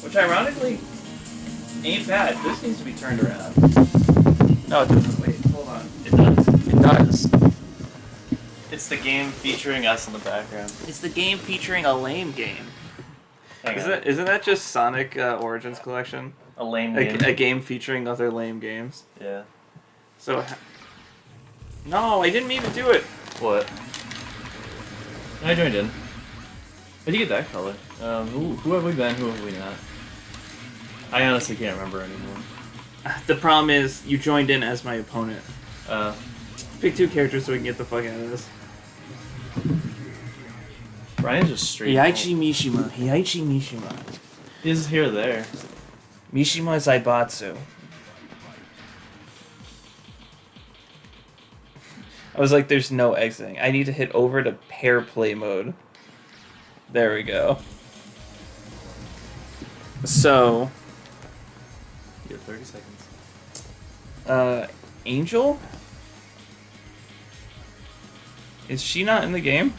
Which ironically ain't bad. This needs to be turned around. No, it doesn't. Wait, hold on. It does. It does. It's the game featuring us in the background. It's the game featuring a lame game. Hang on. Isn't that just Sonic Origins Collection? A lame game? A game featuring other lame games. Yeah. So... No, I didn't mean to do it. What? I joined in. How'd you get that color? Who have we been? Who have we not? I honestly can't remember anymore. The problem is, you joined in as my opponent. Pick 2 characters so we can get the fuck out of this. Brian's just straight. Heihachi Mishima. Heihachi Mishima. He's here there. Mishima Zaibatsu. I was like, there's no exiting. I need to hit over to pair play mode. There we go. So... You have 30 seconds. Angel? Is she not in the game?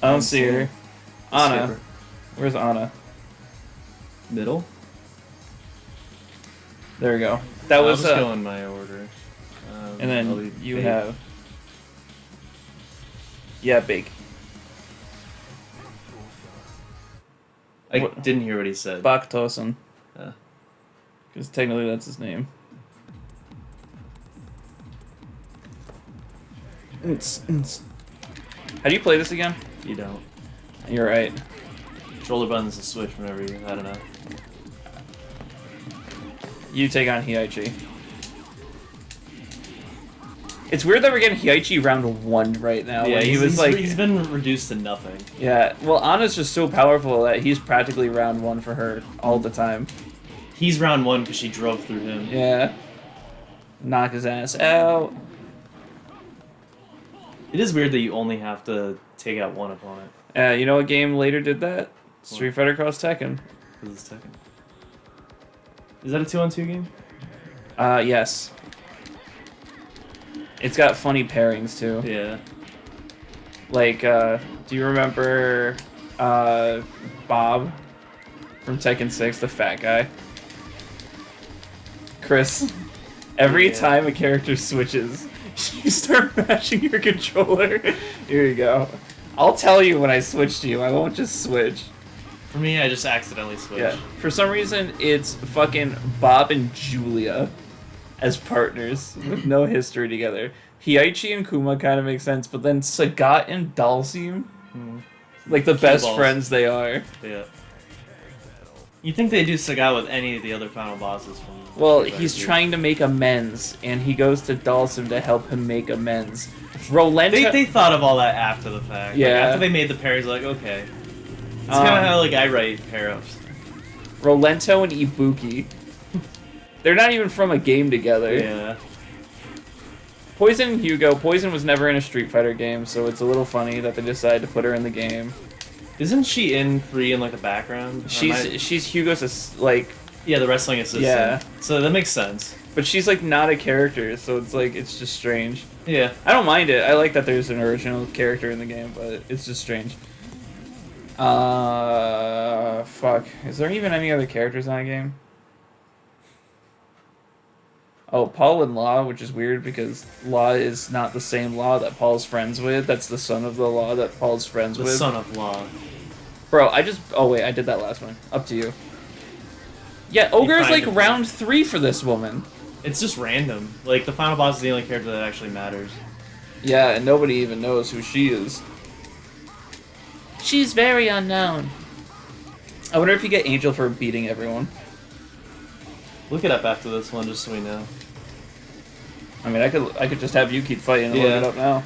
I don't see her. Anna. Where's Anna? Middle? There we go. That was I'll just go in my order. And then you have... Yeah, Big. I didn't hear what he said. Bak Tosen. Yeah. Because technically that's his name. How do you play this again? You don't. You're right. Shoulder buttons to switch whenever you've had enough. You take on Heihachi. It's weird that we're getting Heihachi round 1 right now. Yeah, he's been reduced to nothing. Yeah, well, Anna's just so powerful that he's practically round 1 for her all the time. He's round 1 because she drove through him. Yeah. Knock his ass out. It is weird that you only have to take out one opponent. You know what game later did that? Street Fighter Cross Tekken. This is Tekken. Is that a 2-on-2 game? Yes. It's got funny pairings, too. Yeah. Like, do you remember, Bob from Tekken 6, the fat guy? Chris, every time a character switches, you start mashing your controller. Here you go. I'll tell you when I switch to you, I won't just switch. For me, I just accidentally switched. Yeah. For some reason, it's fucking Bob and Julia as partners with no history together. Heihachi and Kuma kind of make sense, but then Sagat and Dalsim, like the best friends they are. Yeah. You think they do Sagat with any of the other final bosses from... Well, he's trying to make amends, and he goes to Dalsim to help him make amends. Rolenta... They thought of all that after the fact. Yeah. Like, after they made the pairs, like, okay. It's kind of how, like, I write pair-ups. Rolento and Ibuki. They're not even from a game together. Yeah. Poison and Hugo. Poison was never in a Street Fighter game, so it's a little funny that they decided to put her in the game. Isn't she in 3 in, like, the background? She's Hugo's, like... Yeah, the wrestling assistant. Yeah. So that makes sense. But she's, like, not a character, so it's, like, it's just strange. Yeah. I don't mind it. I like that there's an original character in the game, but it's just strange. Fuck. Is there even any other characters on the game? Oh, Paul and Law, which is weird because Law is not the same Law that Paul's friends with. That's the son of the Law that Paul's friends with. The son of Law. Bro, oh wait, I did that last one. Up to you. Yeah, Ogre's like round 3 for this woman. It's just random. Like, the final boss is the only character that actually matters. Yeah, and nobody even knows who she is. She's very unknown. I wonder if you get Angel for beating everyone. Look it up after this one, just so we know. I mean, I could just have you keep fighting and look it up now.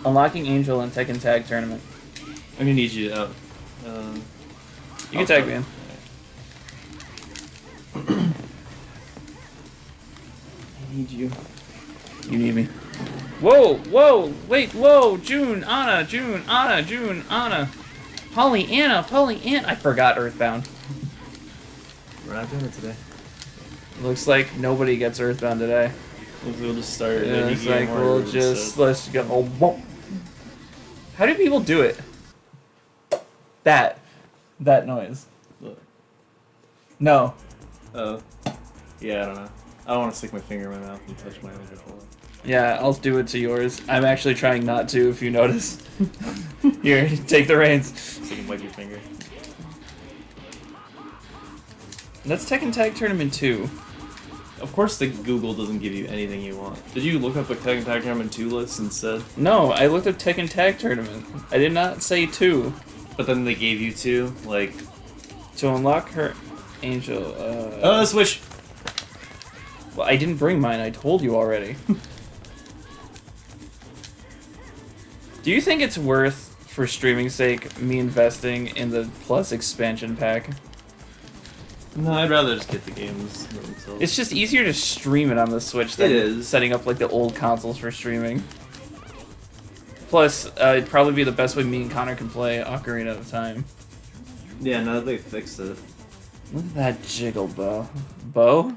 Unlocking Angel in Tekken Tag Tournament. I'm gonna need you out. You can tag me in. I need you. You need me. Whoa, whoa, wait, whoa, June, Anna, June, Anna, June, Anna. Pollyanna. I forgot Earthbound. We're not doing it today. Looks like nobody gets Earthbound today. We'll just start. Yeah, it's like, let's go. Oh, whoa. How do people do it? That noise. Look. No. Oh. Yeah, I don't know. I don't want to stick my finger in my mouth and touch my own controller. Yeah, I'll do it to yours. I'm actually trying not to, if you notice. Here, take the reins. So you can wipe your finger. That's Tekken Tag Tournament 2. Of course the Google doesn't give you anything you want. Did you look up a Tekken Tag Tournament 2 list instead? No, I looked up Tekken Tag Tournament. I did not say 2. But then they gave you 2, like... To unlock her angel, Oh, Switch! Well, I didn't bring mine, I told you already. Do you think it's worth, for streaming's sake, me investing in the Plus expansion pack? No, I'd rather just get the games themselves. It's just easier to stream it on the Switch than It is. setting up like the old consoles for streaming. Plus, it'd probably be the best way me and Connor can play Ocarina of Time. Yeah, now that they fixed it. Look at that jiggle, Bo. Bo?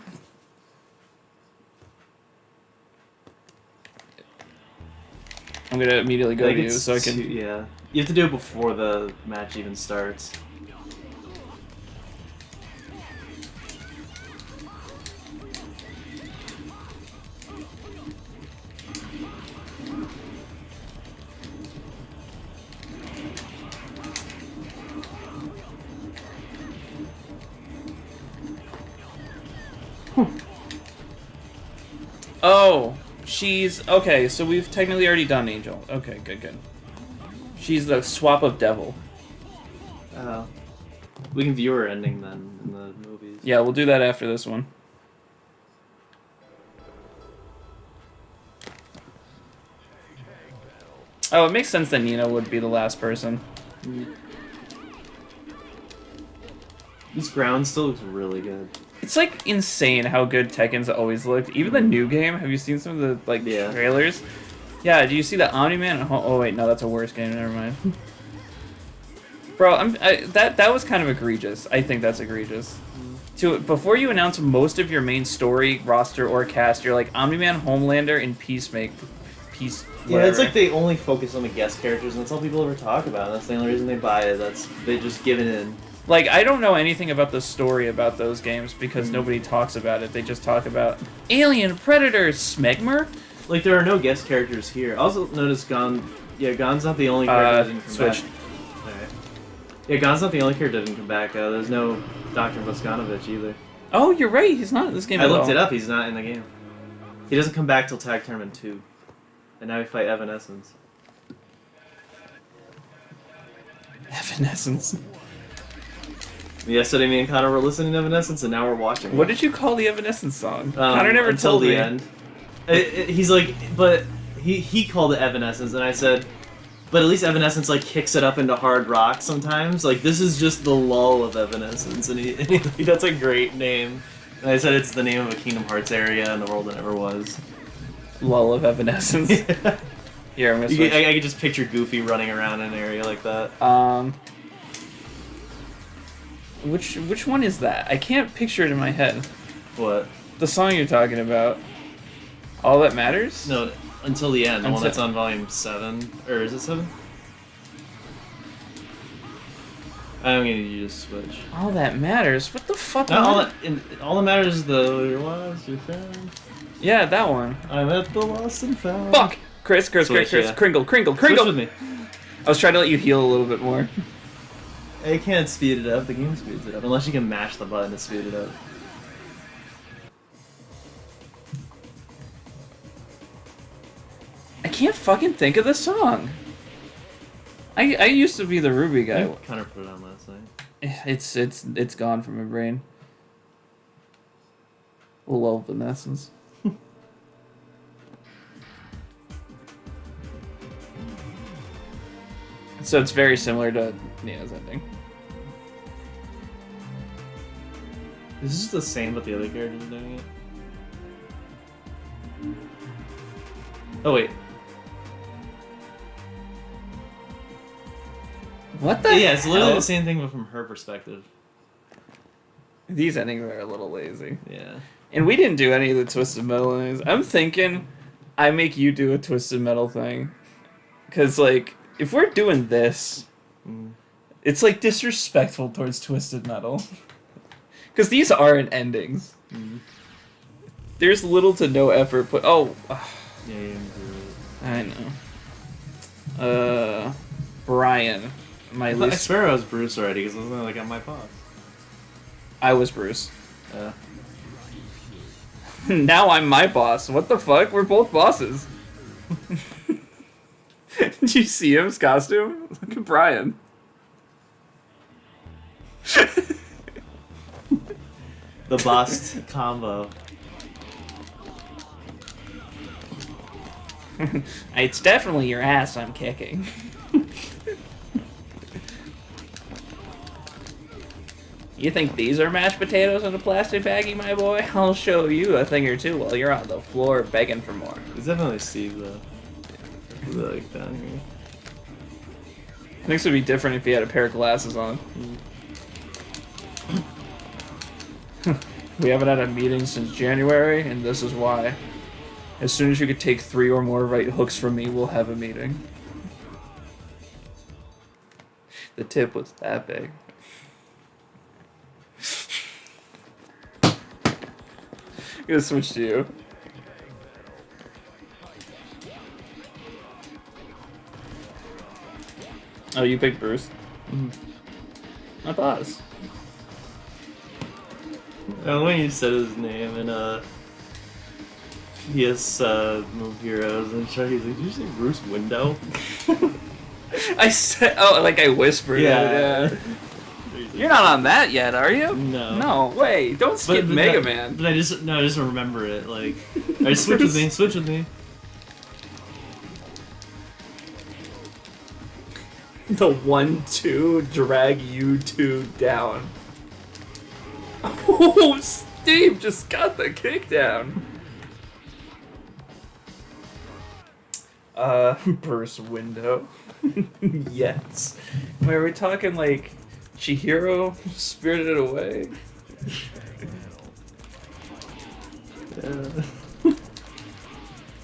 I'm gonna immediately go to you so I can... Yeah. You have to do it before the match even starts. Oh, she's... Okay, so we've technically already done Angel. Okay, good. She's the swap of Devil. Oh. We can view her ending then in the movies. Yeah, we'll do that after this one. Oh, it makes sense that Nina would be the last person. This ground still looks really good. It's like insane how good Tekken's always looked. Even the new game, have you seen some of the trailers? Yeah, do you see the Omni-Man? Oh wait, no, that's a worse game, never mind. Bro, that was kind of egregious. I think that's egregious. Before you announce most of your main story, roster, or cast, you're like Omni-Man, Homelander, and Peacemaker. Yeah, it's like they only focus on the guest characters, and that's all people ever talk about. And that's the only reason they buy it. They just give it in. Like, I don't know anything about the story about those games because nobody talks about it. They just talk about Alien, Predator, Smegmer. Like, there are no guest characters here. I also noticed Gon... Yeah, Gon's not the only character that didn't come Switch. back. Alright. Yeah, Gon's not the only character that didn't come back. There's no Dr. Voskanovich either. Oh, you're right. He's not in this game I at all. looked it up. He's not in the game. He doesn't come back till Tag Tournament 2. And now we fight Evanescence. Evanescence. Yesterday, me and Connor were listening to Evanescence, and now we're watching. What did you call the Evanescence song? Connor never until told the me. end. He's like, but he called it Evanescence, and I said, but at least Evanescence like kicks it up into hard rock sometimes. Like this is just the lull of Evanescence, and he that's a great name. And I said it's the name of a Kingdom Hearts area in the world that never was. Lull of Evanescence. Yeah. Here, I'm gonna switch. I could just picture Goofy running around in an area like that. Which one is that? I can't picture it in my head. What? The song you're talking about. All That Matters? No, Until the End. The one that's on volume 7. Or is it 7? I'm gonna need you to switch. All That Matters? What the fuck? Not all that matters is the your lost, your found. Yeah, that one. I'm at the lost and found. Fuck! Chris, Switch, yeah. Kringle. Switch with me. I was trying to let you heal a little bit more. I can't speed it up. The game speeds it up. Unless you can mash the button to speed it up. I can't fucking think of the song. I used to be the Ruby guy. I kind of put it on last night. It's gone from my brain. Lull of Evanescence. So it's very similar to Nina's ending. Is this the same but the other characters are doing it? Oh wait. What the Yeah, it's literally hell? the same thing but from her perspective. These endings are a little lazy. Yeah. And we didn't do any of the Twisted Metal endings. I'm thinking I make you do a Twisted Metal thing. Because, like, if we're doing this, It's like disrespectful towards Twisted Metal. Because these aren't endings. There's little to no effort, but Yeah, I know. Brian, my I least. swear I was Bruce already because wasn't like on my boss. I was Bruce. Yeah. Now I'm my boss. What the fuck? We're both bosses. Did you see his costume? Look at Brian. The boss combo. It's definitely your ass I'm kicking. You think these are mashed potatoes in a plastic baggie, my boy? I'll show you a thing or two while you're on the floor begging for more. It's definitely Steve though. He's like down here. I think this would be different if he had a pair of glasses on. We haven't had a meeting since January, and this is why. As soon as you could take 3 or more right hooks from me, we'll have a meeting. The tip was that big. I'm gonna switch to you. Oh, you picked Bruce? My boss. When you said his name and PS Move Heroes and shit, he's like, did you say Bruce Window? I said, like I whispered. Yeah. It, You're not on that yet, are you? No. No, wait, don't skip Mega Man. But I just remember it. Like, I switch with me. Switch with me. The 1-2 drag you two down. Oh, Steve just got the kick down. Burst window. Yes. Wait, are we talking like Chihiro Spirited Away? Yeah.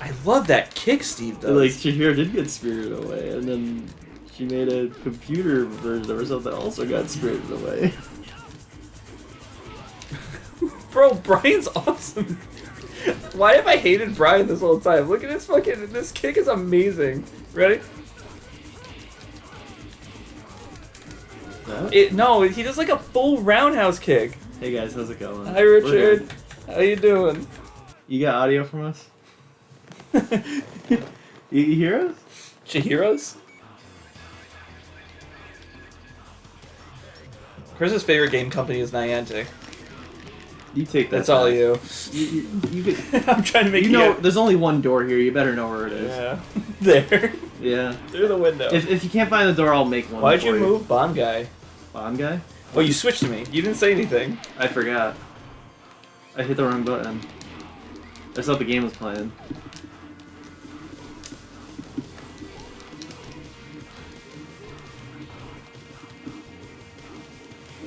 I love that kick Steve does. Like, Chihiro did get spirited away, and then she made a computer version of herself that also got spirited away. Bro, Brian's awesome. Why have I hated Brian this whole time? Look at his fucking... This kick is amazing. Ready? No, he does like a full roundhouse kick. Hey guys, how's it going? Hi, Richard. How you doing? You got audio from us? you hear us? Chihiro's? Chris's favorite game company is Niantic. You take that. That's all you. You could, I'm trying to make you know, there's only one door here. You better know where it is. Yeah. There. Yeah. Through the window. If you can't find the door, I'll make one. Why'd you for move Bomb Guy? Bomb Guy? Oh, you switched to me. You didn't say anything. I forgot. I hit the wrong button. I thought the game was playing.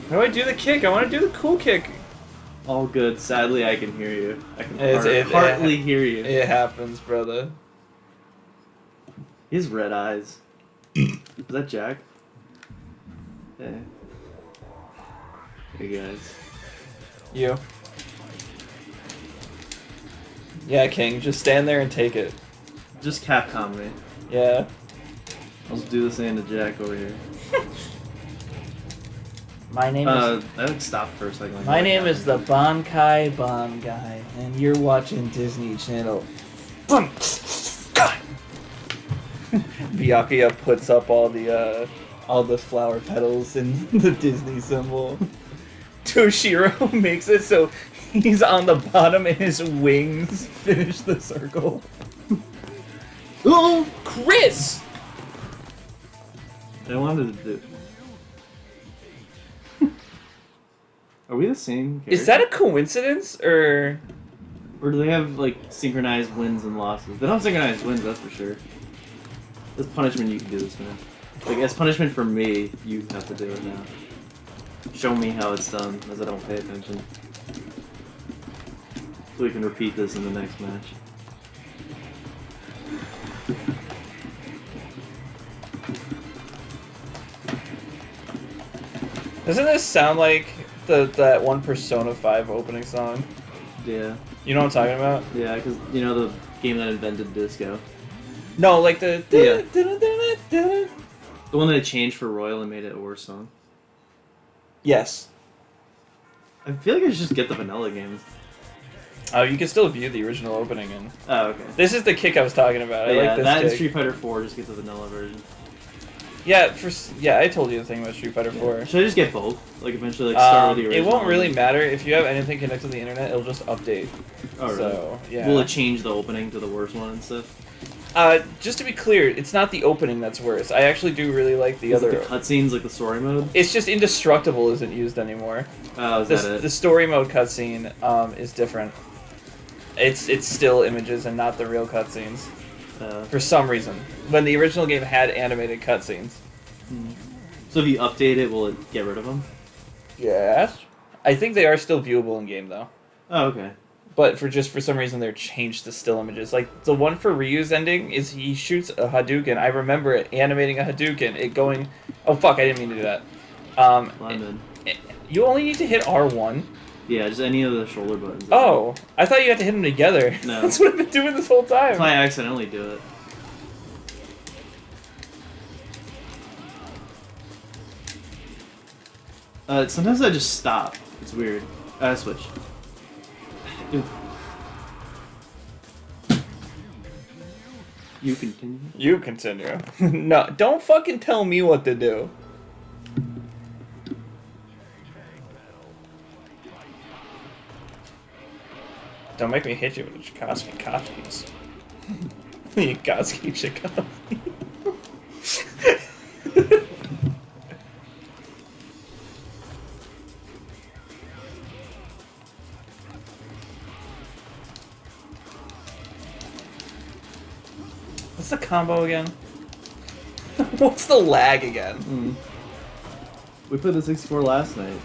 How do I do the kick? I want to do the cool kick. All good. Sadly, I can hear you. I can It partly hear you. It happens, brother. He has red eyes. Is that Jack? Hey. Hey guys. You. Yeah, King. Just stand there and take it. Just Capcom me. Yeah. I'll just do the same to Jack over here. My name I would stop for a second. My name is the Bankai Bomb Guy, and you're watching Disney Channel. Byakuya puts up all the flower petals in the Disney symbol. Toshiro makes it so he's on the bottom and his wings finish the circle. Oh, Chris! I wanted to do. Are we the same character? Is that a coincidence, or Or do they have, like, synchronized wins and losses? They don't have synchronized wins, that's for sure. As punishment, you can do this, man. Like, as punishment for me, you have to do it now. Show me how it's done, as I don't pay attention. So we can repeat this in the next match. Doesn't this sound like that one Persona 5 opening song? Yeah. You know what I'm talking about? Yeah, because, you know, the game that invented disco. No, like the... Yeah. The one that they changed for Royal and made it a worse song. Yes. I feel like I should just get the vanilla game. Oh, you can still view the original opening in. Oh, okay. This is the kick I was talking about. I yeah, like this that and kick. Street Fighter 4, just get the vanilla version. Yeah, I told you the thing about Street Fighter 4. Should I just get both? Like, eventually, like, start with the It original? won't really matter. If you have anything connected to the internet, it'll just update. Oh, really? So, yeah. Will it change the opening to the worst one and stuff? Just to be clear, it's not the opening that's worse. I actually do really like the Is other... it the cutscenes, like the story mode? It's just Indestructible isn't used anymore. Oh, is that it? The story mode cutscene is different. It's still images and not the real cutscenes. For some reason. When the original game had animated cutscenes. So if you update it, will it get rid of them? Yes. I think they are still viewable in game though. Oh, okay. But for some reason they're changed to still images. Like the one for Ryu's ending is he shoots a Hadouken. I remember it animating a Hadouken, it going... Oh fuck, I didn't mean to do that. You only need to hit R1. Yeah, just any of the shoulder buttons. Oh, I thought you had to hit them together. No. That's what I've been doing this whole time. That's why I accidentally do it. Sometimes I just stop. It's weird. Switch. Ew. You continue. You continue. No, don't fucking tell me what to do. Don't make me hit you with the Tchaikovsky's. The Tchaikovsky. What's the combo again? What's the lag again? We played the 64 last night.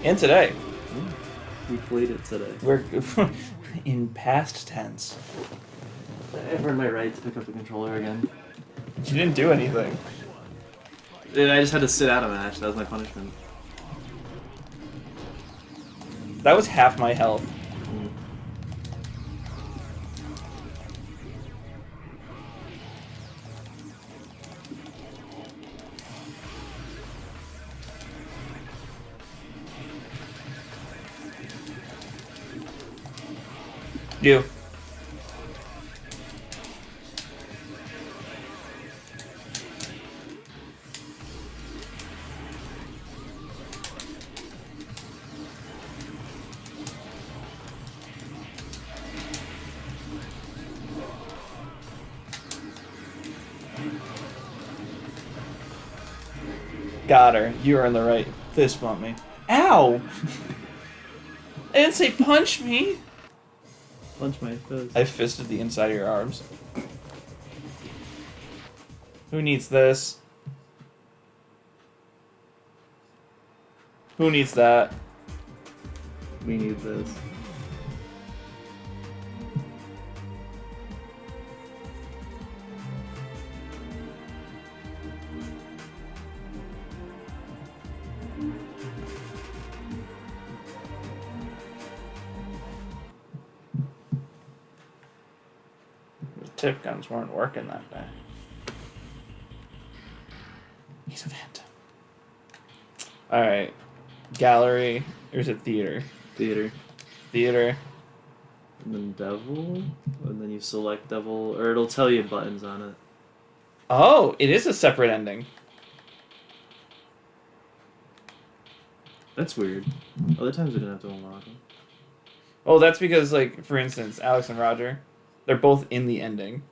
And today. We played it today. We're in past tense. I've earned my right to pick up the controller again. You didn't do anything. I just had to sit out a match. That was my punishment. That was half my health. You. Got her. You are in the right. Fist bump me. Ow! I didn't say punch me! Punch my face. I fisted the inside of your arms. Who needs this? Who needs that? We need this. Tip guns weren't working that day. He's a phantom. Alright. Gallery. Or is it theater? Theater. Theater. And then devil. And then you select devil. Or it'll tell you buttons on it. Oh, it is a separate ending. That's weird. Other times we didn't have to unlock them. Oh, that's because, like, for instance, Alex and Roger, they're both in the ending.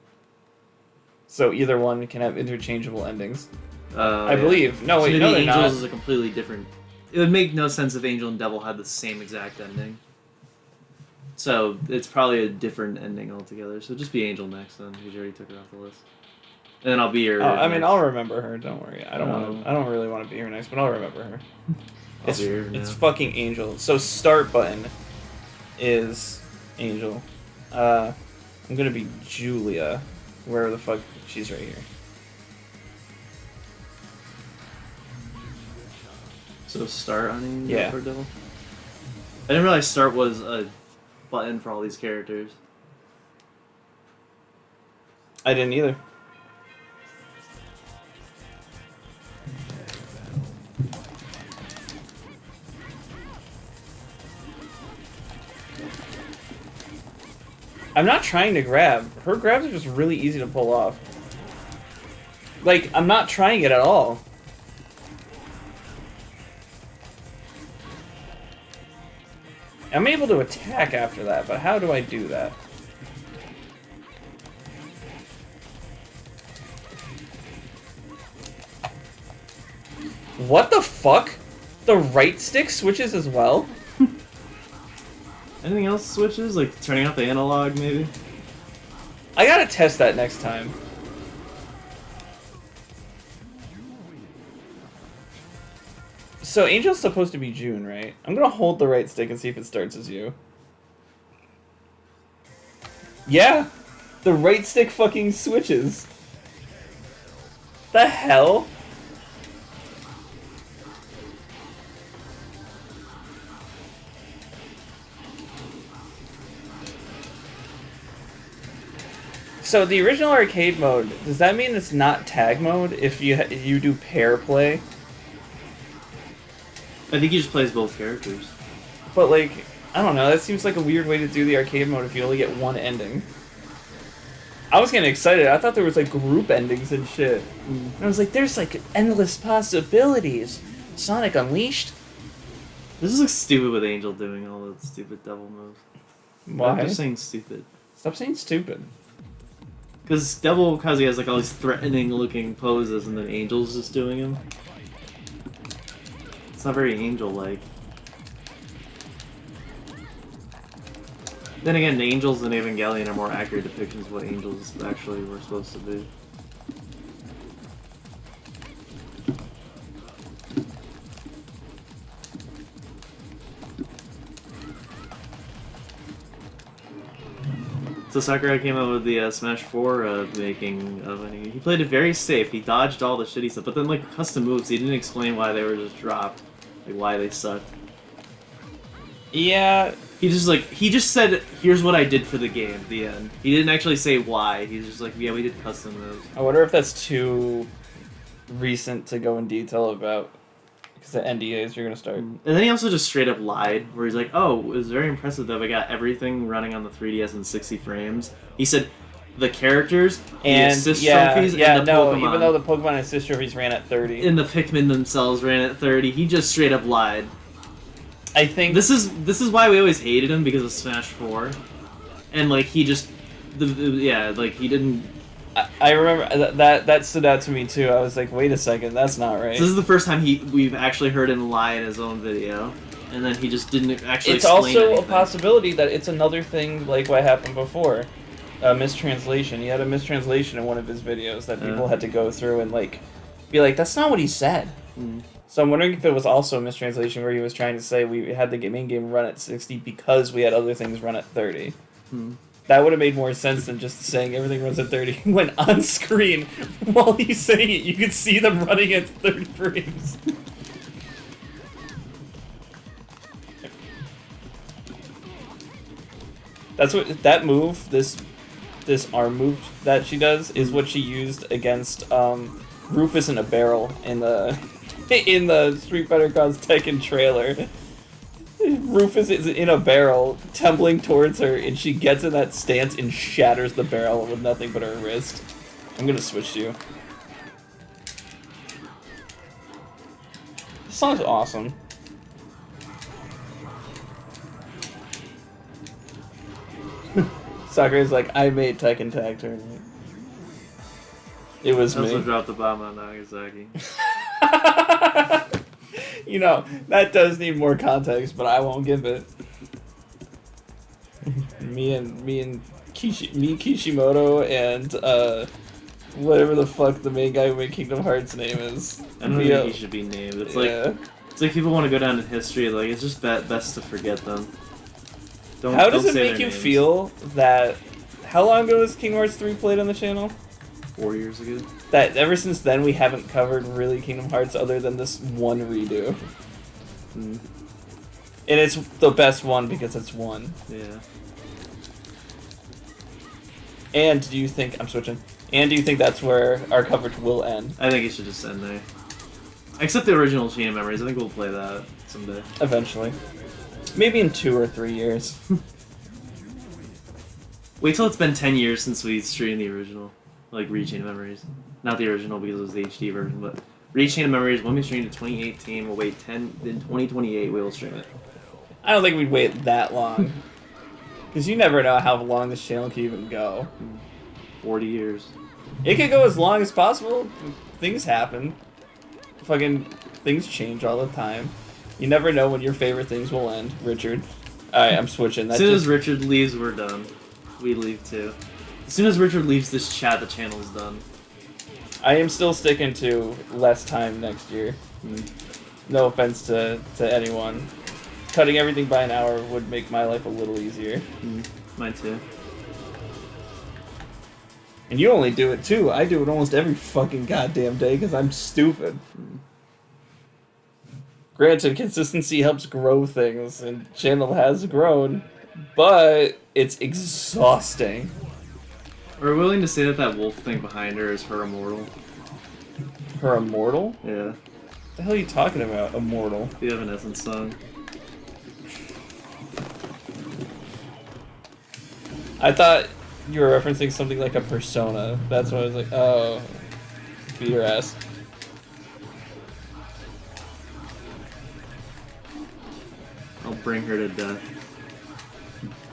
So either one can have interchangeable endings. I believe. No, so wait, maybe no, they're Angels not. is a completely different... It would make no sense if Angel and Devil had the same exact ending. So it's probably a different ending altogether. So just be Angel next then, because you already took her off the list. And then I'll be your... I mean, next. I'll remember her. Don't worry. I don't really want to be here next, but I'll remember her. I'll be here It's now. fucking Angel. So start button is Angel. I'm gonna be Julia. Where the fuck? She's right here. So start on Yeah. for Devil? I didn't realize start was a button for all these characters. I didn't either. I'm not trying to grab. Her grabs are just really easy to pull off. Like, I'm not trying it at all. I'm able to attack after that, but how do I do that? What the fuck? The right stick switches as well? Anything else switches? Like turning off the analog, maybe? I gotta test that next time. So Angel's supposed to be June, right? I'm gonna hold the right stick and see if it starts as you. Yeah! The right stick fucking switches. The hell? So the original arcade mode, does that mean it's not tag mode if you do pair play? I think he just plays both characters. But like, I don't know, that seems like a weird way to do the arcade mode if you only get one ending. I was getting excited, I thought there was like group endings and shit. And I was like, there's like endless possibilities. Sonic Unleashed? This is like stupid with Angel doing all the stupid devil moves. Why? I'm just saying stupid. Stop saying stupid. Because Devil Kazi has like all these threatening looking poses and then Angel's just doing them. It's not very Angel-like. Then again, Angels and Evangelion are more accurate depictions of what Angels actually were supposed to be. So Sakurai came out with the Smash 4 making of it. He played it very safe. He dodged all the shitty stuff, but then like custom moves, he didn't explain why they were just dropped, like why they sucked. Yeah. He just said, "Here's what I did for the game." The end. He didn't actually say why. He's just like, "Yeah, we did custom moves." I wonder if that's too recent to go in detail about. Because the NDAs you're gonna start. And then he also just straight up lied, where he's like, "Oh, it was very impressive that I got everything running on the 3DS in 60 frames." He said, "The characters, And the assist yeah, trophies, yeah, and the no, Pokemon, even though the Pokemon assist trophies ran at 30. and the Pikmin themselves ran at 30." He just straight up lied. I think This is why we always hated him, because of Smash 4, and like he just, like he didn't. I remember that stood out to me too. I was like, wait a second, that's not right. So this is the first time we've actually heard him lie in his own video, and then he just didn't actually. It's explain also anything. a possibility that it's another thing like what happened before, a mistranslation. He had a mistranslation in one of his videos that people had to go through and like be like, that's not what he said. Mm. So I'm wondering if it was also a mistranslation where he was trying to say we had the main game run at 60 because we had other things run at 30. Mm. That would have made more sense than just saying everything runs at 30 when on screen, while he's saying it, you could see them running at 30 frames. That's what that move, this arm move that she does, is what she used against Rufus in a barrel in the in the Street Fighter Cross Tekken trailer. Rufus is in a barrel, tumbling towards her, and she gets in that stance and shatters the barrel with nothing but her wrist. I'm gonna switch to you. This song's awesome. Sakurai's like, I made Tekken Tag Tournament. It was I also me. dropped the bomb on Nagasaki. You know, that does need more context, but I won't give it. me, Kishimoto, and whatever the fuck the main guy who made Kingdom Hearts name is. I don't think he should be named. It's like people want to go down in history. Like it's just best to forget them. How does don't it say make their you names. feel that? How long ago was Kingdom Hearts 3 played on the channel? 4 years ago. That ever since then we haven't covered really Kingdom Hearts other than this one redo. Mm. And it's the best one because it's one. Yeah. And do you think I'm switching? And do you think that's where our coverage will end? I think it should just end there. Except the original Chain of Memories. I think we'll play that someday. Eventually. Maybe in 2 or 3 years. Wait till it's been 10 years since we streamed the original. Like, Chain of Memories. Not the original because it was the HD version, but Chain of Memories, when we streamed in 2018, we'll wait 10, in 2028 we will stream it. I don't think we'd wait that long. Because you never know how long this channel can even go. 40 years. It could go as long as possible. Things happen. Fucking things change all the time. You never know when your favorite things will end, Richard. Alright, I'm switching. As soon as Richard leaves, we're done. We leave too. As soon as Richard leaves this chat, the channel's done. I am still sticking to less time next year. No offense to anyone. Cutting everything by an hour would make my life a little easier. Mine too. And you only do it too. I do it almost every fucking goddamn day because I'm stupid. Granted, consistency helps grow things, and channel has grown, but it's exhausting. Are we willing to say that that wolf thing behind her is her immortal? Her immortal? Yeah. What the hell are you talking about, immortal? The Evanescence song. I thought you were referencing something like a persona. That's why I was like, oh, beat your ass. I'll bring her to death.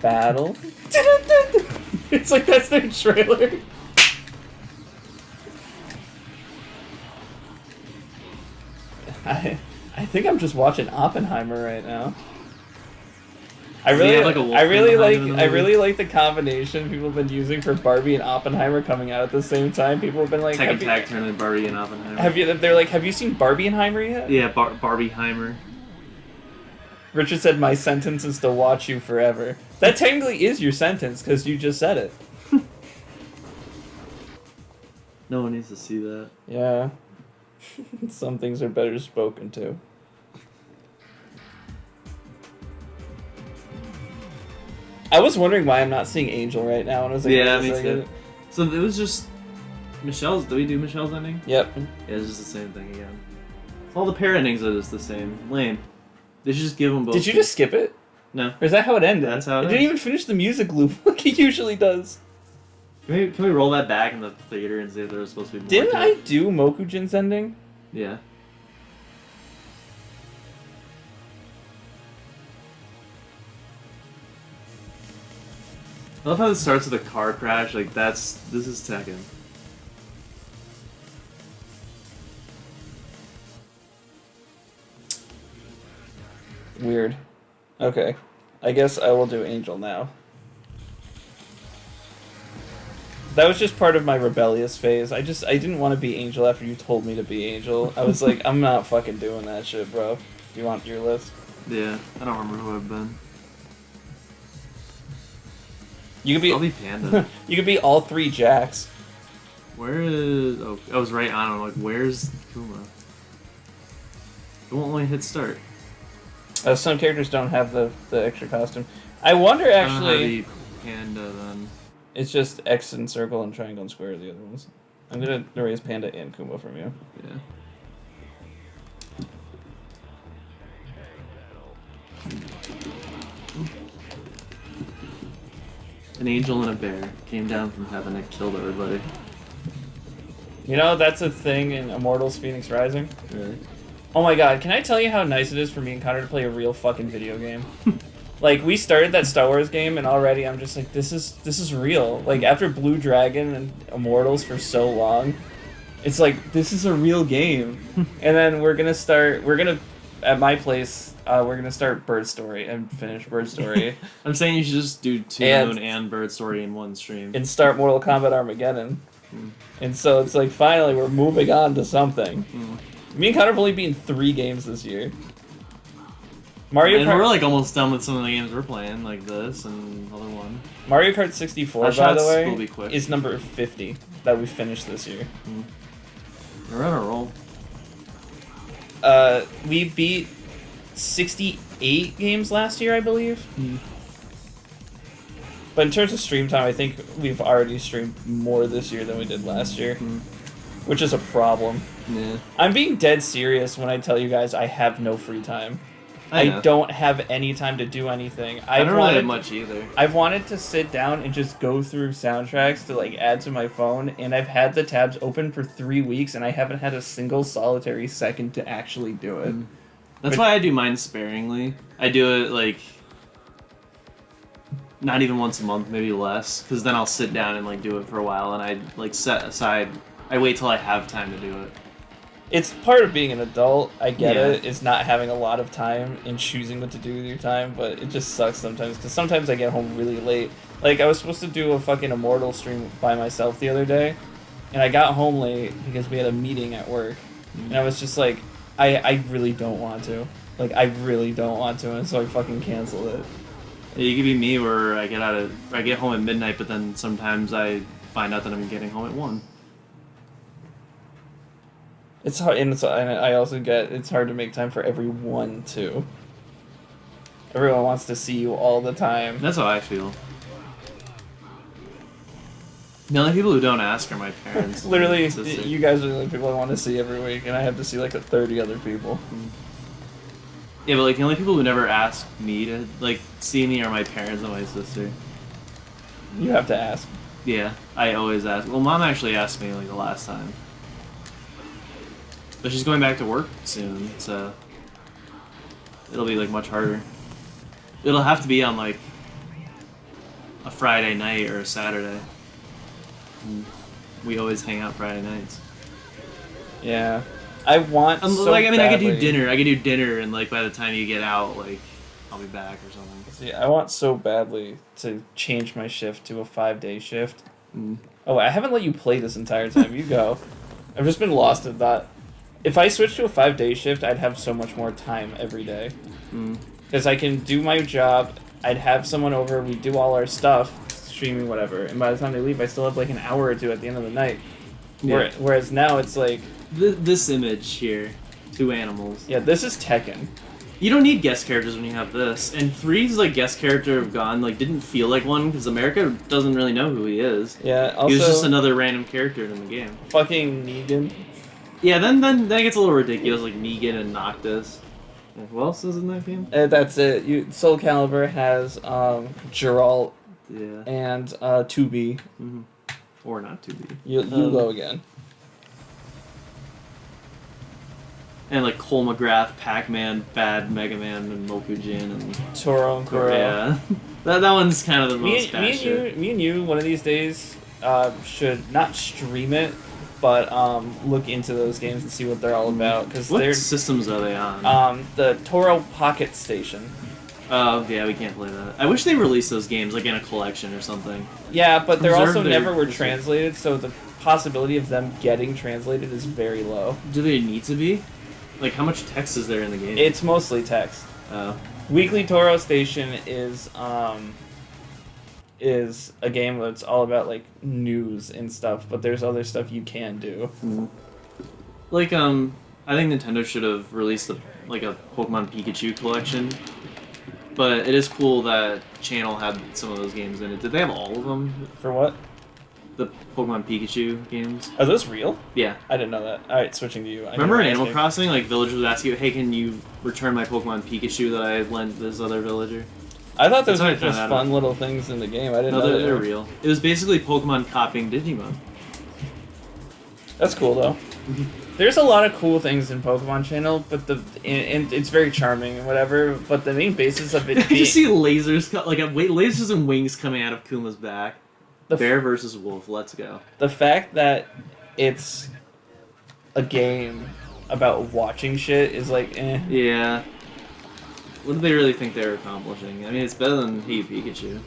Battle? It's like that's their trailer. I think I'm just watching Oppenheimer right now. I really like the combination people have been using for Barbie and Oppenheimer coming out at the same time. People have been like Tekken Tag Tournament, Barbie and Oppenheimer. Have you seen Barbieheimer yet? Yeah, Barbieheimer. Richard said my sentence is to watch you forever. That technically is your sentence because you just said it. No one needs to see that. Yeah. Some things are better spoken to. I was wondering why I'm not seeing Angel right now, and I was like, yeah, me too. So it was just Michelle's. Did we do Michelle's ending? Yep. Yeah, it's just the same thing again. All the pair endings are just the same. Lame. They should just give them both. Did you just skip it? No. Or is that how it ended? That's how it didn't even finish the music loop like he usually does. Can we roll that back in the theater and see if there was supposed to be more? Didn't I do Mokujin's ending? Yeah. I love how it starts with a car crash. Like this is Tekken. Weird. Okay. I guess I will do Angel now. That was just part of my rebellious phase. I didn't want to be Angel after you told me to be Angel. I was like, I'm not fucking doing that shit, bro. Do you want your list? Yeah, I don't remember who I've been. You could be. I'll be Panda. You could be all 3 Jacks. Where is? Oh, I was right on him. Like, where's Kuma? It won't let me hit start. Some characters don't have the extra costume. I wonder actually. I don't know how to be Panda then. It's just X and circle and triangle and square are the other ones. I'm gonna erase Panda and Kuma from you. Yeah. An angel and a bear came down from heaven and killed everybody. You know, that's a thing in Immortals Phoenix Rising. Really? Oh my god, can I tell you how nice it is for me and Connor to play a real fucking video game? Like, we started that Star Wars game and already I'm just like, this is real. Like, after Blue Dragon and Immortals for so long, it's like, this is a real game. And then at my place, we're gonna start Bird Story and finish Bird Story. I'm saying you should just do Toon and Bird Story in one stream. And start Mortal Kombat Armageddon. And so it's like, finally, we're moving on to something. Me and Connor have only beaten 3 games this year. Mario and Kart. we're like almost done with some of the games we're playing, like this and other one. Mario Kart 64, Our by the shots way, will be quick. is number 50 that we finished this year. We're on a roll. We beat 68 games last year, I believe. But in terms of stream time, I think we've already streamed more this year than we did last year, which is a problem. Yeah. I'm being dead serious when I tell you guys I have no free time. I know. don't have any time to do anything. I don't really have much either. I've wanted to sit down and just go through soundtracks to like add to my phone, and I've had the tabs open for 3 weeks, and I haven't had a single solitary second to actually do it. That's why I do mine sparingly. I do it like not even once a month, maybe less, because then I'll sit down and like do it for a while, and I like set aside. I wait till I have time to do it. It's part of being an adult. I get Yeah. it. It's not having a lot of time and choosing what to do with your time, but it just sucks sometimes because sometimes I get home really late. Like I was supposed to do a fucking Immortal stream by myself the other day, and I got home late because we had a meeting at work, and I was just like, I really don't want to. Like I really don't want to, and so I fucking canceled it. Yeah, you could be me where I get home at midnight, but then sometimes I find out that I'm getting home at 1. It's hard, and I also get it's hard to make time for everyone too. Everyone wants to see you all the time. That's how I feel. The only people who don't ask are my parents. Literally, and sister. you guys are the only people I want to see every week, and I have to see like 30 other people. Yeah, but like the only people who never ask me to like see me are my parents and my sister. You have to ask. Yeah, I always ask. Well, Mom actually asked me like the last time. But she's going back to work soon, so it'll be like much harder. It'll have to be on like a Friday night or a Saturday. And we always hang out Friday nights. Yeah, I want. So like I mean, badly. I could do dinner, and like by the time you get out, like I'll be back or something. See, I want so badly to change my shift to a 5-day shift. Mm. Oh, I haven't let you play this entire time. You go. I've just been lost in that. If I switched to a 5-day shift, I'd have so much more time every day. Because I can do my job, I'd have someone over, we do all our stuff, streaming, whatever, and by the time they leave, I still have like an hour or two at the end of the night. Yeah. Whereas now it's like... This image here, 2 animals. Yeah, this is Tekken. You don't need guest characters when you have this. And 3's like guest character of Gone like didn't feel like one because America doesn't really know who he is. Yeah, also... He was just another random character in the game. Fucking Negan. Yeah, then it gets a little ridiculous, like Negan and Noctis. And who else is in that game? That's it. Soul Calibur has Geralt Yeah. and 2B. Or not 2B. You go again. And like Cole McGrath, Pac-Man, Bad Mega Man, and Mokujin, and Toro and Kuro. Yeah. that one's kind of the most Me and you, one of these days, should not stream it, but look into those games and see what they're all about. Cause what they're, systems are they on? The Toro Pocket Station. Oh, yeah, we can't play that. I wish they released those games, like, in a collection or something. Yeah, but they're also Preserve never were their- translated, so the possibility of them getting translated is very low. Do they need to be? Like, how much text is there in the game? It's mostly text. Oh. Weekly Toro Station is a game that's all about, like, news and stuff, but there's other stuff you can do. Like, I think Nintendo should have released, a Pokemon Pikachu collection. But it is cool that Channel had some of those games in it. Did they have all of them? For what? The Pokemon Pikachu games? Are those real? Yeah. I didn't know that. Alright, switching to you. Remember in Animal Crossing, like, villagers would ask you, hey, can you return my Pokemon Pikachu that I lent this other villager? I thought those That's how I were found just that fun out. little things in the game. I didn't No, know they're real. It was basically Pokemon copying Digimon. That's cool, though. There's a lot of cool things in Pokemon Channel, but and it's very charming and whatever, but the main basis of it I being... just see lasers, lasers and wings coming out of Kuma's back. Bear versus wolf, let's go. The fact that it's a game about watching shit is like, eh. Yeah. What do they really think they're accomplishing? I mean, it's better than Hey Pikachu.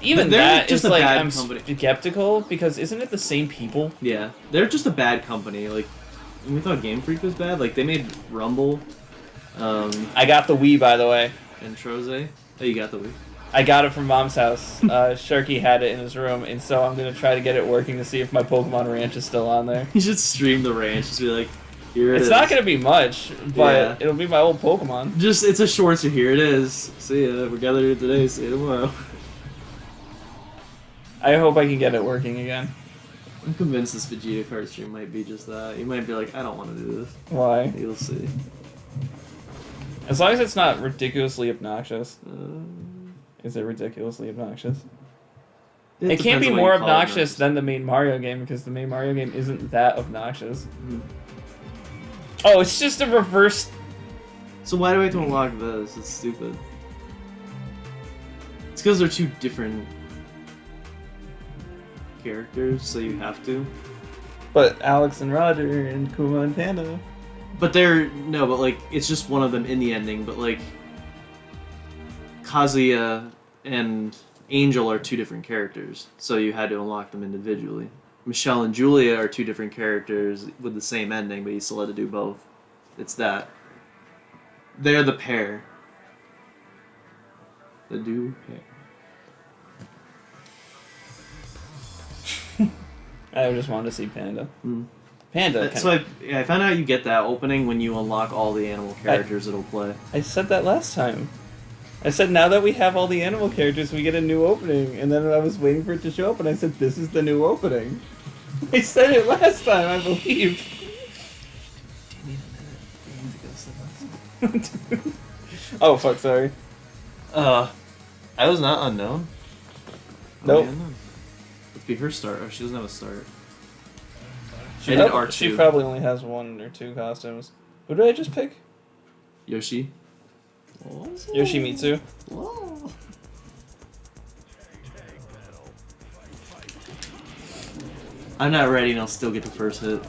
Even They're that just is a like, bad I'm company. skeptical, because isn't it the same people? Yeah, they're just a bad company. Like, when we thought Game Freak was bad, like, they made Rumble, I got the Wii, by the way. and Troze. Oh, you got the Wii? I got it from Mom's house. Sharky had it in his room, and so I'm gonna try to get it working to see if my Pokemon Ranch is still on there. You should stream the ranch, just be like, Here it It's is. not gonna be much, but Yeah. it'll be my old Pokemon. Just, it's a short, so here it is. See ya. We're gathered here today. See you tomorrow. I hope I can get it working again. I'm convinced this Vegeta card stream might be just that. You might be like, I don't want to do this. Why? You'll see. As long as it's not ridiculously obnoxious. Uh, Is it ridiculously obnoxious? it It can't depends be on what more you call it, obnoxious than the main Mario game because the main Mario game isn't that obnoxious. Mhm. Oh, it's just a reverse. So why do I have to unlock this? It's stupid. It's because they're two different characters, so you have to. But Alex and Roger and Kuma and Panda. But but like, it's just one of them in the ending, but like, Kazuya and Angel are two different characters, so you had to unlock them individually. Michelle and Julia are two different characters with the same ending, but you still had to do both. It's that. They're the pair. The do pair. I just wanted to see Panda. Mm. Panda. So I found out you get that opening when you unlock all the animal characters it'll play. I said that last time. I said now that we have all the animal characters, we get a new opening. And then I was waiting for it to show up, and I said, this is the new opening. I said it last time, I believe. Oh, fuck, sorry. I was not unknown. Nope. Unknown. Let's be her start. Oh, she doesn't have a start. She, I did prob- R2. she probably only has one or two costumes. Who did I just pick? Yoshi. Yoshimitsu. Whoa. I'm not ready and I'll still get the first hit.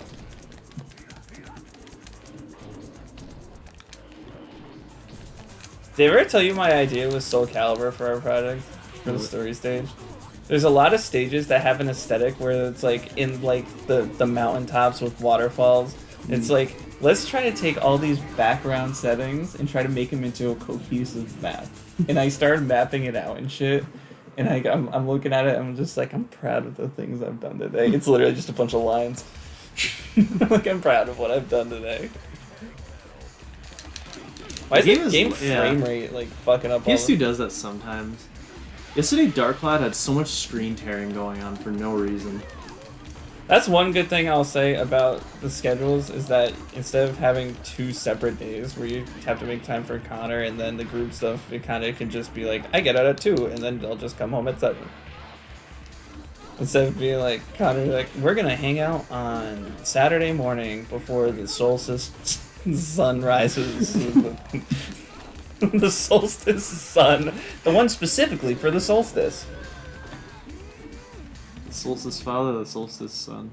Did I ever tell you my idea with Soul Calibur for our project? For the story stage? There's a lot of stages that have an aesthetic where it's like in like the mountaintops with waterfalls. It's like, let's try to take all these background settings and try to make them into a cohesive map. And I started mapping it out and shit. And I'm looking at it and I'm just like, I'm proud of the things I've done today. It's literally just a bunch of lines. Like, I'm proud of what I've done today. Why is the game frame rate like fucking up all PS2 does that sometimes. Yesterday, Dark Cloud had so much screen tearing going on for no reason. That's one good thing I'll say about the schedules is that instead of having 2 separate days where you have to make time for Connor and then the group stuff, it kind of can just be like, I get out at 2 and then they'll just come home at 7. Instead of being like, Connor, like, we're gonna hang out on Saturday morning before the solstice sun rises. The solstice sun. The one specifically for the solstice. The Solstice Father, the Solstice Son.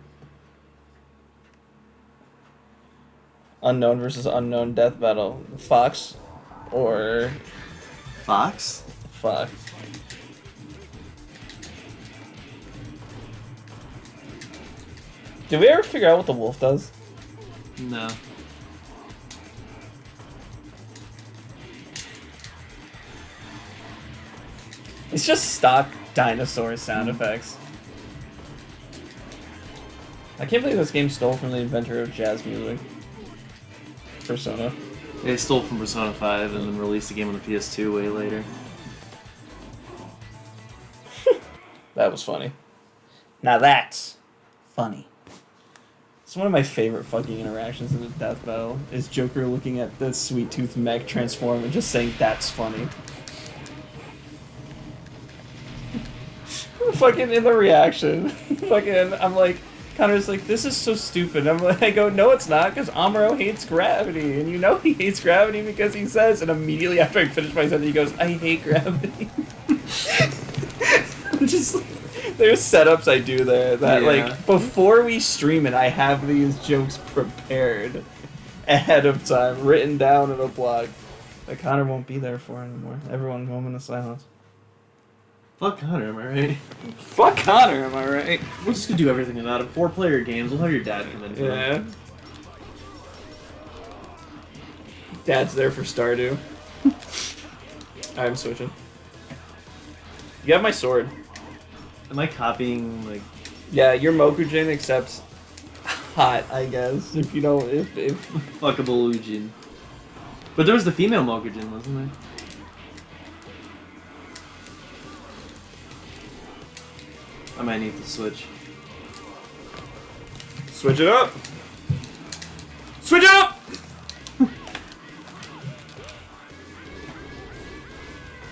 Unknown versus unknown death battle. Fox or Fox? Fox. Did we ever figure out what the wolf does? No. It's just stock dinosaur sound effects. I can't believe this game stole from the inventor of jazz music. Persona. They stole from Persona 5 and then released the game on the PS2 way later. That was funny. Now that's funny. It's one of my favorite fucking interactions in the death battle is Joker looking at the Sweet Tooth mech transform and just saying that's funny. Fucking in the reaction. Fucking, I'm like, Connor's like, this is so stupid. I'm like, I go, no, it's not, because Amuro hates gravity, and you know he hates gravity because he says, and immediately after I finish my sentence, he goes, I hate gravity. Just, there's setups I do there that, like, before we stream it, I have these jokes prepared ahead of time, written down in a blog that Connor won't be there for anymore. Everyone, moment of silence. Fuck Connor, am I right? Fuck Connor, am I right? We're just gonna do everything without him. 4-player games, we'll have your dad come in. Yeah. Dad's there for Stardew. I'm switching. You have my sword. Am I copying, like... Yeah, you're Mokujin, except hot, I guess. If you don't, if Fuckable Ujin. But there was the female Mokujin, wasn't there? I might need to switch. Switch it up. Switch it up.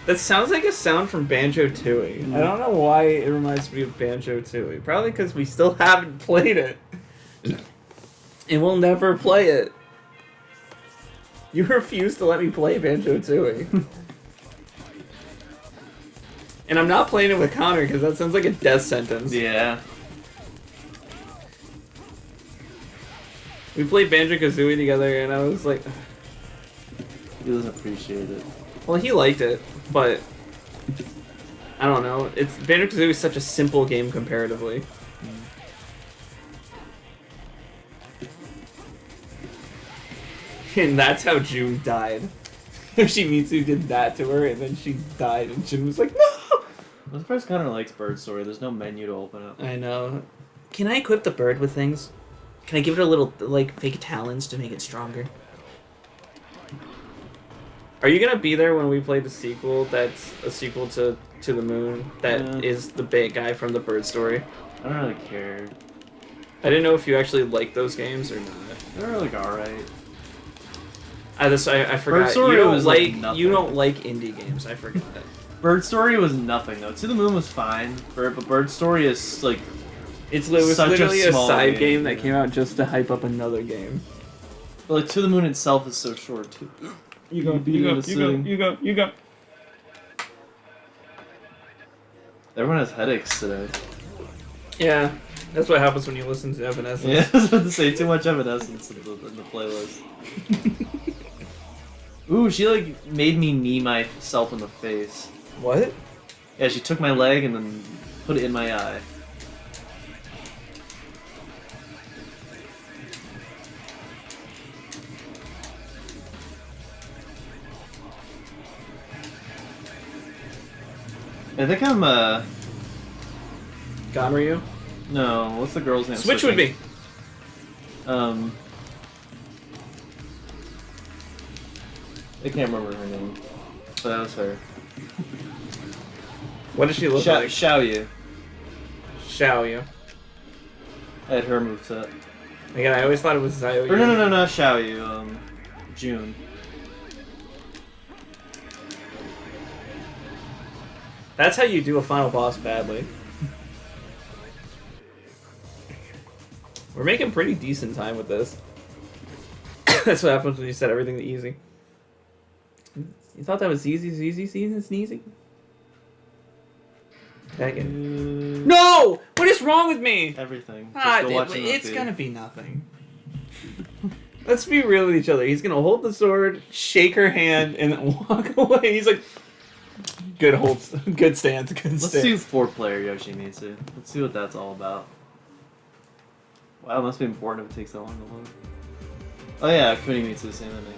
That sounds like a sound from Banjo-Tooie. I don't know why it reminds me of Banjo-Tooie. Probably because we still haven't played it. And we'll never play it. You refuse to let me play Banjo-Tooie. And I'm not playing it with Connor because that sounds like a death sentence. Yeah. We played Banjo-Kazooie together and I was like... He doesn't appreciate it. Well, he liked it, but... I don't know. Banjo-Kazooie is such a simple game comparatively. And that's how June died. Yoshimitsu did that to her, and then she died, and June was like, no! I'm surprised Connor likes Bird Story. There's no menu to open up. I know. Can I equip the bird with things? Can I give it a little, like, fake talons to make it stronger? Are you gonna be there when we play the sequel that's a sequel to the Moon that is the big guy from the Bird Story? I don't really care. I didn't know if you actually like those games or not. They're like alright. I forgot. Bird Story you don't was like nothing. you don't like indie games. I forgot. Bird Story was nothing though. To the Moon was fine, but Bird Story is like It was such literally a small side game that came out just to hype up another game. But like To the Moon itself is so short too. You go. Everyone has headaches today. Yeah, that's what happens when you listen to Evanescence. Yeah, I was about to say too much Evanescence in the playlist. Ooh, she like made me knee myself in the face. What? Yeah, she took my leg and then put it in my eye. I think I'm Gonryu? no, what's the girl's name? Switch with me! I can't remember her name. But that was her. What does she look like? Xiaoyu. Xiaoyu. I had her moveset. Again, I always thought it was Xiaoyu. Or no, not Xiaoyu, June. That's how you do a final boss badly. We're making pretty decent time with this. That's what happens when you set everything to easy. You thought that was easy, sneezy? Tekken. No! What is wrong with me? Everything. Ah, Just go watch it's gonna be nothing. Let's be real with each other. He's gonna hold the sword, shake her hand, and then walk away. He's like, good stance, Let's do 4-player Yoshimitsu. Let's see what that's all about. Wow, it must be important if it takes that long to load. Oh yeah, Kunimitsu, same ending.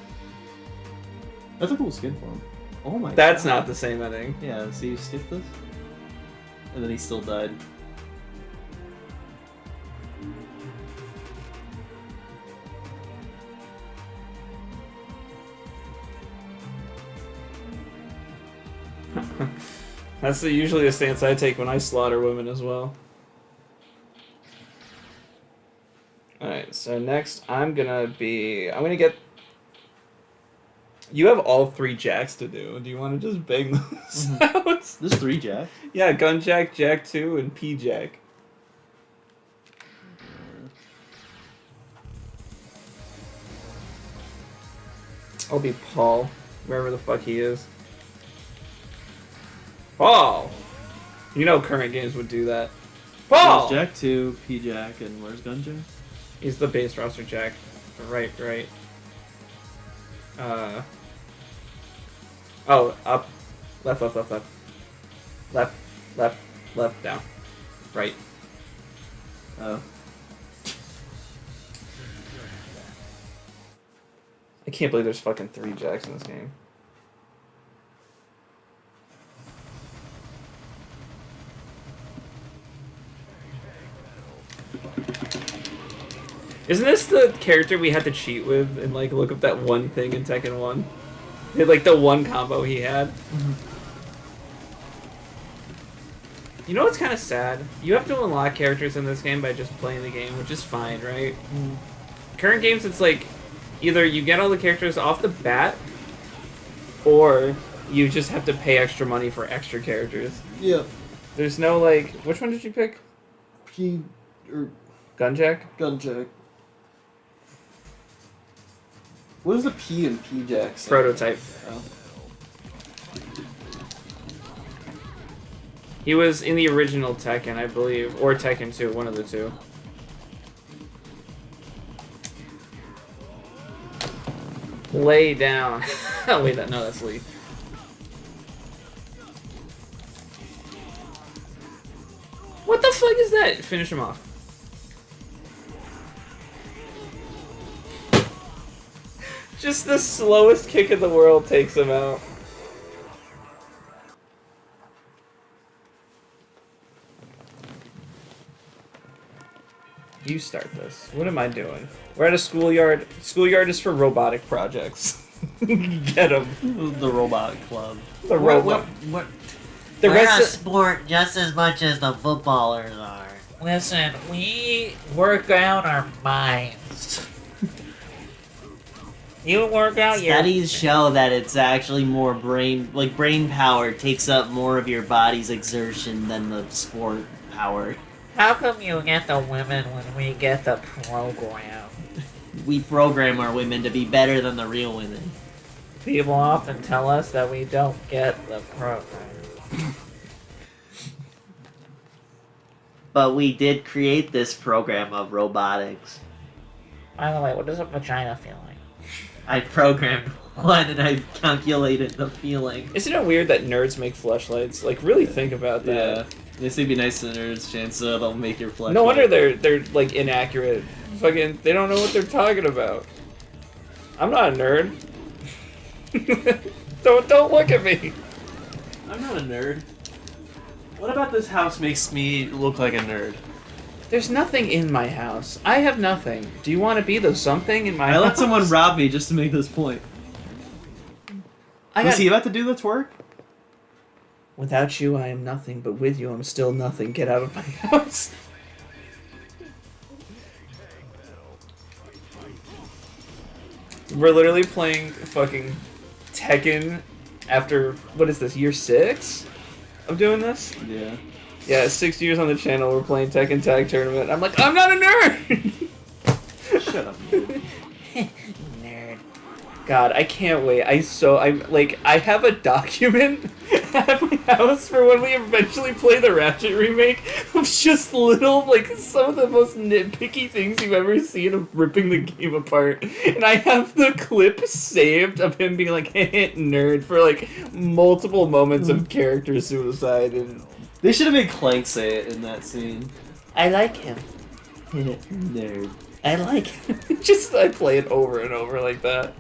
That's a cool skin for him. Oh my god. That's not the same ending. Yeah, see, you skipped this? And then he still died. That's usually a stance I take when I slaughter women as well. Alright, so next I'm gonna get... You have all 3 jacks to do. Do you want to just bang those out? There's 3 jacks? Yeah, gun jack, jack 2, and P jack. I'll be Paul, wherever the fuck he is. Paul! You know current games would do that. Paul! There's Jack 2, P Jack, and where's Gun Jack? He's the base roster jack. Right. Oh, up. Left. Left, down. Right. Oh. I can't believe there's fucking 3 jacks in this game. Isn't this the character we had to cheat with and like look up that one thing in Tekken 1? Like the one combo he had? Mm-hmm. You know what's kind of sad? You have to unlock characters in this game by just playing the game, which is fine, right? Mm. Current games, it's like either you get all the characters off the bat, or you just have to pay extra money for extra characters. Yeah. There's no like, which one did you pick? P or Gunjack? Gunjack. What is the P in P-Jack? Prototype. Oh. He was in the original Tekken, I believe, or Tekken 2, one of the two. Lay down. Oh wait, no, that's Lee. What the fuck is that? Finish him off. Just the slowest kick in the world takes him out. You start this. What am I doing? We're at a schoolyard. Schoolyard is for robotic projects. Get him. The robot club. The robot. What? The We're rest a of, sport just as much as the footballers are. Listen, we work out our minds. You work out your... Studies show that it's actually more brain power takes up more of your body's exertion than the sport power. How come you get the women when we get the program? We program our women to be better than the real women. People often tell us that we don't get the program. But we did create this program of robotics. By the way, what does a vagina feel like? I programmed one and I calculated the feeling. isn't it weird that nerds make fleshlights? Like, really think about that. Yeah. They say be nice to nerds, chance they'll make your flesh. No wonder they're like inaccurate. Fucking, they don't know what they're talking about. I'm not a nerd. don't look at me. I'm not a nerd. What about this house makes me look like a nerd? There's nothing in my house. I have nothing. Do you want to be the something in my I house? let someone rob me just to make this point. Was he about to do the twerk? Without you, I am nothing, but with you, I'm still nothing. Get out of my house. We're literally playing fucking Tekken after, what is this, year 6 of doing this? Yeah. Yeah, 6 years on the channel, we're playing Tekken Tag Tournament. I'm like, I'm not a nerd! Shut up, dude. Nerd. God, I can't wait. I have a document at my house for when we eventually play the Ratchet remake of just little, like, some of the most nitpicky things you've ever seen of ripping the game apart. And I have the clip saved of him being like, nerd, for, like, multiple moments of character suicide. And They should have made Clank say it in that scene. I like him. Nerd. I like him. I play it over and over like that.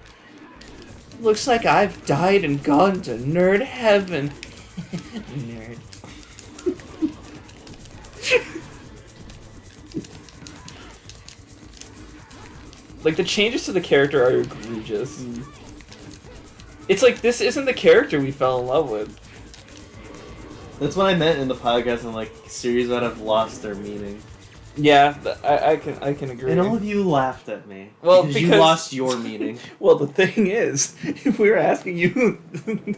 Looks like I've died and gone to nerd heaven. Nerd. Like, the changes to the character are egregious. It's like, this isn't the character we fell in love with. That's what I meant in the podcast. I'm like, series that have lost their meaning. Yeah, I can agree. And all of you laughed at me. Well, because you because- lost your meaning. Well, the thing is, if we were asking you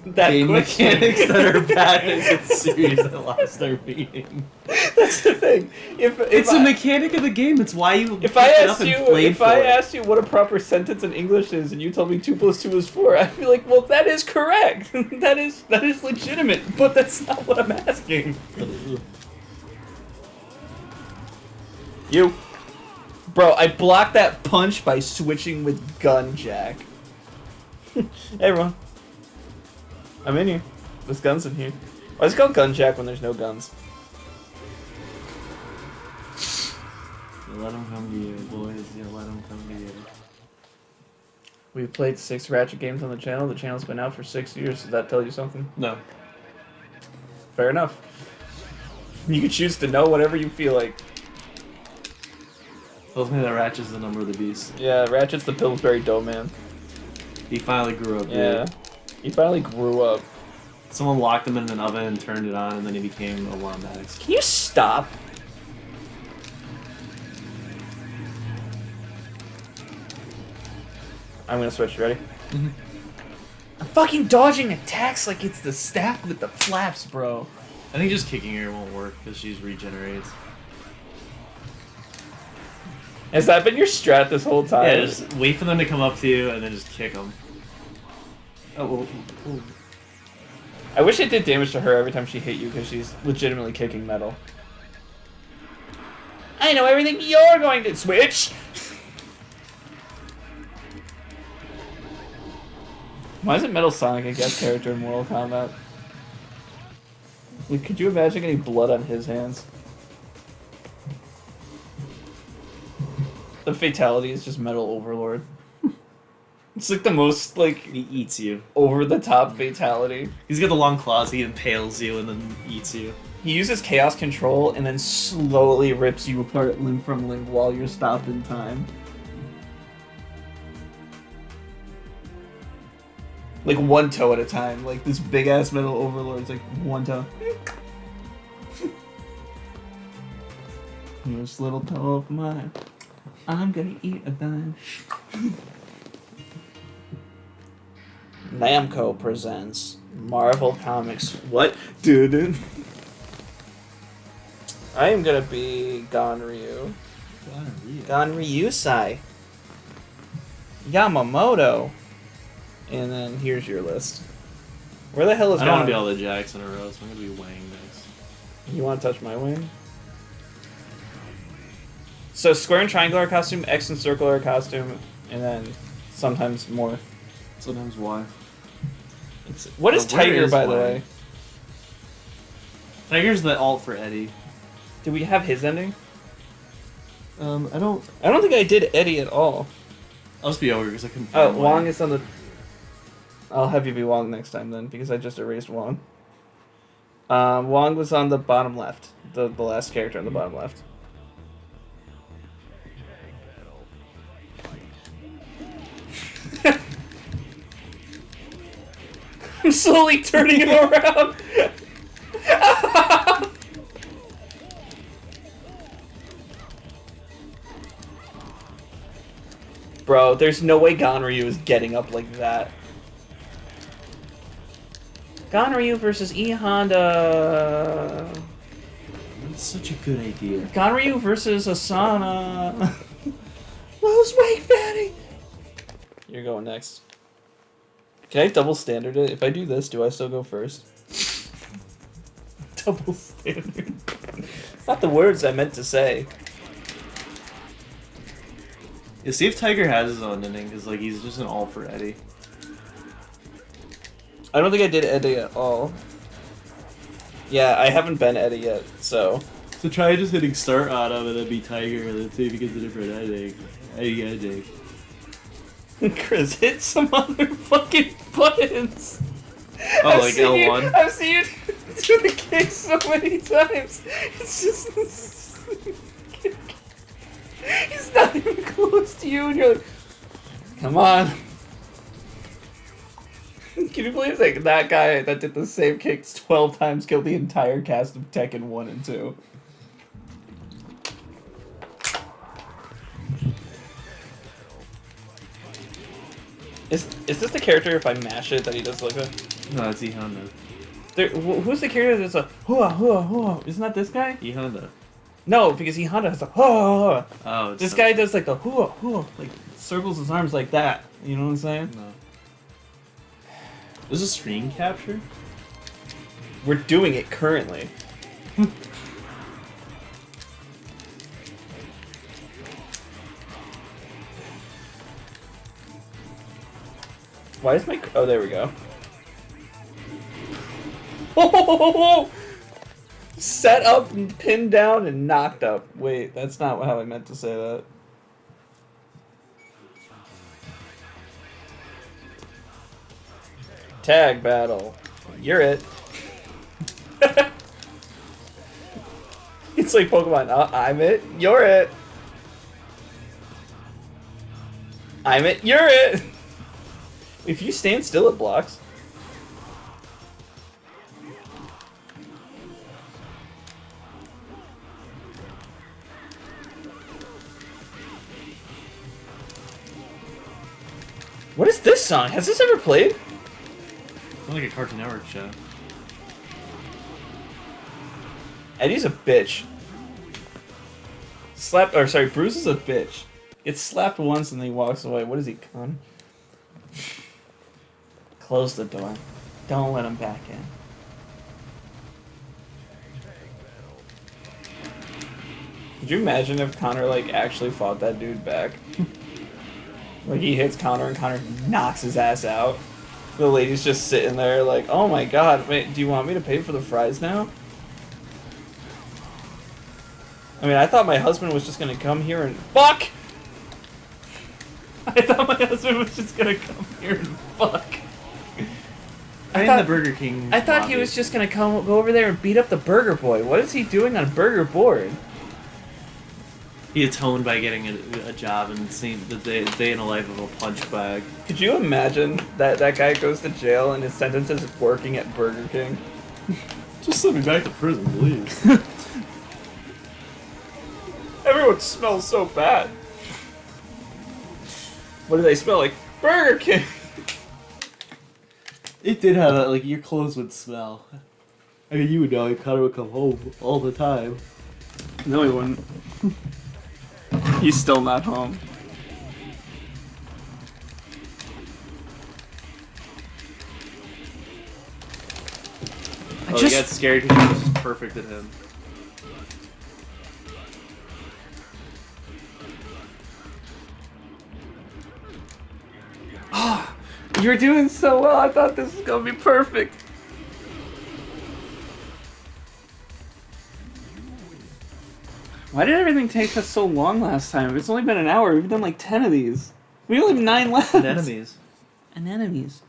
that Game question, mechanics that are bad is a series that lost their meaning. that's the thing. It's a mechanic of the game. It's why you If I picked it up asked and you, played if I for it. asked you what a proper sentence in English is, and you told me 2 + 2 is 4, I'd be like, well, that is correct. that is legitimate, but that's not what I'm asking. You. Bro, I blocked that punch by switching with Gunjack. Hey everyone. I'm in here. There's guns in here. Why is it called Gunjack when there's no guns? You let them come to you, boys. You let them come to you. We've played 6 Ratchet games on the channel. The channel's been out for 6 years. Does that tell you something? No. Fair enough. You can choose to know whatever you feel like. Tells me that Ratchet's the number of the beast. Yeah, Ratchet's the Pillsbury Doughman. He finally grew up. Yeah. Dude. He finally grew up. Someone locked him in an oven and turned it on, and then he became a Wombax. Can you stop? I'm gonna switch. You ready? Mm-hmm. I'm fucking dodging attacks like it's the staff with the flaps, bro. I think just kicking her won't work because she regenerates. Has that been your strat this whole time? Yeah, just wait for them to come up to you and then just kick them. Oh, well, ooh. I wish it did damage to her every time she hit you because she's legitimately kicking metal. I know everything you're going to switch. Why isn't Metal Sonic a guest character in Mortal Kombat? Like, could you imagine getting blood on his hands? The fatality is just Metal Overlord. It's like the most, like, He eats you. over-the-top fatality. He's got the long claws, he impales you and then eats you. He uses Chaos Control and then slowly rips you apart limb from limb while you're stopped in time. Like one toe at a time. Like this big-ass Metal Overlord's like one toe. This little toe of mine, I'm gonna eat a dime. Namco presents Marvel Comics. What? Dude. I am gonna be Ganryu. Ganryusai. Yamamoto. And then here's your list. Where the hell is I don't want to Gon? be all the Jacks in a row, so I'm going to be Wang next. You want to touch my wing? So square and triangular costume, X and circular costume, and then sometimes more. Sometimes Y. What is Where Tiger, is by the Y? way? Tiger's the alt for Eddie. Do we have his ending? I don't think I did Eddie at all. I'll just be over because I couldn't Oh, find Wong is on the... I'll have you be Wong next time then, because I just erased Wong. Wong was on the bottom left. The last character on the bottom left. I'm slowly turning him around. Bro, there's no way Ganryu is getting up like that. Ganryu versus E Honda. That's such a good idea. Ganryu versus Asana. Lose weight, fatty. You're going next. Can I double standard it? If I do this, do I still go first? Double standard. It's not the words I meant to say. Yeah, see if Tiger has his own ending, because like he's just an alt for Eddie. I don't think I did Eddie at all. Yeah, I haven't been Eddie yet, so. So try just hitting start on him and then be Tiger and then see if he gets a different ending. Ending. Chris, hit some other fucking buttons. Oh, like L1? I've seen you do the kick so many times. It's just... He's not even close to you and you're like, come on. Can you believe like that guy that did the same kicks 12 times killed the entire cast of Tekken 1 and 2? Is this the character if I mash it that he does like a... No, it's E Honda. Who's the character that's a hua hua hua? Isn't that this guy? E Honda. No, because E Honda has a hua hua. Oh, This guy does like the hua hua, like circles his arms like that. You know what I'm saying? No. Is this screen capture? We're doing it currently. Why is my... Oh, there we go. Oh! Set up, and pinned down, and knocked up. Wait, that's not how I meant to say that. Tag battle. You're it. It's like Pokemon. I'm it. You're it. I'm it, you're it! If you stand still, it blocks. What is this song? Has this ever played? Sounds like a Cartoon Network show. Eddie's a bitch. Bruce is a bitch. Gets slapped once and then he walks away. What is he, con? Close the door. Don't let him back in. Could you imagine if Connor, like, actually fought that dude back? Like, he hits Connor and Connor knocks his ass out. The lady's just sitting there like, oh my god, wait, do you want me to pay for the fries now? I mean, I thought my husband was just gonna come here and... Fuck! I thought my husband was just gonna come here and fuck. I thought the Burger King. I thought he was just gonna go over there and beat up the Burger Boy. What is he doing on Burger Board? He atoned by getting a job and seeing the day in the life of a punch bag. Could you imagine that guy goes to jail and his sentence is working at Burger King? Just send me back to prison, please. Everyone smells so bad. What do they smell like? Burger King! It did have that, like, your clothes would smell. I mean, you would know, Connor would come home all the time. No, he wouldn't. He's still not home. Oh, he got scared because he was just perfect at him. Oh, you're doing so well. I thought this was gonna be perfect. Why did everything take us so long last time? It's only been an hour. We've done like 10 of these. We only have 9 left. Anemones. Anemones.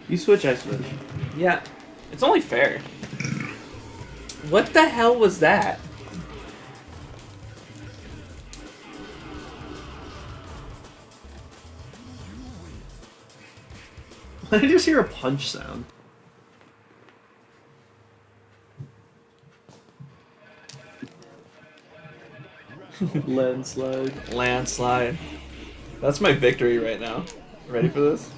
You switch, I switch. Yeah. It's only fair. What the hell was that? I just hear a punch sound. Landslide. Landslide. That's my victory right now. Ready for this?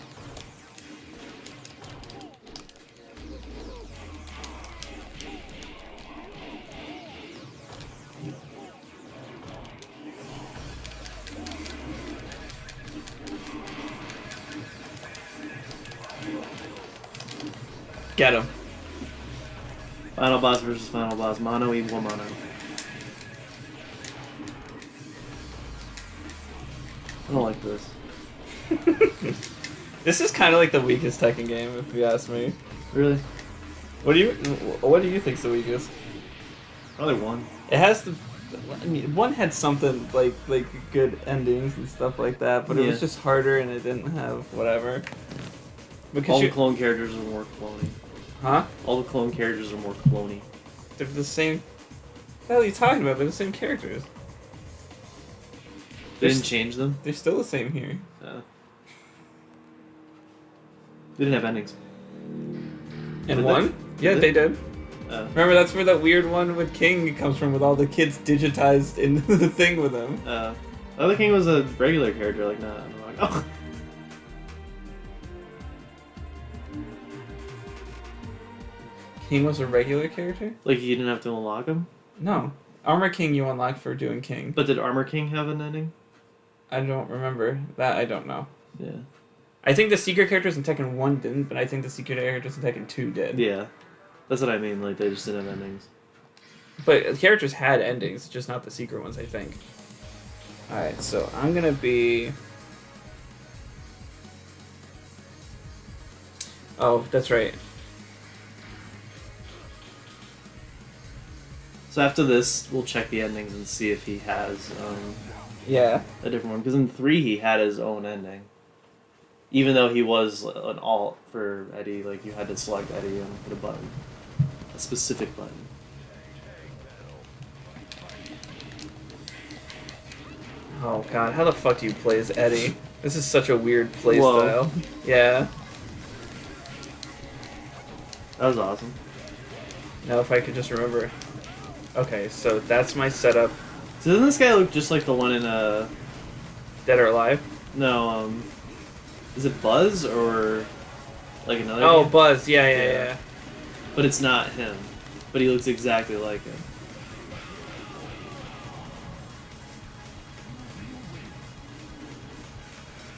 Get him. Final boss versus final boss. Mono equal mono. I don't like this. This is kind of like the weakest Tekken game, if you ask me. Really? What do you think's the weakest? Probably one. It has the. I mean, one had something like good endings and stuff like that, but it was just harder and it didn't have whatever. Because all the clone characters are more cloney. Huh? All the clone characters are more cloney. They're the same. What the hell are you talking about? They're the same characters. They didn't change them? They're still the same here. They didn't have endings. In Did one? they? Yeah, Did they did. Remember, that's where that weird one with King comes from, with all the kids digitized into the thing with him. the other king was a regular character, like, nah, I'm like, oh. King was a regular character? Like, you didn't have to unlock him? No. Armor King you unlock for doing King. But did Armor King have an ending? I don't remember. That I don't know. Yeah. I think the secret characters in Tekken 1 didn't, but I think the secret characters in Tekken 2 did. Yeah. That's what I mean, like, they just didn't have endings. But the characters had endings, just not the secret ones, I think. Alright, so I'm gonna be... Oh, that's right. So after this, we'll check the endings and see if he has Yeah. a different one. Because in 3, he had his own ending. Even though he was an alt for Eddie, like you had to select Eddie and hit a button, a specific button. Oh god, how the fuck do you play as Eddie? This is such a weird play Whoa. style. Yeah. That was awesome. Now if I could just remember. Okay, so that's my setup. So doesn't this guy look just like the one in Dead or Alive? no is it Buzz or like another? Oh, game? Buzz. Yeah. Yeah. But it's not him. But he looks exactly like him.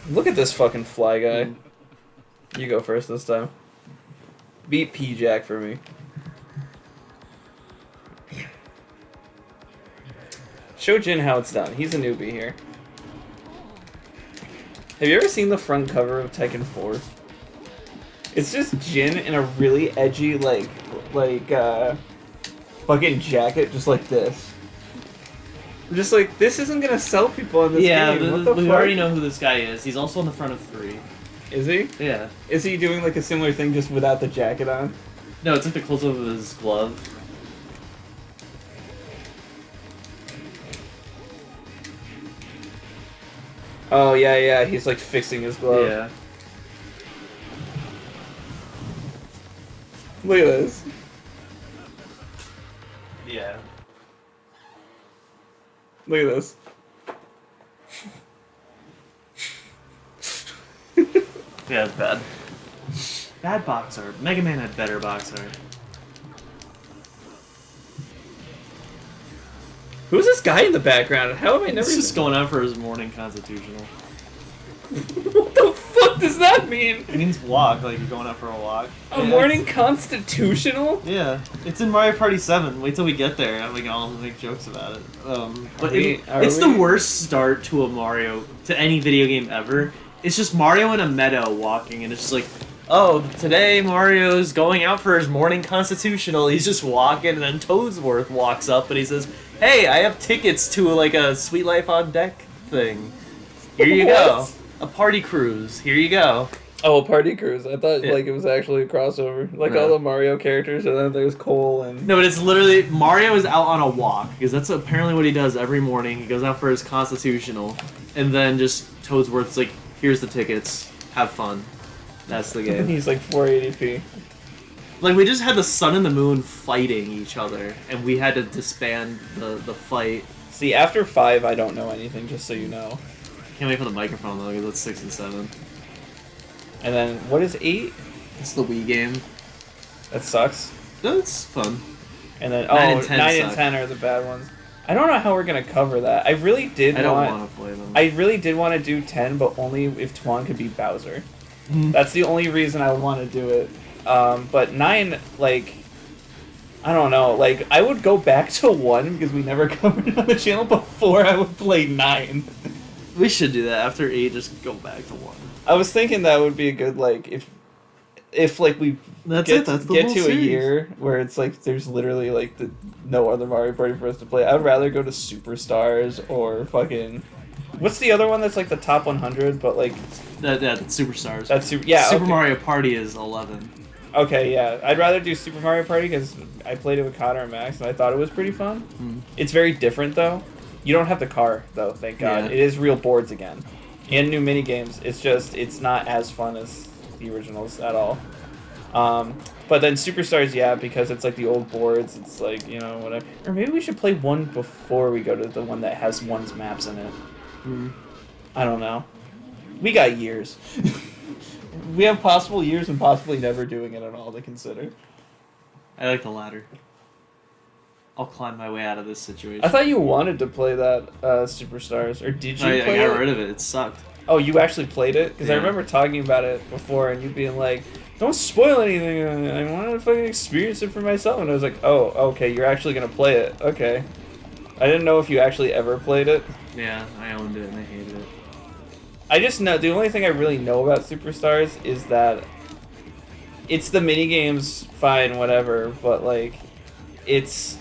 Look at this fucking fly guy. Mm. You go first this time. Beat P-Jack for me. Show Jin how it's done. He's a newbie here. Have you ever seen the front cover of Tekken 4? It's just Jin in a really edgy, fucking jacket, just like this. I'm just like, this isn't gonna sell people on this game. What the we fuck? already know who this guy is. He's also on the front of 3. Is he? Yeah. Is he doing like a similar thing just without the jacket on? No, it's like the close-up of his glove. Oh yeah, he's like fixing his glove. Yeah. Look at this. Yeah. Look at this. Yeah, it's bad. Bad box art. Mega Man had better box art. Who's this guy in the background? How have I never He's just going out for his morning constitutional. What the fuck does that mean? It means walk, like you're going out for a walk. A morning constitutional? Yeah, it's in Mario Party 7. Wait till we get there. I'll make jokes about it. But it's the worst start to a Mario, to any video game ever. It's just Mario in a meadow walking, and it's just like, oh, today Mario's going out for his morning constitutional. He's just walking, and then Toadsworth walks up and he says, hey, I have tickets to like a Sweet Life on Deck thing. Here you go. What? A party cruise. Here you go. Oh, Party Cruise. I thought Yeah. like it was actually a crossover. Like No. all the Mario characters, and then there's Cole and... No, but it's literally Mario is out on a walk because that's apparently what he does every morning. He goes out for his constitutional, and then just Toadsworth's like, "Here's the tickets. Have fun." That's the game. He's like 480p. Like we just had the sun and the moon fighting each other, and we had to disband the fight. See, after 5, I don't know anything, just so you know. Can't wait for the microphone though, because that's 6 and 7. And then, what is 8? It's the Wii game. That sucks. That's fun. And then, 9 and 10 9 and suck. 10 are the bad ones. I don't know how we're gonna cover that. I really did I don't want... want to play them. I really did want to do 10, but only if Tuan could be Bowser. Mhm. That's the only reason I would want to do it. But 9, like, I don't know. Like, I would go back to 1 because we never covered it on the channel before I would play 9. We should do that after 8. Just go back to 1. I was thinking that would be a good, like, if like we That's get, it. That's the get whole to series. a year where it's like there's literally like no other Mario Party for us to play. I'd rather go to Superstars or fucking. What's the other one that's like the top 100, but like That's Superstars. that's yeah Super okay. Mario Party is 11. Okay, yeah, I'd rather do Super Mario Party because I played it with Connor and Max and I thought it was pretty fun. Mm. It's very different though. You don't have the car though, thank God. Yeah. It is real boards again, and new mini games. It's not as fun as the originals at all. But then Superstars, yeah, because it's like the old boards. It's like, you know, whatever. Or maybe we should play one before we go to the one that has one's maps in it. Mm. I don't know. We got years. We have possible years and possibly never doing it at all to consider. I like the latter. I'll climb my way out of this situation. I thought you wanted to play that Superstars, or did you I play got it? rid of it. It sucked. Oh, you actually played it? Because I Yeah. remember talking about it before, and you being like, "Don't spoil anything. I want to fucking experience it for myself." And I was like, "Oh, okay, you're actually gonna play it. Okay." I didn't know if you actually ever played it. Yeah, I owned it and I hated it. I just know the only thing I really know about Superstars is that it's the mini games, fine, whatever, but like, it's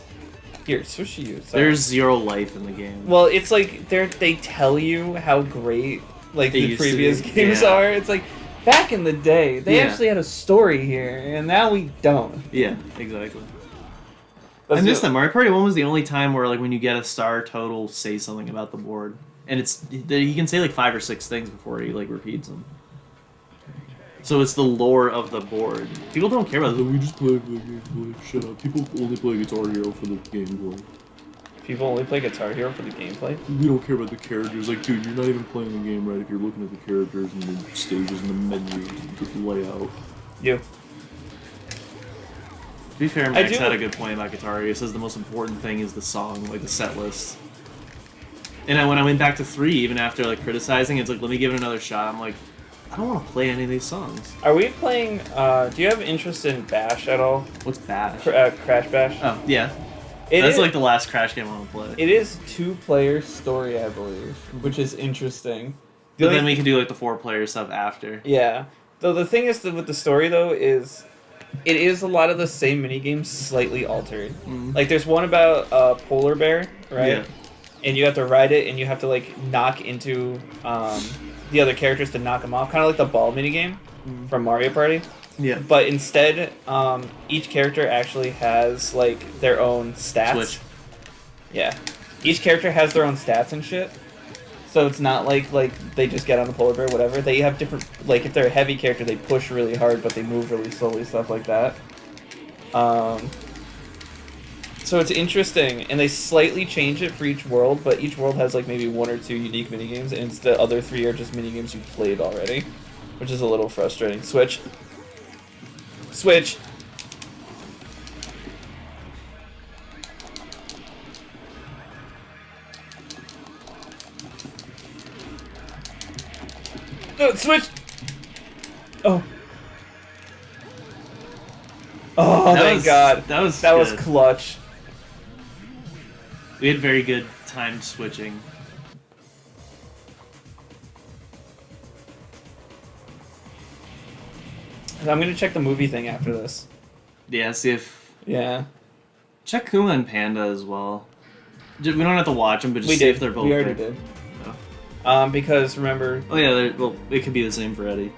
here. Switch to you. Sorry. There's 0 life in the game. Well, it's like they tell you how great like They the used to previous be, games yeah. are. It's like back in the day, they Yeah. actually had a story here, and now we don't. Yeah, exactly. Let's I missed do- that. Mario Party 1 was the only time where, like, when you get a star total, say something about the board. And he can say, like, 5 or 6 things before he, like, repeats them. So it's the lore of the board. People don't care about it. We just play for the gameplay. Shut up. People only play Guitar Hero for the gameplay. People only play Guitar Hero for the gameplay. We don't care about the characters. Like, dude, you're not even playing the game right if you're looking at the characters and the stages and the menu and the layout. You. To be fair, Max do- had a good point about Guitar Hero. He says the most important thing is the song, like the set list. And when I went back to 3, even after like criticizing, it's like, let me give it another shot. I'm like, I don't want to play any of these songs. Are we playing? Do you have interest in Bash at all? What's Bash? Crash Bash. Oh, yeah. It That's is- like the last Crash game I want to play. It is 2-player story, I believe, which is interesting. The But only- then we can do like the 4-player stuff after. Yeah. Though the thing is that with the story though is, it is a lot of the same minigames slightly altered. Like there's one about a polar bear, right? Yeah. And you have to ride it, and you have to like knock into the other characters to knock them off, kind of like the ball minigame from Mario Party. Yeah. But instead, each character actually has like their own stats. Switch. Yeah, each character has their own stats and shit. So it's not like they just get on the polar bear, whatever. They have different, like if they're a heavy character, they push really hard, but they move really slowly, stuff like that. So it's interesting, and they slightly change it for each world, but each world has like maybe 1 or 2 unique minigames, and the other 3 are just minigames you played already, which is a little frustrating. Switch. Switch. Switch. Oh. Oh, thank God. That was That clutch. We had very good timed switching. I'm gonna check the movie thing after this. Yeah, see if... Yeah. Check Kuma and Panda as well. We don't have to watch them, but just We see did. if they're both We already there. did. Oh. Because remember, Oh yeah, well, it could be the same for Eddie.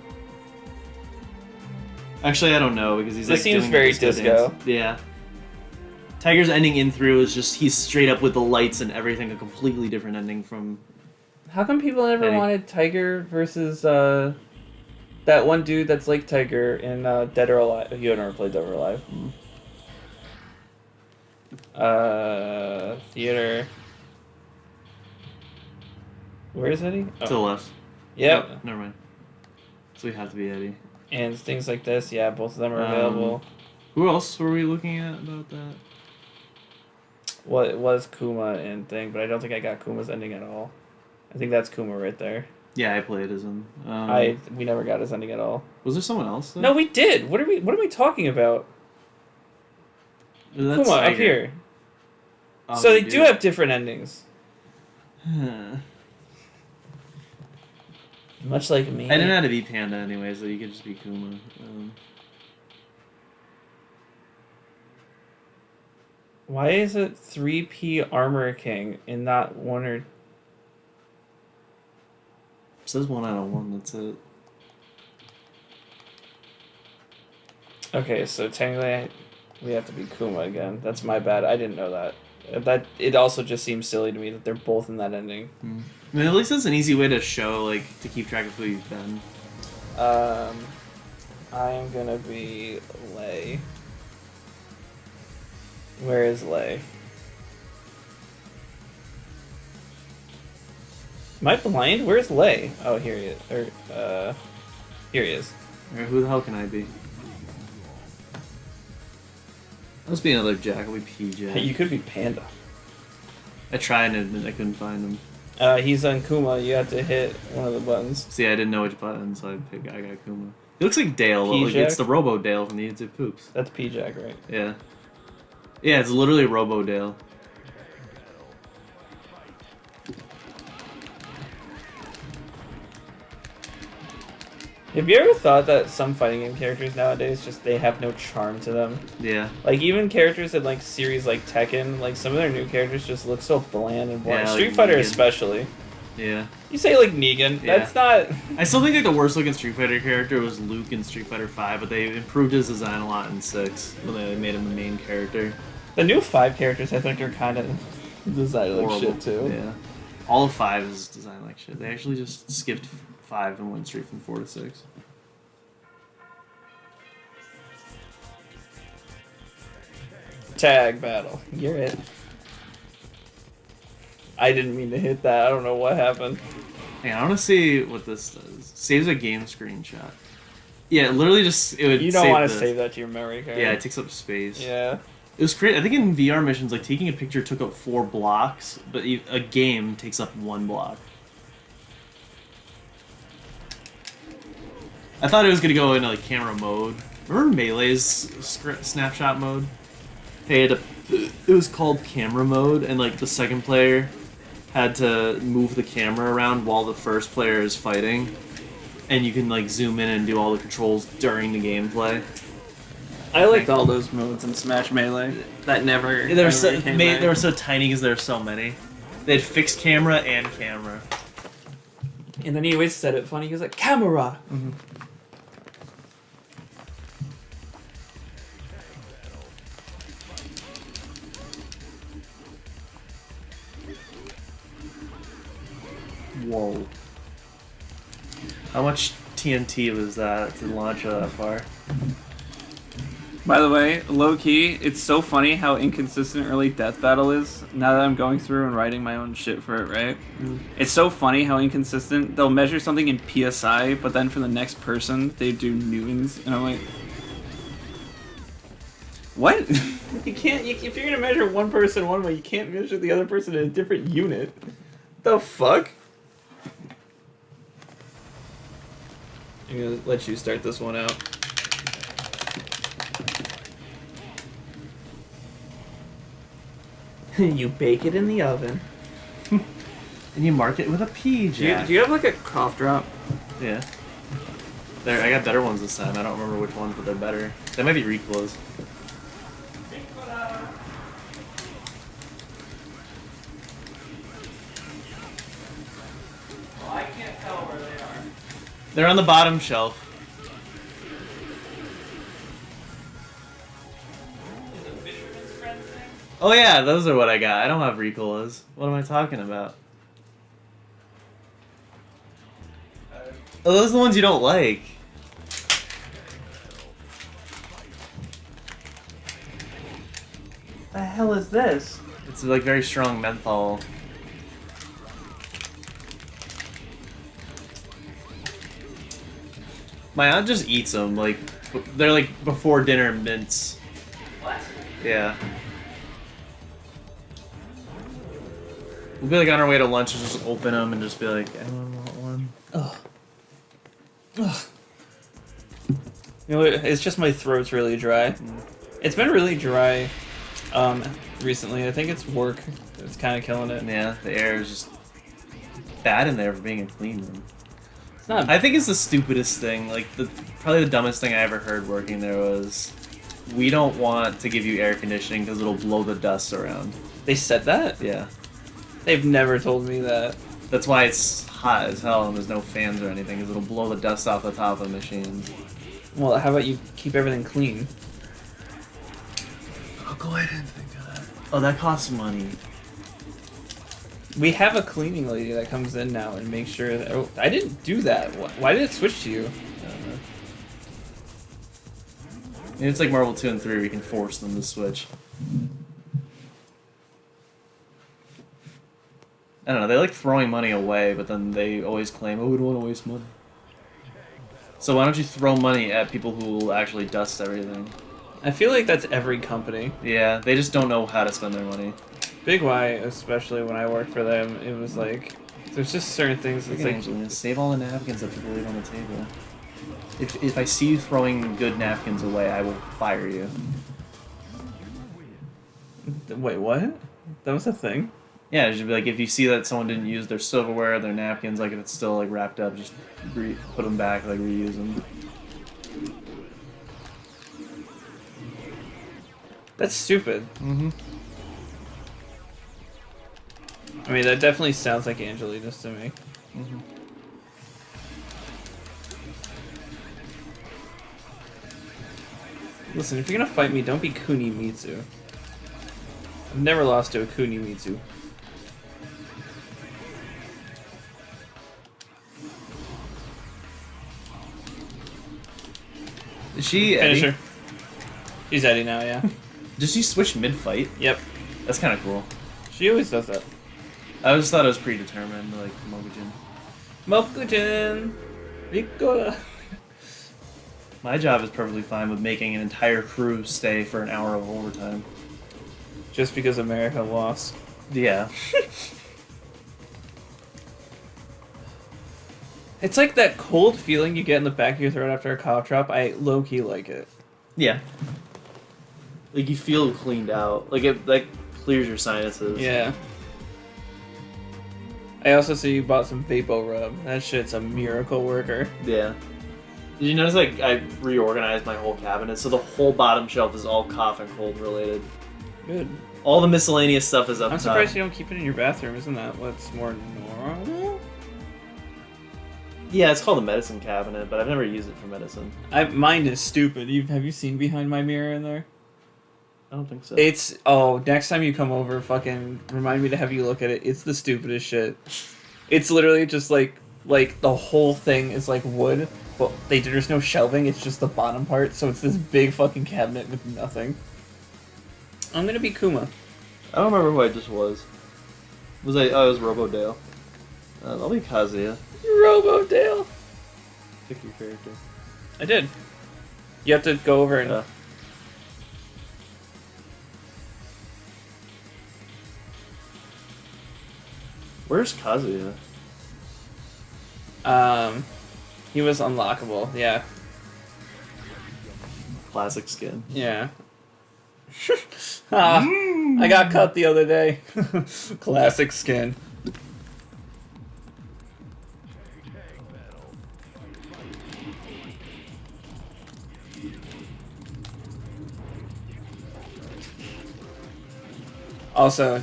Actually, I don't know, because he's This like seems doing very the disco. dance. Yeah. Tiger's ending in through is just, he's straight up with the lights and everything, a completely different ending from... how come people never Eddie. wanted Tiger versus that one dude that's like Tiger in Dead or Alive? You never played Dead or Alive. Theater. Where is Eddie? To the left. Yep. Oh, never mind. So we have to be Eddie. And things like this, yeah, both of them are Um, available. Who else were we looking at about that? Well, it was Kuma and thing, but I don't think I got Kuma's ending at all. I think that's Kuma right there. Yeah, I played as him. We never got his ending at all. Was there someone else? Though? No, we did. What are we talking about? That's Kuma up Tiger. here. Oh, So they we do have different endings. Much like me. I didn't have to be Panda anyway, so you could just be Kuma. Why is it 3P Armor King and not 1 or... It says 1 out of 1, that's it. Okay, so technically we have to be Kuma again. That's my bad. I didn't know that. It also just seems silly to me that they're both in that ending. I mean, at least it's an easy way to show, like, to keep track of who you've been. I am gonna be Lei. Where is Lei? Am I blind? Where's Lei? Oh, here he is. Here he is. Or who the hell can I be? Let's be another Jack, I'll be PJ. Hey, you could be Panda. I tried and I couldn't find him. He's on Kuma. You have to hit one of the buttons. See, I didn't know which button, so I got Kuma. He looks like Dale, but like, P-Jack? it's the Robo Dale from the YouTube Poops. That's P-Jack, right? Yeah. Yeah, it's literally Robo Dale. Have you ever thought that some fighting game characters nowadays just they have no charm to them? Yeah. Like even characters in like series like Tekken, like some of their new characters just look so bland and boring. Yeah, like Street Fighter Negan. especially. Yeah. You say like Negan. Yeah. That's not. I still think like the worst looking Street Fighter character was Luke in Street Fighter 5, but they improved his design a lot in 6 when they made him the main character. The new 5 characters, I think, are kind of designed like Horrible. shit too. Yeah. All of 5 is designed like shit. They actually just skipped 5 and went straight from 4 to 6. Tag battle. You're it. I didn't mean to hit that. I don't know what happened. Hang on, I want to see what this does. Saves a game screenshot. Yeah, it literally just it would. You don't save want to the- save that to your memory card. Yeah, it takes up space. Yeah. It was crazy. I think in VR missions, like taking a picture took up 4 blocks, but a game takes up 1 block. I thought it was gonna go into like camera mode. Remember Melee's snapshot mode? It was called camera mode, and like the second player had to move the camera around while the first player is fighting, and you can like zoom in and do all the controls during the gameplay. I liked all those modes in Smash Melee. That never. They were so ever came made, back. they were so tiny because there were so many. They had fixed camera and camera. And then he always said it funny. He was like, "Camera." Whoa. How much TNT was that to launch that far? By the way, low key, it's so funny how inconsistent early Death Battle is. Now that I'm going through and writing my own shit for it, right? It's so funny how inconsistent. They'll measure something in PSI, but then for the next person, they do newtons, and I'm like, what? You can't. If you're gonna measure one person one way, you can't measure the other person in a different unit. The fuck? I'm gonna let you start this one out. You bake it in the oven. And you mark it with a P, Do you, Jack. do you have like a cough drop? Yeah. There, I got better ones this time. I don't remember which ones, but they're better. They might be reclos. Well, I can't tell where they are. They're on the bottom shelf. Is it Fisherman's Friend thing? Oh yeah, those are what I got. I don't have recolas. What am I talking about? Oh, those are the ones you don't like. The hell is this? It's like very strong menthol. My aunt just eats them. Like they're like before dinner mints. What? Yeah. We'll be like on our way to lunch and just open them and just be like, anyone want one? Ugh. Ugh. You know, it's just my throat's really dry. It's been really dry recently. I think it's work. It's kind of killing it. Yeah, the air is just bad in there for being a clean room. It's not. I think it's the stupidest thing. Like probably the dumbest thing I ever heard working there was, we don't want to give you air conditioning because it'll blow the dust around. They said that? Yeah, They've never told me that. that's why it's hot as hell and there's no fans or anything, because it'll blow the dust off the top of the machines. Well, how about you keep everything clean? Oh, go ahead and think of that. Oh, that costs money. We have a cleaning lady that comes in now and makes sure that. Oh, I didn't do that. Why did it switch to you? I don't know. Maybe it's like Marvel 2 and 3 where you can force them to switch. I don't know, they like throwing money away, but then they always claim, oh, we don't want to waste money. So why don't you throw money at people who will actually dust everything? I feel like that's every company. Yeah, they just don't know how to spend their money. Big Y, especially when I worked for them, it was like there's just certain things that's like Angelina, save all the napkins that people leave on the table. If I see you throwing good napkins away, I will fire you. wait, what? That was a thing? Yeah, it should be like if you see that someone didn't use their silverware, their napkins, like if it's still like wrapped up, just put them back, like reuse them. That's stupid. Mm-hmm. I mean, that definitely sounds like Angelina's to me. Mm-hmm. Listen, if you're gonna fight me, don't be Kunimitsu. I've never lost to a Kunimitsu. Is she Finish Eddie? her. She's Eddie now, yeah. Does she switch mid-fight? Yep. That's kind of cool. She always does that. I just thought it was predetermined, like Mogujin. Mokujin! Ricola! My job is perfectly fine with making an entire crew stay for an hour of overtime. Just because America lost. Yeah. It's like that cold feeling you get in the back of your throat after a cough drop. I low-key like it. Yeah. Like you feel cleaned out. Like it like clears your sinuses. Yeah. I also see you bought some Vapo Rub. That shit's a miracle worker. Yeah. Did you notice like I reorganized my whole cabinet so the whole bottom shelf is all cough and cold related. Good. All the miscellaneous stuff is up I'm top. surprised you don't keep it in your bathroom. Isn't that what's more normal? Yeah, it's called a medicine cabinet, but I've never used it for medicine. Mine is stupid. Have you seen behind my mirror in there? I don't think so. Next time you come over, fucking remind me to have you look at it. It's the stupidest shit. It's literally just like the whole thing is like wood, but there's no shelving, it's just the bottom part, so it's this big fucking cabinet with nothing. I'm gonna be Kuma. I don't remember who I just was. Was I? Oh, it was Robodale. I'll be Kazuya. Robodale. Pick your character. I did. You have to go over and... Where's Kazuya? He was unlockable, yeah. Classic skin. Yeah. I got cut the other day. Classic skin. Also,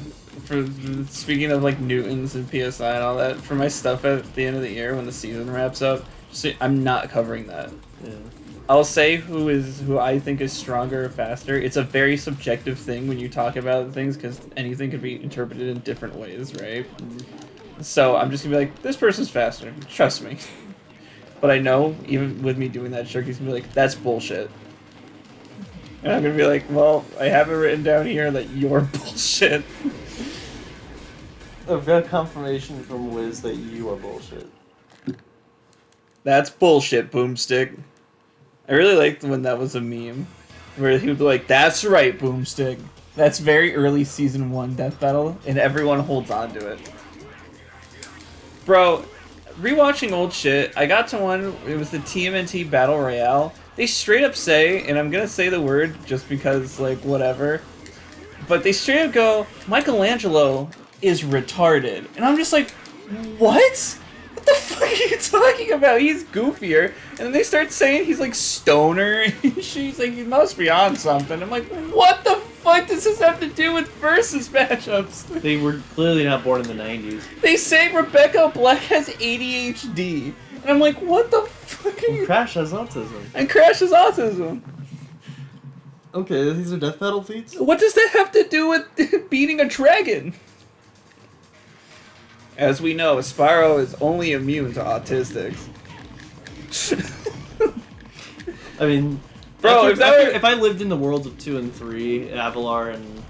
speaking of like Newtons and PSI and all that, for my stuff at the end of the year when the season wraps up, I'm not covering that. Yeah. I'll say who I think is stronger or faster. It's a very subjective thing when you talk about things because anything can be interpreted in different ways, right? Mm-hmm. So I'm just gonna be like, this person's faster. Trust me. But I know, even with me doing that, Shirky's gonna be like, that's bullshit. And I'm gonna be like, well, I have it written down here that you're bullshit. I've got confirmation from Wiz that you are bullshit. That's bullshit, Boomstick. I really liked when that was a meme, where he would be like, that's right, Boomstick. That's very early Season 1 Death Battle, and everyone holds on to it. Bro, rewatching old shit, I got to one, it was the TMNT Battle Royale. They straight up say, and I'm gonna say the word just because, like, whatever, but they straight up go, Michelangelo is retarded. And I'm just like, what? What the fuck are you talking about? He's goofier. And then they start saying he's like stoner. She's like, he must be on something. I'm like, what the fuck does this have to do with versus matchups? They were clearly not born in the 90s. They say Rebecca Black has ADHD. And I'm like, what the fuck are you... Crash has autism. And Crash has autism. Okay, these are death battle feats? What does that have to do with beating a dragon? As we know, Spyro is only immune to autistics. I mean, bro, if I lived in the worlds of 2 and 3, Avalar and...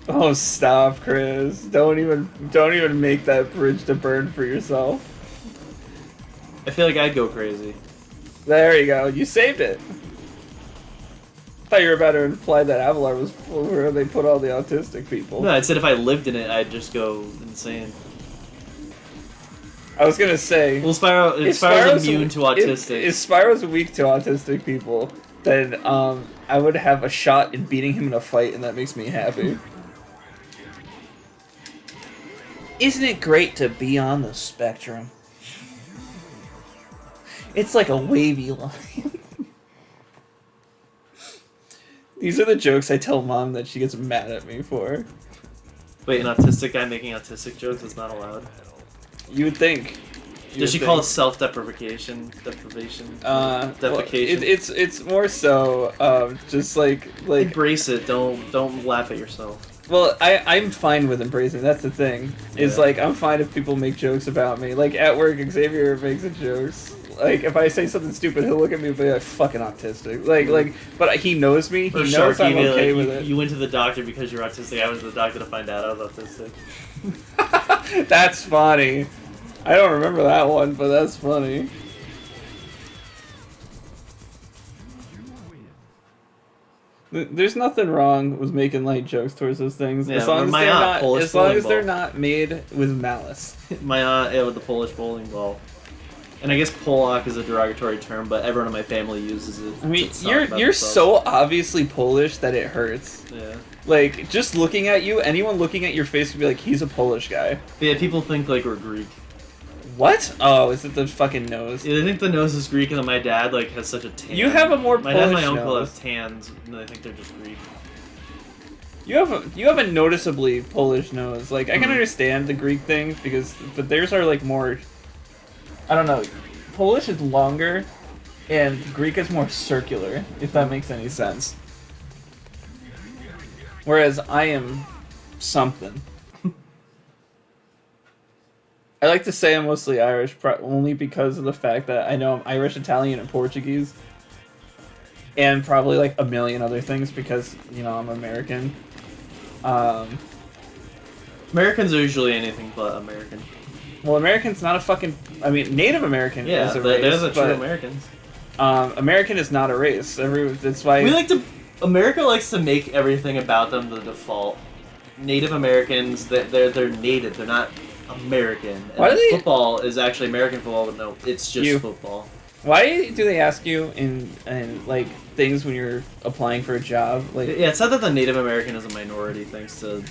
Oh, stop, Chris. Don't even make that bridge to burn for yourself. I feel like I'd go crazy. There you go. You saved it. I thought you were about to imply that Avalar was where they put all the autistic people. No, I said if I lived in it, I'd just go insane. I was gonna say... Well, Spyro's immune to autistic. If Spyro's weak to autistic people, then I would have a shot in beating him in a fight, and that makes me happy. Isn't it great to be on the spectrum? It's like a wavy line. These are the jokes I tell Mom that she gets mad at me for. Wait, an autistic guy making autistic jokes is not allowed. You would think. Does she call it self-deprivation? Deprivation? Well, Defecation? it's more so just like Embrace it. Don't laugh at yourself. well, I'm fine with embracing. That's the thing. Is Yeah. like I'm fine if people make jokes about me. Like at work, Xavier makes a jokes. Like if I say something stupid, he'll look at me and be like, "Fucking autistic." But he knows me. He Or knows I'm Sharky, okay like, with it. you went to the doctor because you're autistic. I went to the doctor to find out I was autistic. That's funny. I don't remember that one, but that's funny. There's nothing wrong with making light jokes towards those things, Yeah, as long or as my they're aunt, not, Polish as long bowling as they're ball. not made with malice. My aunt, with the Polish bowling ball. And I guess Polak is a derogatory term, but everyone in my family uses it. I mean, to talk you're about so themselves. obviously Polish that it hurts. Yeah. Like just looking at you, anyone looking at your face could be like, "He's a Polish guy." But yeah, people think like we're Greek. What? Oh, is it the fucking nose? Yeah, they think the nose is Greek, and then my dad like has such a tan. You have a more My dad and my Polish uncle nose. have tans, and they think they're just Greek. You have a noticeably Polish nose. Like I can Mhm. understand the Greek thing but theirs are like more. I don't know. Polish is longer, and Greek is more circular. If that makes any sense. Whereas I am something. I like to say I'm mostly Irish, only because of the fact that I know I'm Irish, Italian, and Portuguese. And probably like a million other things because, I'm American. Americans are usually anything but American. Well, American's not a fucking... I mean, Native American Yeah, is a they're race, the true but Americans. American is not a race. That's why... America likes to make everything about them the default. Native Americans, they're native. They're not American. And Why do they- football is actually American football, but no, it's just football. Why do they ask you in like things when you're applying for a job? Like, Yeah, it's not that the Native American is a minority, thanks to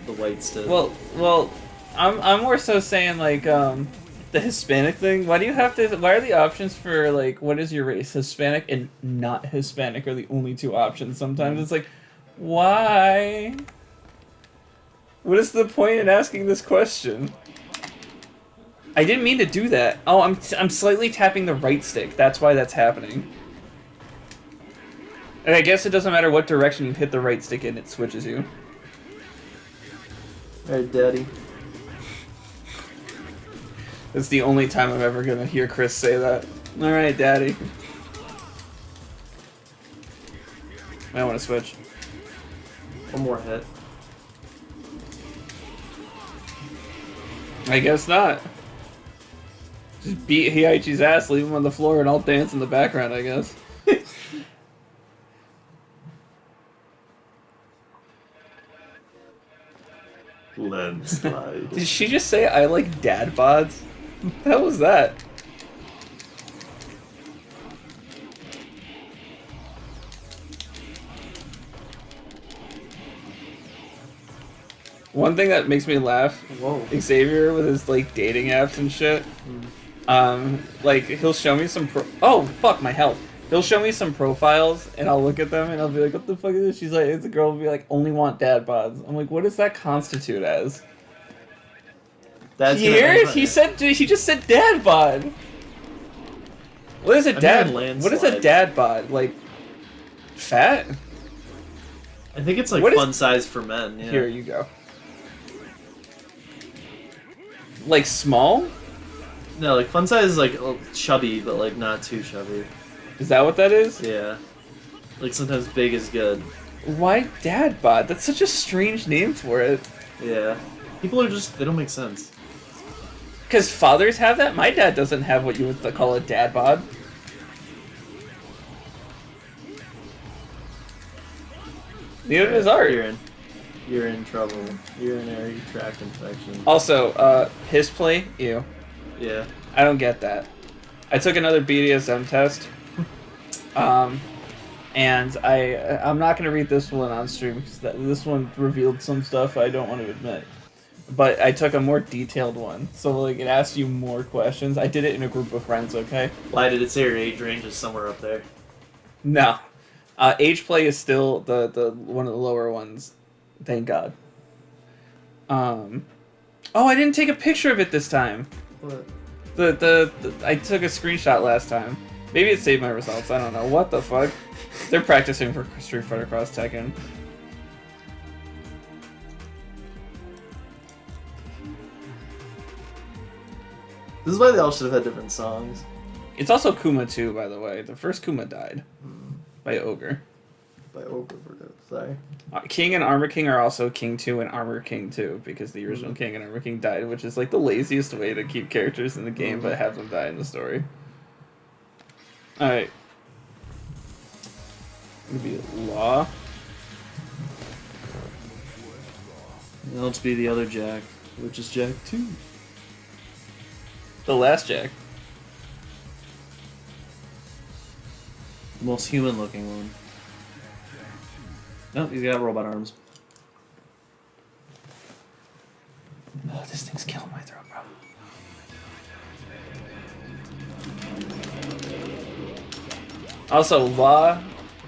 the whites did. well, I'm more so saying like the Hispanic thing. Why do you have to? Why are the options for like what is your race? Hispanic and not Hispanic are the only two options. Sometimes it's like, why? What is the point in asking this question? I didn't mean to do that. Oh, I'm slightly tapping the right stick. That's why that's happening. And I guess it doesn't matter what direction you hit the right stick in, it switches you. Alright, Daddy. It's the only time I'm ever gonna hear Chris say that. Alright, Daddy. I want to switch. One more hit. I guess not. Just beat Heiichi's ass, leave him on the floor, and I'll dance in the background, I guess. Landslide. Did she just say I like dad bods? What the hell was that? One thing that makes me laugh, Whoa. Xavier with his like dating apps and shit. Like he'll show me some oh fuck my health. He'll show me some profiles and I'll look at them and I'll be like, what the fuck is this? She's like, it's a girl will be like, only want dad bods. I'm like, what does that constitute as? That's Here he just said dad bod. What is a I'm dad? hearing What is a landslide. dad bod? Like fat? I think it's like What is- fun size for men. Yeah. Here you go. Like small? No, like fun size is like chubby, but like not too chubby. Is that what that is? Yeah. Like sometimes big is good. Why dad bod? That's such a strange name for it. Yeah. People are just, they don't make sense. Because fathers have that? My dad doesn't have what you would call a dad bod. Neither does art. You're in trouble. Urinary tract infection. Also, his play, ew. Yeah. I don't get that. I took another BDSM test. And I'm not going to read this one on stream because this one revealed some stuff I don't want to admit. But I took a more detailed one, so like it asked you more questions. I did it in a group of friends, okay? Why did it say your age range is somewhere up there? No, age play is still the one of the lower ones. Thank God. Oh, I didn't take a picture of it this time. What? The I took a screenshot last time. Maybe it saved my results. I don't know. What the fuck? They're practicing for Street Fighter Cross Tekken. This is why they all should have had different songs. It's also Kuma 2, by the way. The first Kuma died by Ogre. By Ogre, sorry. King and Armor King are also King 2 and Armor King 2 because the original King and Armor King died, which is like the laziest way to keep characters in the game but have them die in the story. Alright. Maybe Law. And let's be the other Jack, which is Jack 2. The last Jack. The most human looking one. Nope, he's got robot arms. Oh, this thing's killing my throat, bro. Also, Law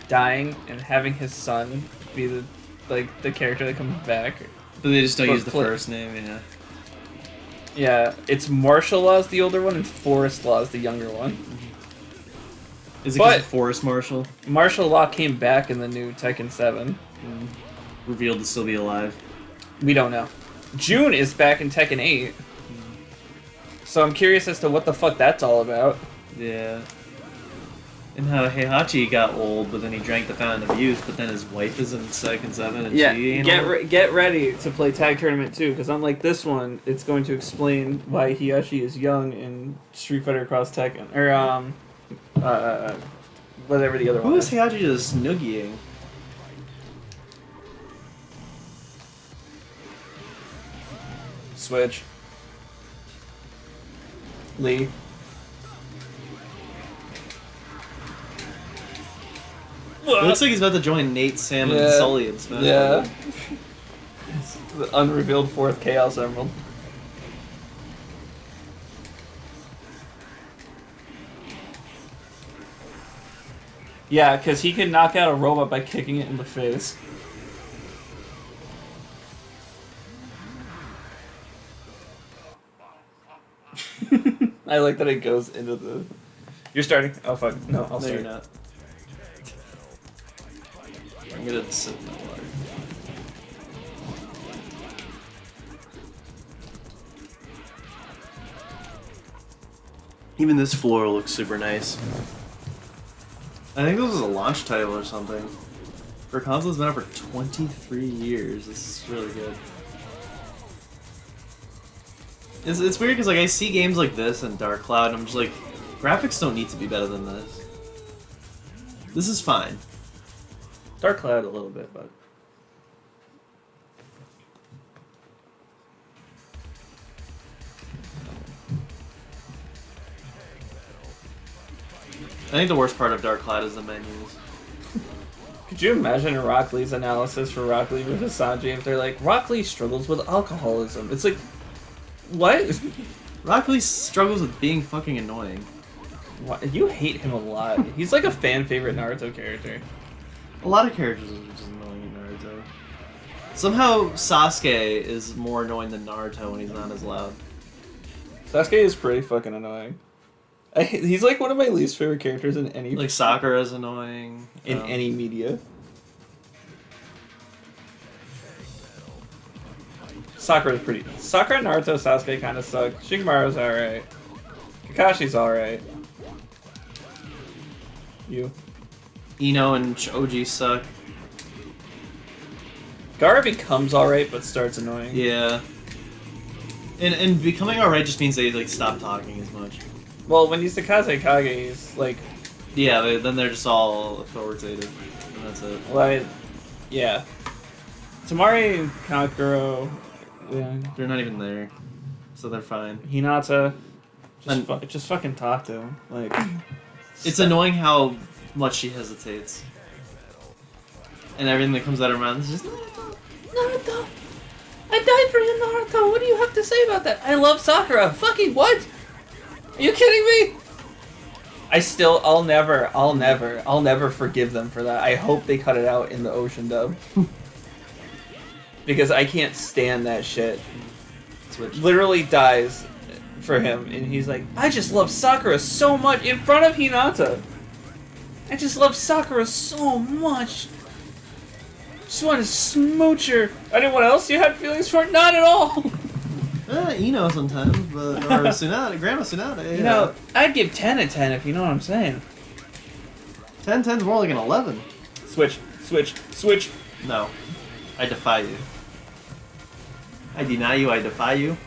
dying and having his son be the character that comes back. But they just don't But use the first name, yeah. Yeah, it's Martial Law's the older one and Forest Law's the younger one. Is it But- because of Forest Marshall? Martial Law came back in the new Tekken 7. Revealed to still be alive. We don't know. June is back in Tekken 8. So I'm curious as to what the fuck that's all about. Yeah. And how Heihachi got old, but then he drank the fountain of youth, but then his wife is in Tekken 7 and she ain't old. Get ready to play Tag Tournament 2, because unlike this one, it's going to explain why Heihachi is young in Street Fighter Cross Tekken. Or, whatever the other Who one is is. Heihachi just snoogieing? Switch. Lee. It looks like he's about to join Nate, Sam, and Yeah. Sully in Smash. Yeah. Bros. It's the unrevealed fourth Chaos Emerald. Yeah, because he can knock out a robot by kicking it in the face. I like that it goes into the... You're starting? Oh, fuck. No, I'll No, start. you're not. I'm gonna sit in the water. Even this floor looks super nice. I think this was a launch title or something. For a console that's been out for 23 years. This is really good. It's weird because like I see games like this and Dark Cloud and I'm just like, graphics don't need to be better than this. This is fine. Dark Cloud a little bit, but... I think the worst part of Dark Cloud is the menus. Could you imagine Rock Lee's analysis for Rock Lee versus Sanji if they're like, Rock Lee struggles with alcoholism? It's like, what? Rock Lee struggles with being fucking annoying. What? You hate him a lot. He's like a fan favorite Naruto character. A lot of characters are just annoying in Naruto. Somehow Sasuke is more annoying than Naruto when he's not as loud. Sasuke is pretty fucking annoying. He's like one of my least favorite characters in any Like Sakura's annoying. in any media. Sakura's pretty. Sakura, Naruto, Sasuke kind of suck. Shikamaru's alright. Kakashi's alright. You. Ino and Choji suck. Gaara becomes alright, but starts annoying. Yeah. And becoming alright just means they like stop talking as much. Well, when he's the Kazekage, he's like, Yeah, then they're just all authoritative, and that's it. well, yeah. Tamari and Kankuro, yeah. They're not even there, so they're fine. Hinata, And- just fucking talk to him. Like, It's annoying how much she hesitates. And everything that comes out of her mouth is just... Naruto! I died for you, Naruto! What do you have to say about that? I love Sakura! Fucking what? Are you kidding me? I'll never forgive them for that. I hope they cut it out in the ocean dub. because I can't stand that shit. Switch. Literally dies for him, and he's like, I just love Sakura so much in front of Hinata. I just love Sakura so much. Just want to smooch her. Anyone else you had feelings for? Not at all. Sometimes, but or Tsunade, Grandma Tsunade. Yeah. You know, I'd give 10 a 10 if you know what I'm saying. 10's more like an 11. Switch, switch, switch. No, I defy you. I deny you. I defy you.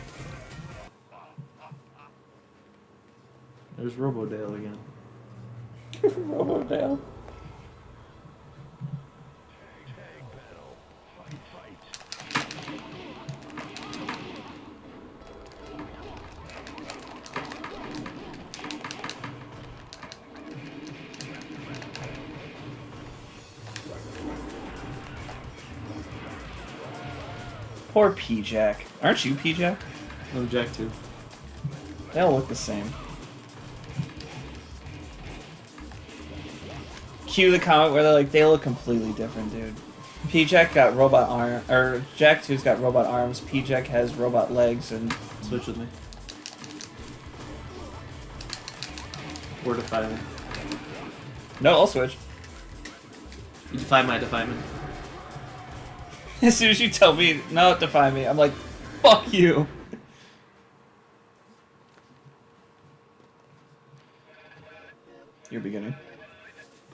There's Robodale again. Robodale. Poor P-Jack. Aren't you P-Jack? No, Jack 2. They all look the same. Cue the comment where they're like, they look completely different, dude. P-Jack got robot arm, or Jack 2's got robot arms, P-Jack has robot legs, and... Switch with me. Or defy me. No, I'll switch. You defy my defiement. As soon as you tell me, no, defy me, I'm like, fuck you. You're beginning.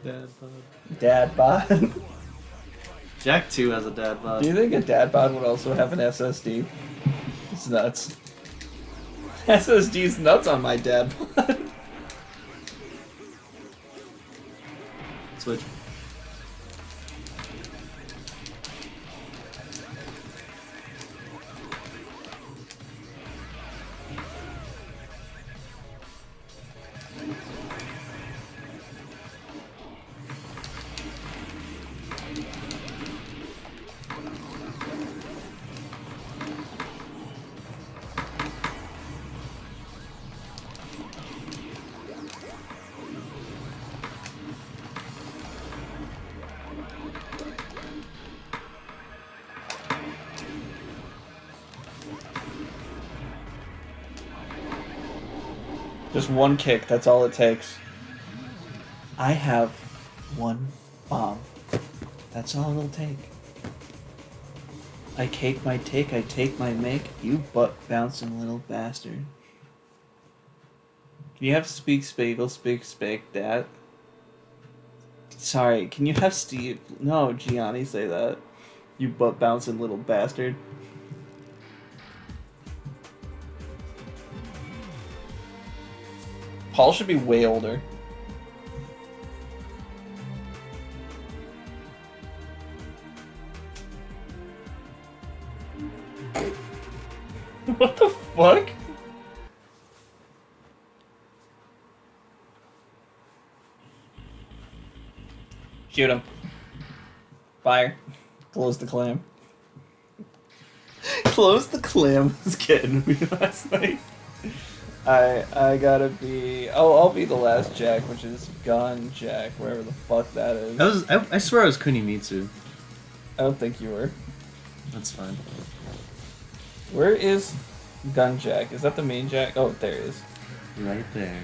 Dad bod. Dad bod. Jack 2 has a dad bod. Do you think a dad bod would also have an SSD? It's nuts. SSD's nuts on my dad bod. Switch. Just one kick, that's all it takes. I have one bomb. That's all it'll take. I cake my take, I take my make, you butt bouncing little bastard. Can you have speak spagel, speak spake that? Sorry, can you have Steve... No, Gianni say that. You butt bouncing little bastard. Paul should be way older. What the fuck? Shoot him. Fire. Close the clam. Close the clam was getting me last night. I gotta be... Oh, I'll be the last Jack, which is Gun Jack, wherever the fuck that is. I swear I was Kunimitsu. I don't think you were. That's fine. Where is Gun Jack? Is that the main Jack? Oh, there it is. Right there.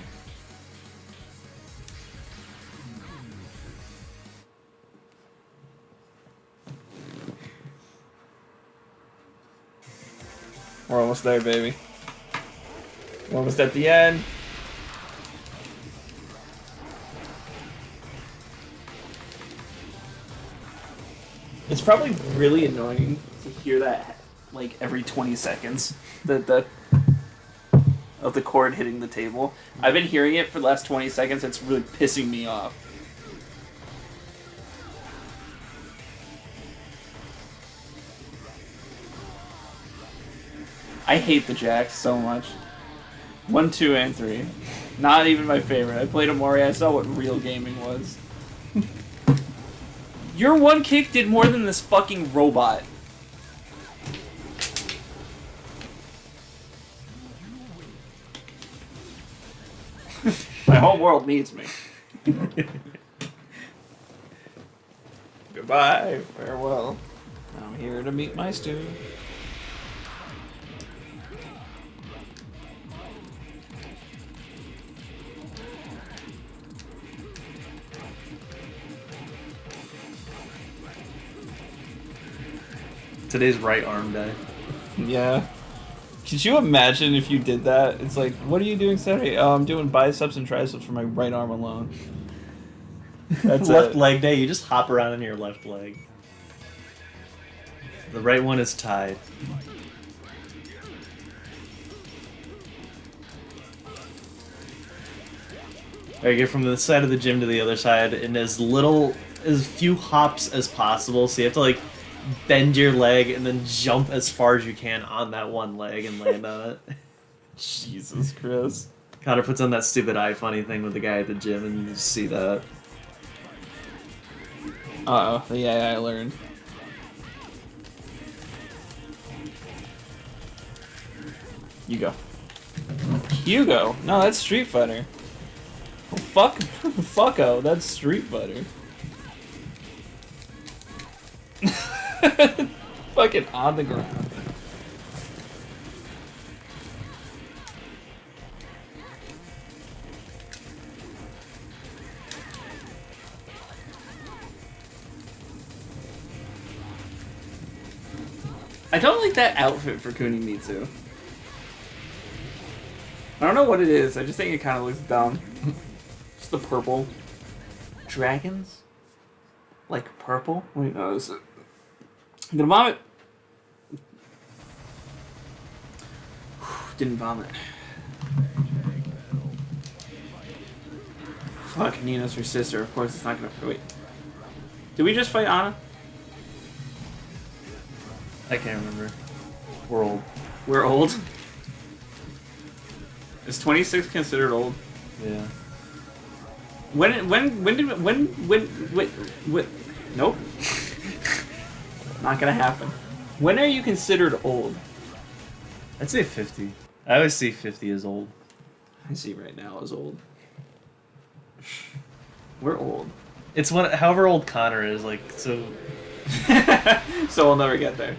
We're almost there, baby. We're almost at the end. It's probably really annoying to hear that like every 20 seconds. The of the cord hitting the table. I've been hearing it for the last 20 seconds. It's really pissing me off. I hate the Jacks so much. 1, 2, and 3. Not even my favorite. I played Amori, I saw what real gaming was. Your one kick did more than this fucking robot. My whole world needs me. Goodbye. Farewell. I'm here to meet my stew. Today's right arm day. Yeah. Could you imagine if you did that? It's like, what are you doing Saturday? Oh, I'm doing biceps and triceps for my right arm alone. That's Left it. leg day, you just hop around on your left leg. The right one is tied. Alright, get from the side of the gym to the other side in as few hops as possible. So you have to like bend your leg and then jump as far as you can on that one leg and land on it. Jesus, Chris. Connor puts on that stupid eye funny thing with the guy at the gym and you just see that. Uh-oh. Yeah, I learned. You go. You go. No, that's Street Fighter. Oh, fucko, that's Street Fighter. Fucking on the ground. I don't like that outfit for Kunimitsu. I don't know what it is. I just think it kind of looks dumb. Just the purple. Dragons? Like purple? Wait, no, is it? I'm gonna vomit. Didn't vomit. Fuck, Nina's her sister. Of course it's not gonna... Wait. Did we just fight Anna? I can't remember. We're old. We're old. Is 26 considered old? Yeah. Nope. Not gonna happen. When are you considered old? I'd say 50. I always see 50 as old. I see right now as old. We're old. It's however old Connor is, like, so... So we'll never get there.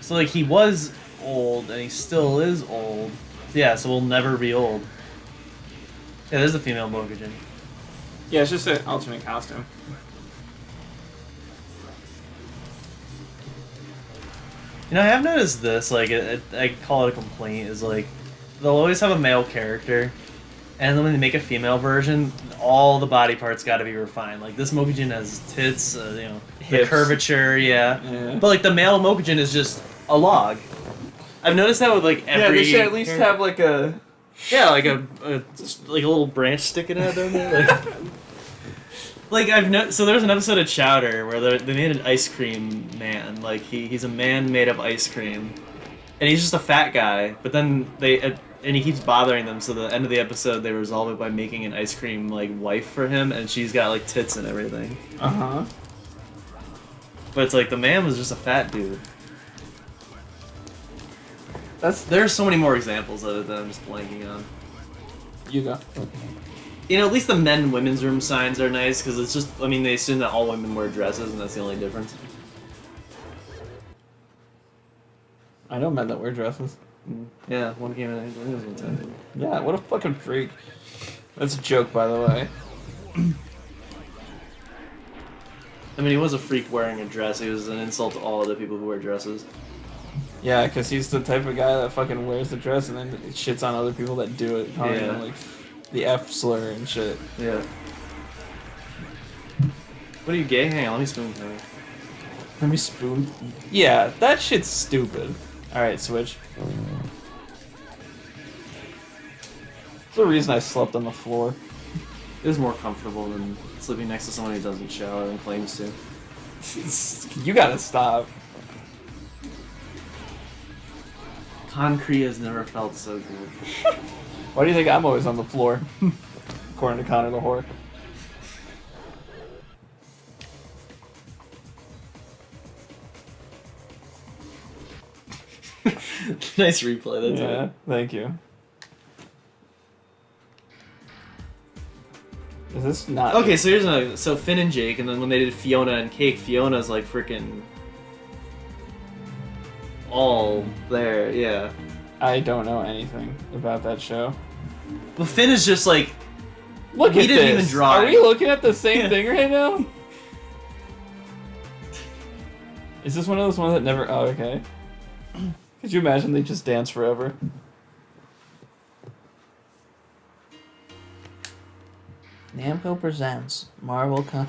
So, like, he was old, and he still is old. Yeah, so we'll never be old. Yeah, there's the female Mokujin. Yeah, it's just an alternate costume. You know, I have noticed this, like, I call it a complaint, is, like, they'll always have a male character, and then when they make a female version, all the body parts gotta be refined. Like, this Mokujin has tits, you know, the Hips. curvature, yeah. Yeah. But, like, the male Mokujin is just a log. I've noticed that with, like, every... Yeah, they should at least have like a... Yeah, like a little branch sticking out down there. Like so there's an episode of Chowder where they made an ice cream man. Like he's a man made of ice cream, and he's just a fat guy. But then and he keeps bothering them. So the end of the episode they resolve it by making an ice cream like wife for him, and she's got like tits and everything. Uh-huh. But it's like the man was just a fat dude. There's so many more examples of it that I'm just blanking on. You go. You know, at least the men and women's room signs are nice, because it's just, I mean, they assume that all women wear dresses, and that's the only difference. I know men that wear dresses. Yeah, one came in, one time. Yeah, what a fucking freak. That's a joke, by the way. I mean, he was a freak wearing a dress. He was an insult to all other people who wear dresses. Yeah, because he's the type of guy that fucking wears the dress and then shits on other people that do it, calling them, like, the F slur and shit. Yeah. What are you, gay? Hang on, let me spoon thing. Let me spoon. Yeah, that shit's stupid. Alright, switch. That's the reason I slept on the floor. It was more comfortable than sleeping next to someone who doesn't shower and claims to. You gotta stop. Concrete has never felt so good. Why do you think I'm always on the floor? According to Connor the Whore. Nice replay, that's Yeah, thank you. Is this not... Okay, so here's another. So Finn and Jake, and then when they did Fiona and Cake, Fiona's like freaking all there. Yeah. I don't know anything about that show. But Finn is just like, Look he at didn't this. even draw Are it. we looking at the same Yeah. thing right now? Is this one of those ones that never... Oh, okay. Could you imagine they just dance forever? Namco presents Marvel Con...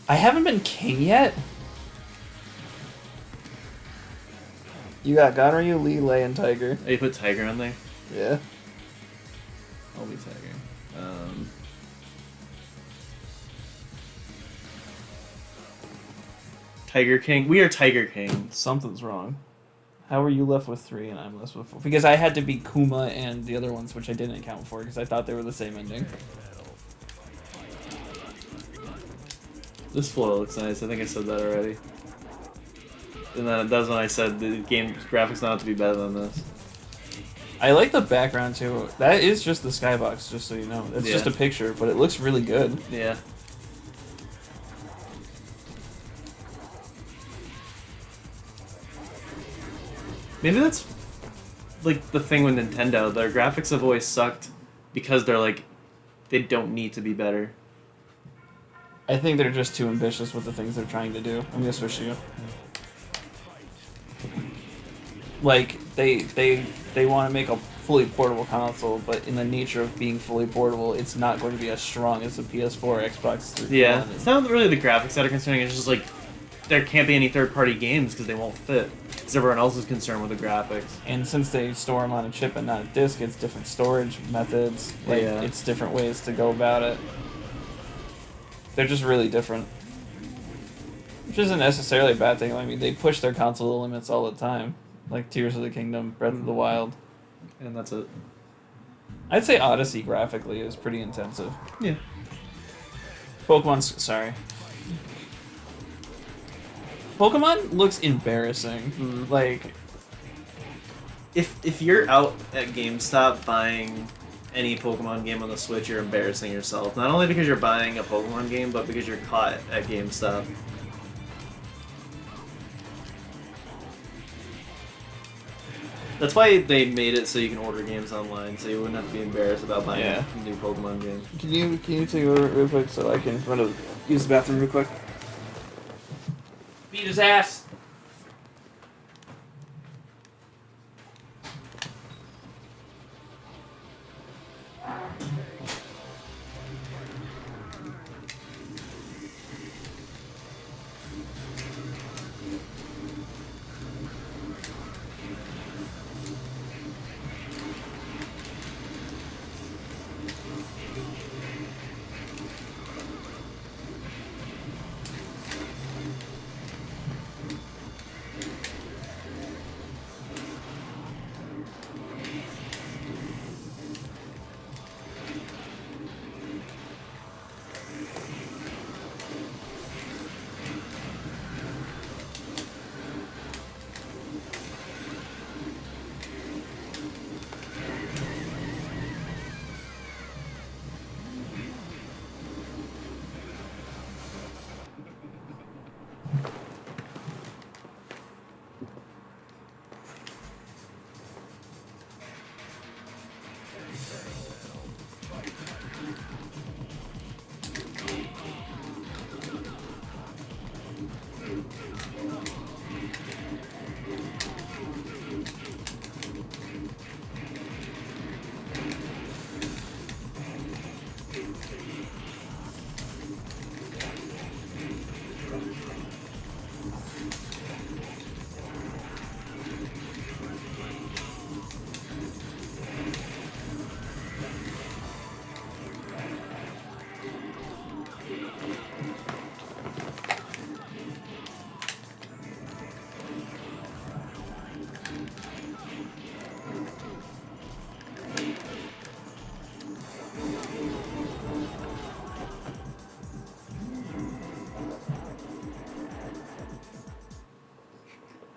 I haven't been king yet? You got Ganryu, Lee, Lei, and Tiger. Oh, you put Tiger on there? Yeah. I'll be Tiger. Tiger King. We are Tiger King. Something's wrong. How are you left with 3 and I'm left with 4? Because I had to beat Kuma and the other ones, which I didn't account for because I thought they were the same ending. This floor looks nice. I think I said that already. And that's when I said the game graphics not to be better than this. I like the background too. That is just the skybox, just so you know. It's just a Yeah. picture, but it looks really good. Yeah. Maybe that's like the thing with Nintendo. Their graphics have always sucked because they're like they don't need to be better. I think they're just too ambitious with the things they're trying to do. I'm gonna switch to you. Like they want to make a fully portable console, but in the nature of being fully portable, it's not going to be as strong as the PS4 or Xbox 360. Yeah, it's not really the graphics that are concerning. It's just like there can't be any third-party games because they won't fit. Because everyone else is concerned with the graphics. And since they store them on a chip and not a disc, it's different storage methods. Like Yeah. it's different ways to go about it. They're just really different. Which isn't necessarily a bad thing. I mean, they push their console limits all the time. Like Tears of the Kingdom, Breath of the Wild. And that's it. I'd say Odyssey graphically is pretty intensive. Yeah. Sorry. Pokemon looks embarrassing. Like, If you're out at GameStop buying any Pokemon game on the Switch, you're embarrassing yourself. Not only because you're buying a Pokemon game, but because you're caught at GameStop. That's why they made it so you can order games online, so you wouldn't have to be embarrassed about buying Yeah. a new Pokemon game. can you take over real quick so I can run to use the bathroom real quick? Beat his ass.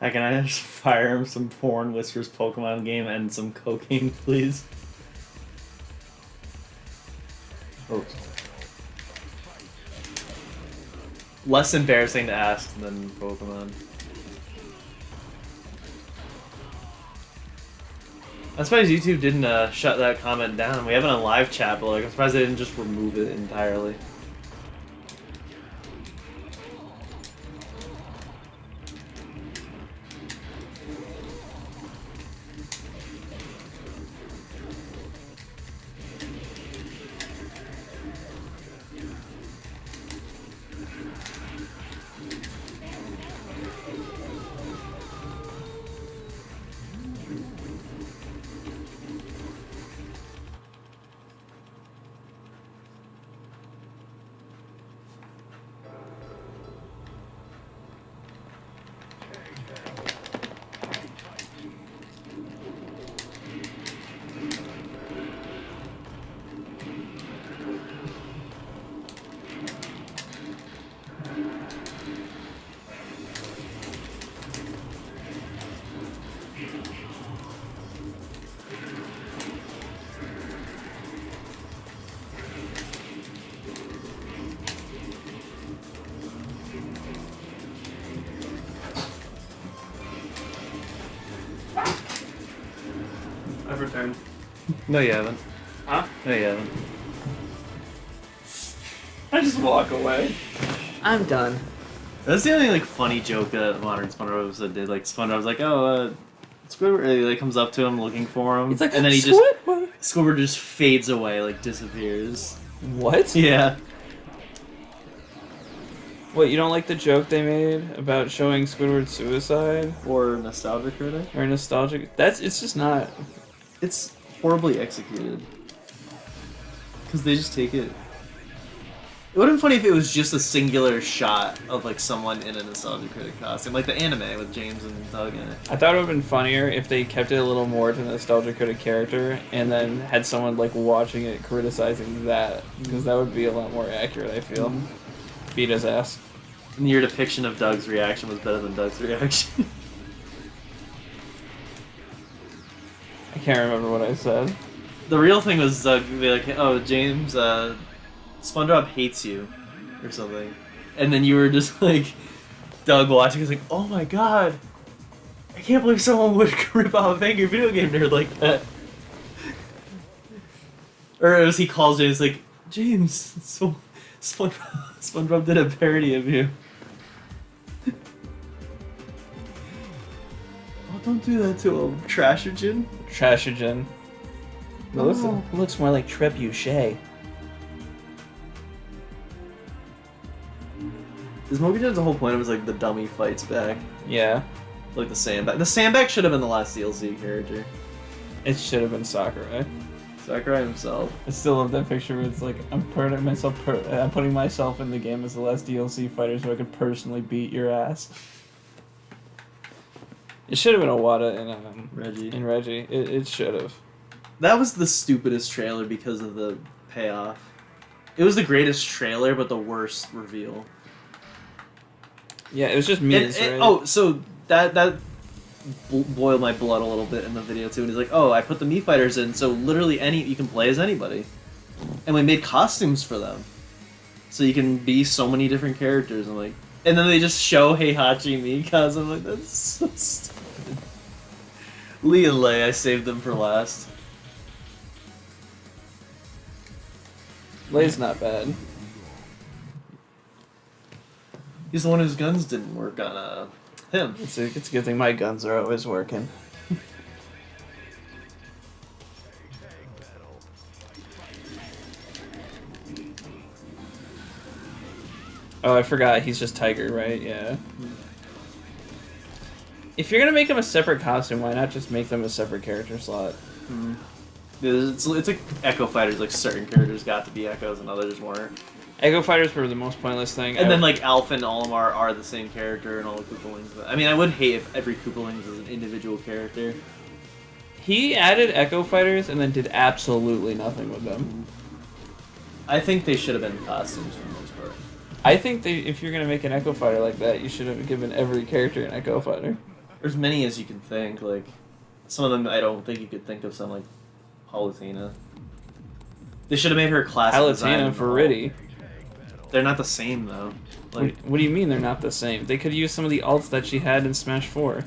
How can I just fire him some porn Whispers Pokemon game and some cocaine, please? Oh. Less embarrassing to ask than Pokemon. I'm surprised YouTube didn't shut that comment down. We have it on live chat, but like, I'm surprised they didn't just remove it entirely. I've returned. No, you haven't. Huh? No, you haven't. I just walk away. I'm done. That's the only like funny joke that Modern SpongeBob episode did. Like SpongeBob was like, "Oh, Squidward," he like comes up to him looking for him, It's like, and then he Squidward. Squidward just fades away, like disappears. What? Yeah. What, you don't like the joke they made about showing Squidward's suicide? Or Nostalgia Critic. Or nostalgic? It's just not. It's horribly executed. Because they just take it. It would have been funny if it was just a singular shot of like someone in a Nostalgia Critic costume, like the anime with James and Doug in it. I thought it would have been funnier if they kept it a little more to the nostalgia critic character and then had someone like watching it criticizing that, because that would be a lot more accurate, I feel. Beat his ass. And your depiction of Doug's reaction was better than Doug's reaction. I can't remember what I said. The real thing was Doug would be like, "Oh, James, SpongeBob hates you," or something. And then you were just like, Doug watching is like, "Oh my god, I can't believe someone would rip off a angry video game nerd like that." Or as he calls James, like, "James, so SpongeBob did a parody of you." Oh, don't do that to him, Trashogen. Trashogen. Looks more like Trebuchet. This movie did the whole point of was like the dummy fights back. Yeah. Like the Sandbag. The Sandbag should have been the last DLC character. It should have been Sakurai. Sakurai himself. I still love that picture where it's like, I'm putting myself in the game as the last DLC fighter so I could personally beat your ass. It should have been Iwata and Reggie. Reggie. It should have. That was the stupidest trailer because of the payoff. It was the greatest trailer, but the worst reveal. Yeah, it was just memes, right? Oh, so that boiled my blood a little bit in the video too. And he's like, "Oh, I put the Mii Fighters in, so literally you can play as anybody, and we made costumes for them, so you can be so many different characters." I'm like, and then they just show Heihachi Mika's. I'm like, that's so stupid. Lee and Lei, I saved them for last. Lei's not bad. He's the one whose guns didn't work on him. It's a good thing my guns are always working. Oh, I forgot. He's just Tiger, right? Yeah. If you're gonna make them a separate costume, why not just make them a separate character slot? Mm. It's like Echo Fighters, like certain characters got to be Echoes and others weren't. Echo Fighters were the most pointless thing. And then like Alpha and Olimar are the same character and all the Koopalings. I mean, I would hate if every Koopaling was an individual character. He added Echo Fighters and then did absolutely nothing with them. I think they should have been costumes for the most part. I think if you're gonna make an Echo Fighter like that, you should have given every character an Echo Fighter. There's many as you can think. Like some of them, I don't think you could think of. Some like Palutena. They should have made her classic. Palutena and Viridian. They're not the same though. Like What do you mean they're not the same? They could use some of the alts that she had in Smash 4.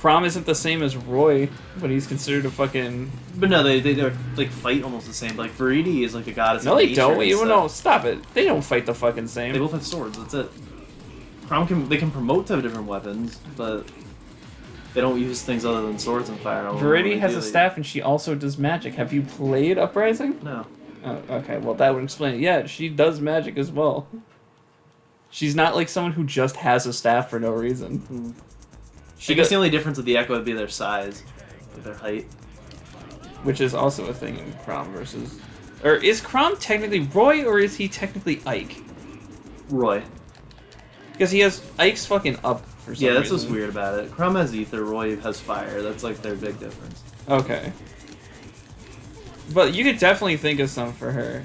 Chrom isn't the same as Roy, but he's considered a fucking... But no, they're like fight almost the same. Like Viridi is like a goddess. No, of they nature don't. and You stuff. know, stop it. They don't fight the fucking same. They both have swords. That's it. Chrom they can promote to have different weapons, but they don't use things other than swords and fire. Viridi has a staff and she also does magic. Have you played Uprising? No. Oh, okay, well that would explain it. Yeah, she does magic as well. She's not like someone who just has a staff for no reason. I guess the only difference with the Echo would be their size, like their height. Which is also a thing in Chrom versus... Or is Chrom technically Roy, or is he technically Ike? Roy. Because he has... Ike's fucking up for some reason. Yeah, that's what's weird about it. Chrom has ether, Roy has fire. That's like their big difference. Okay. But you could definitely think of some for her.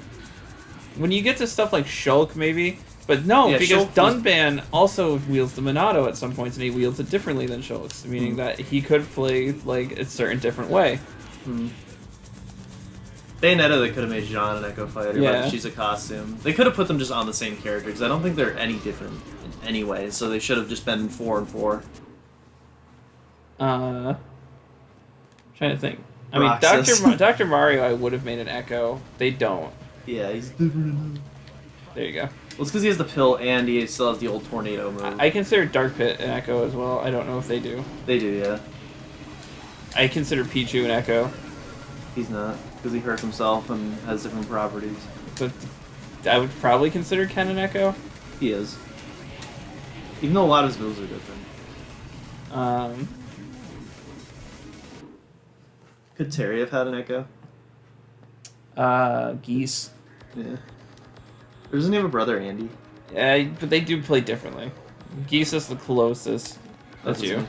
When you get to stuff like Shulk, maybe... But no, Yeah, because Shulk was- Dunban also wields the Minato at some points, and he wields it differently than Shulk's, meaning that he could play like a certain different way. Bayonetta, they could have made Jean an Echo Fighter, Yeah. but she's a costume. They could have put them just on the same character, because I don't think they're any different in any way, so they should have just been 4 and 4. Trying to think. I mean, Roxas. Dr. Mario, I would have made an Echo. They don't. Yeah, he's different. There you go. Well, it's because he has the pill and he still has the old tornado move. I consider Dark Pit an Echo as well. I don't know if they do. They do, yeah. I consider Pichu an Echo, He's not, because he hurts himself and has different properties. but I would probably consider Ken an Echo. He is. Even though a lot of his moves are different. Could Terry have had an Echo? Geese. Yeah. Or doesn't he have a brother, Andy? Yeah, but they do play differently. Geese is the closest. That's his you. name.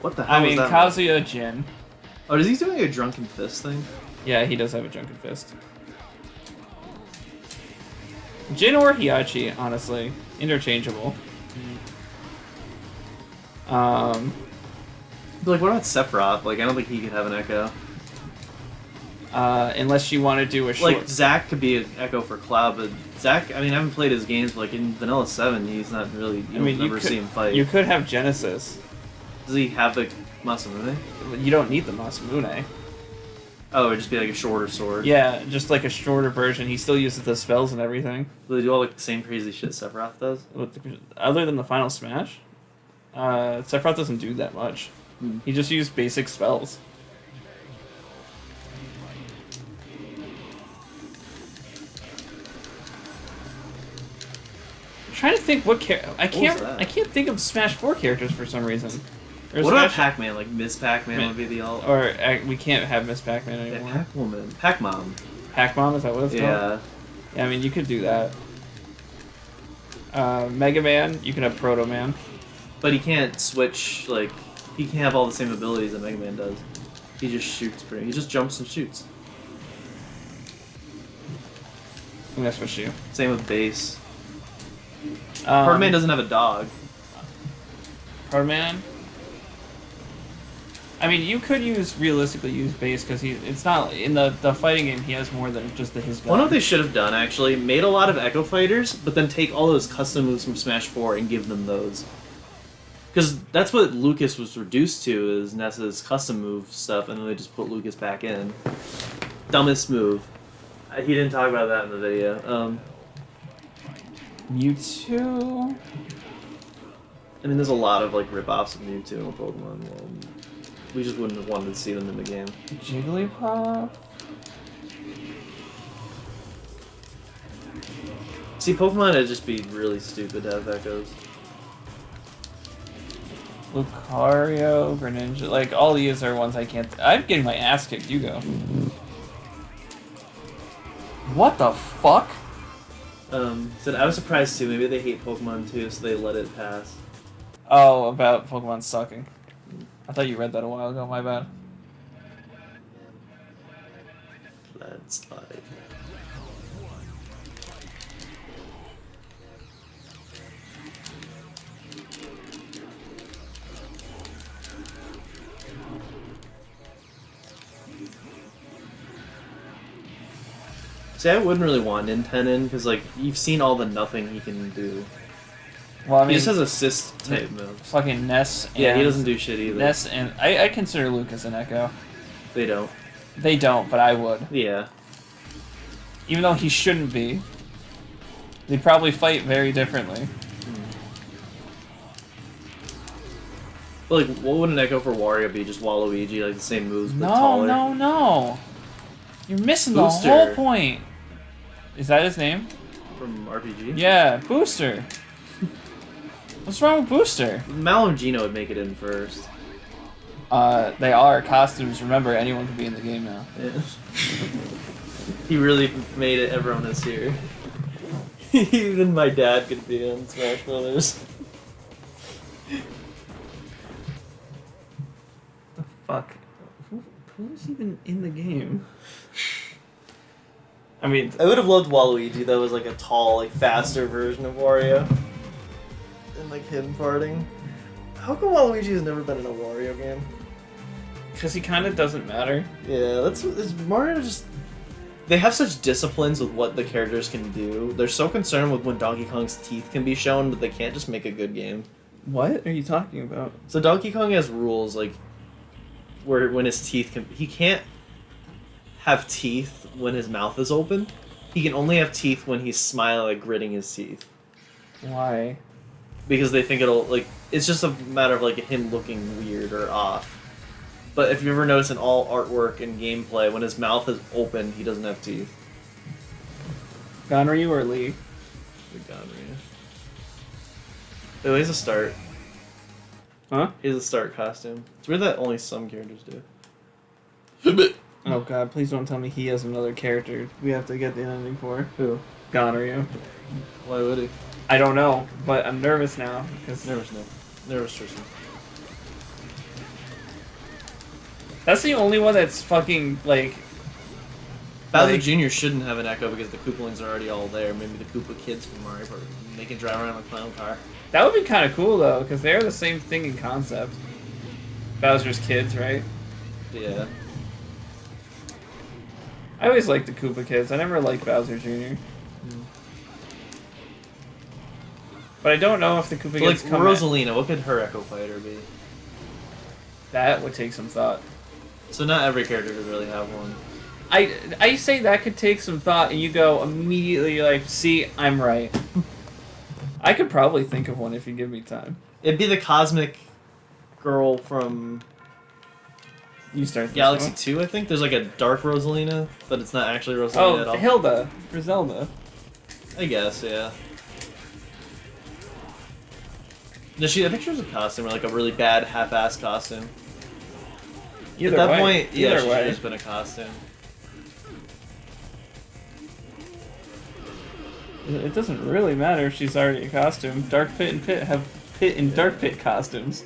What the hell I is mean, that? Kazuya Jin. Oh, is he doing a drunken fist thing? Yeah, he does have a Drunken Fist. Jin or Hiachi, honestly. Interchangeable. But like, what about Sephiroth? Like, I don't think he could have an Echo. Unless you want to do a short... Like, Zack could be an Echo for Cloud, but Zack, I mean, I haven't played his games, but like in Vanilla 7, he's not really, you don't you ever could, see him fight. You could have Genesis. Does he have the Masamune? You don't need the Masamune. Oh, it'd just be like a shorter sword. Yeah, just like a shorter version. He still uses the spells and everything. Do they do all like the same crazy shit Sephiroth does? Other than the final smash, Sephiroth doesn't do that much. He just used basic spells. I'm trying to think what I can't think of Smash 4 characters for some reason. Or What about Smash- Pac-Man? Like Miss Pac-Man would be the alt. Or we can't have Miss Pac-Man Yeah, anymore. Pac-Woman. Pac-Mom. Pac-Mom, is that what it's called? Yeah. Yeah, I mean, you could do that. Mega Man, you can have Proto Man. But he can't switch, like, he can't have all the same abilities that Mega Man does. He just shoots he just jumps and shoots. I'm gonna switch you. Same with Bass. Birdman doesn't have a dog. Birdman? I mean, you could realistically use base because it's not in the fighting game. He has more than just his gun. One of what they should have done actually, made a lot of Echo Fighters, but then take all those custom moves from Smash 4 and give them those. Because that's what Lucas was reduced to, is Nessa's custom move stuff, and then they just put Lucas back in. Dumbest move. He didn't talk about that in the video. Mewtwo. I mean, there's a lot of like rip-offs of Mewtwo in Pokemon World. We just wouldn't have wanted to see them in the game. Jigglypuff. See, Pokemon would just be really stupid to have echoes. Lucario, Greninja, like all these are ones I can't. I'm getting my ass kicked. You go. What the fuck? Said I was surprised too. Maybe they hate Pokemon too, so they let it pass. Oh, about Pokemon sucking. I thought you read that a while ago. My bad. That's like. See, I wouldn't really want Ninten in, because, like, you've seen all the nothing he can do. Well, I He mean, just has assist type move. fucking Ness. And Yeah, he doesn't do shit either. Ness and I consider Lucas an Echo. They don't. They don't, but I would. Yeah. Even though he shouldn't be. They probably fight very differently. But, like, what would an Echo for Wario be? Just Waluigi, like the same moves, but No, taller? no. You're missing the Booster. whole point. Is that his name? From RPG? Yeah, Booster. What's wrong with Booster? Mal and Gino would make it in first. They are costumes. Remember, anyone can be in the game now. Yeah. He really made it. Everyone is here. Even my dad could be in Smash Brothers. The fuck? Who's even in the game? I mean, I would have loved Waluigi. That was like a tall, like faster version of Wario. And like him farting. How come Waluigi has never been in a Wario game? because he kind of doesn't matter. Yeah, it's Mario just. They have such disciplines with what the characters can do. They're so concerned with when Donkey Kong's teeth can be shown, but they can't just make a good game. What are you talking about? So Donkey Kong has rules like where when his teeth can he can't have teeth when his mouth is open. He can only have teeth when he's smiling, like gritting his teeth. Why? Because they think it'll like it's just a matter of like him looking weird or off. But if you ever notice in all artwork and gameplay, when his mouth is open, he doesn't have teeth. Gonryu or Lee? Good God, man. Oh, he has a start. Huh? He has a start costume. It's weird that only some characters do. Oh god, please don't tell me he has another character we have to get the ending for. Who? Gonryu. Why would he? I don't know, but I'm nervous now because Nervous Tristan. that's the only one that's fucking like. Bowser Like- Jr. shouldn't have an Echo because the Koopalings are already all there. Maybe the Koopa kids from Mario Party. They can drive around in a clown car. That would be kind of cool though, because they're the same thing in concept. Bowser's kids, right? Yeah. I always liked the Koopa kids. I never liked Bowser Jr. But I don't know if the Koopa So, like, kids come. Rosalina, what could her Echo fighter be? That would take some thought. So not every character could really have one. I say that could take some thought, and you go immediately like, see, I'm right. I could probably think of one if you give me time. It'd be the Cosmic Girl from You start. this Galaxy one. 2, I think. There's like a dark Rosalina, but it's not actually Rosalina at Oh, all. Hilda for Zelda. I guess, yeah. No, I think she was a costume, or like a really bad half-ass costume. Either At that way. point, yeah, Either she should way. have just been a costume. It doesn't really matter if she's already a costume. Dark Pit and Pit have Pit and Dark Pit costumes.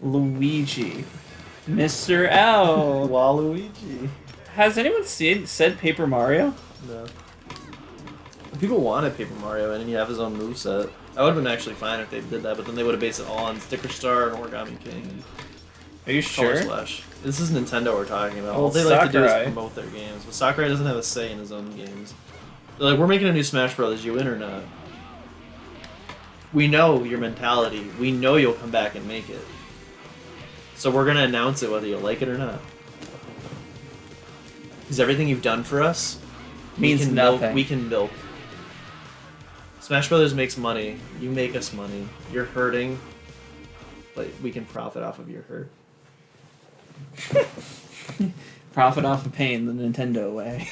Luigi. Mr. Owl. Waluigi. Has anyone said Paper Mario? No. People wanted Paper Mario, and he'd have his own moveset. I would have been actually fine if they did that, but then they would have based it all on Sticker Star and Origami King and Are you Color sure? Slash. This is Nintendo we're talking about. Well, All they like to do is Sakurai. promote their games. But Sakurai doesn't have a say in his own games. They're like, we're making a new Smash Brothers, you in or not? We know your mentality. We know you'll come back and make it. So we're gonna announce it whether you like it or not. Because everything you've done for us Means we can nothing. Milk, we can milk. Smash Brothers makes money. You make us money. You're hurting, but we can profit off of your hurt. Profit off of pain the Nintendo way.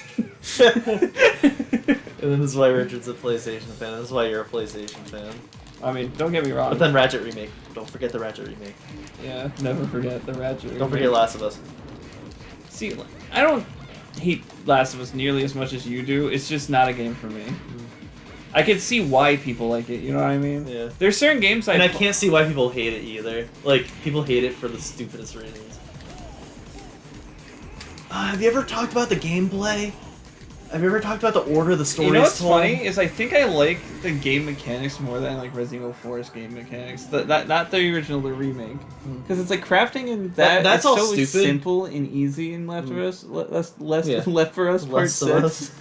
And then this is why Richard's a PlayStation fan. This is why you're a PlayStation fan. I mean, don't get me wrong. But then Ratchet remake. Don't forget the Ratchet remake. Yeah, never forget the Ratchet. Don't forget Last of Us. See, I don't hate Last of Us nearly as much as you do. It's just not a game for me. I can see why people like it. You know what I mean? Yeah. There's certain games And I can't see why people hate it either. Like, people hate it for the stupidest reasons. Have you ever talked about the gameplay? Have you ever talked about the order the story You know is what's told? funny is I think I like the game mechanics more than I like Resident Evil 4's game mechanics. Not the original, the remake. Because it's like crafting and That's it's all so stupid. simple and easy in Left of Us. Less Yeah. Left for Us Part Less of 6. Us.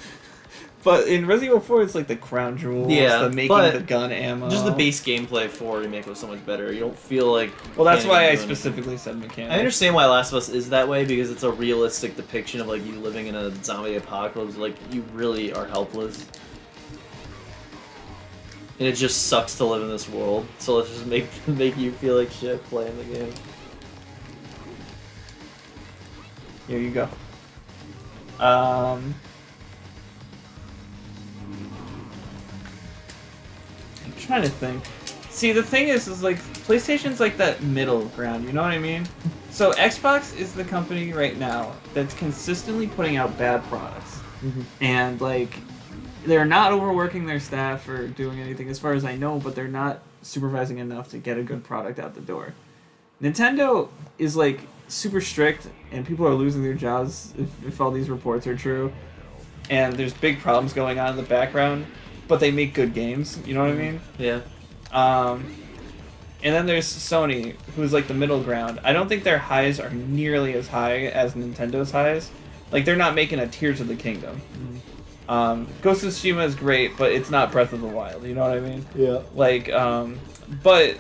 But in Resident Evil 4, it's like the crown jewels, Yeah, the making but the gun ammo. Just the base gameplay for remake was so much better. You don't feel like. Well, that's can't why I even do anything. specifically said mechanics. I understand why Last of Us is that way because it's a realistic depiction of like you living in a zombie apocalypse. Like you really are helpless, and it just sucks to live in this world. So let's just make you feel like shit playing the game. Here you go. I'm trying to think. See, the thing is like PlayStation's like that middle ground. You know what I mean? So Xbox is the company right now that's consistently putting out bad products, and like they're not overworking their staff or doing anything, as far as I know. But they're not supervising enough to get a good product out the door. Nintendo is like super strict, and people are losing their jobs if all these reports are true. And there's big problems going on in the background, but they make good games. You know what I mean? Yeah. And then there's Sony, who's like the middle ground. I don't think their highs are nearly as high as Nintendo's highs. Like they're not making a Tears of the Kingdom. Ghost of Tsushima is great, but it's not Breath of the Wild. You know what I mean? Yeah. Like, but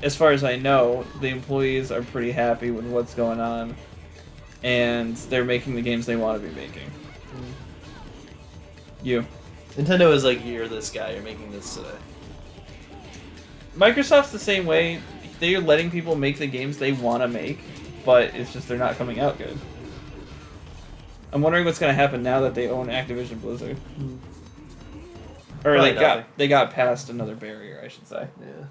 as far as I know, the employees are pretty happy with what's going on, and they're making the games they want to be making. You. Nintendo is like, you're this guy, you're making this today. Microsoft's the same way. They're letting people make the games they want to make, but it's just they're not coming out good. I'm wondering what's going to happen now that they own Activision Blizzard. Or Probably they got past another barrier, I should say. Yeah.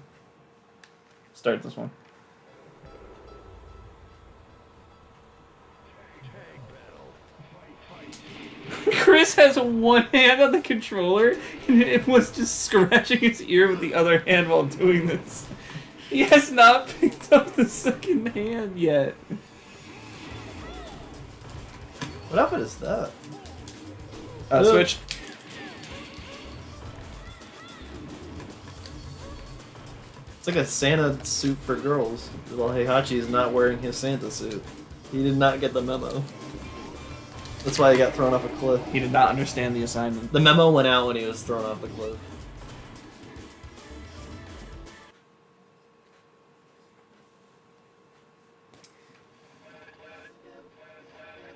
Start this one. Chris has one hand on the controller, and it was just scratching his ear with the other hand while doing this. He has not picked up the second hand yet. What outfit is that? Switch. It's like a Santa suit for girls. Well, Heihachi is not wearing his Santa suit. He did not get the memo. That's why he got thrown off a cliff. He did not understand the assignment. The memo went out when he was thrown off the cliff.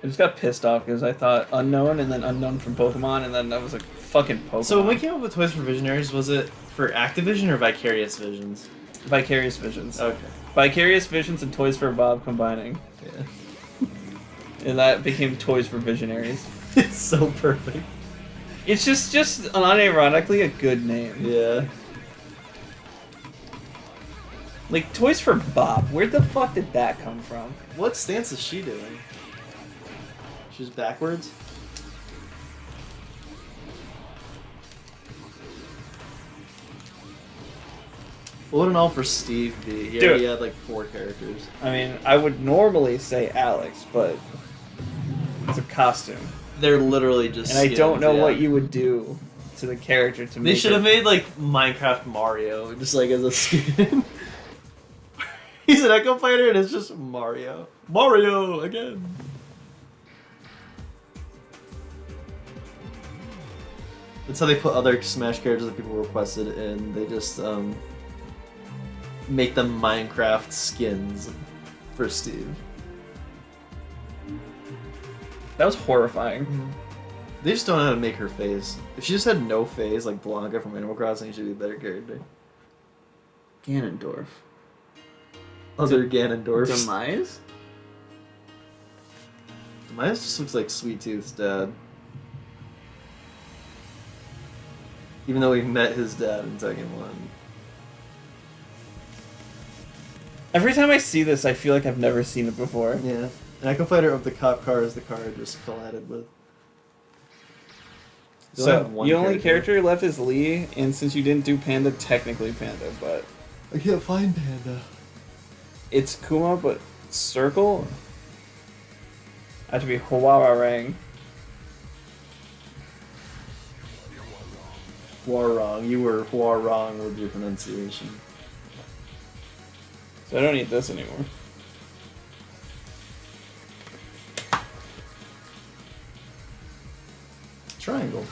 I just got pissed off because I thought unknown and then unknown from Pokemon, and then I was like, fucking Pokemon. So when we came up with Toys for Visionaries, was it for Activision or Vicarious Visions? Vicarious Visions. Okay. Vicarious Visions and Toys for Bob combining. Yeah. And that became Toys for Visionaries. It's so perfect. It's just unironically a good name. Yeah. Like, Toys for Bob, where the fuck did that come from? What stance is she doing? She's backwards? What would an all for Steve be? He Dude. already had like 4 characters. I mean, I would normally say Alex, but it's a costume. They're literally just And I don't skins, know yeah. what you would do to the character to make They should have it. made like Minecraft Mario, just like as a skin. He's an Echo Fighter and it's just Mario. Mario again. That's how they put other Smash characters that people requested in. They just make them Minecraft skins for Steve. That was horrifying. They just don't know how to make her face. If she just had no face, like Blanca from Animal Crossing, she'd be a better character. Ganondorf. Other Ganondorfs. Demise? Mine just looks like Sweet Tooth's dad. Even though we met his dad in Tekken 1. Every time I see this, I feel like I've never seen it before. Yeah. An Echo Fighter of the cop car is the car I just collided with. You only have So, one the only character left is Lee, and since you didn't do Panda, technically Panda, but I can't find Panda. it's Kuma, but circle? That should be Hawawarang. Wrong. You were wrong with your pronunciation. So I don't need this anymore. Triangle.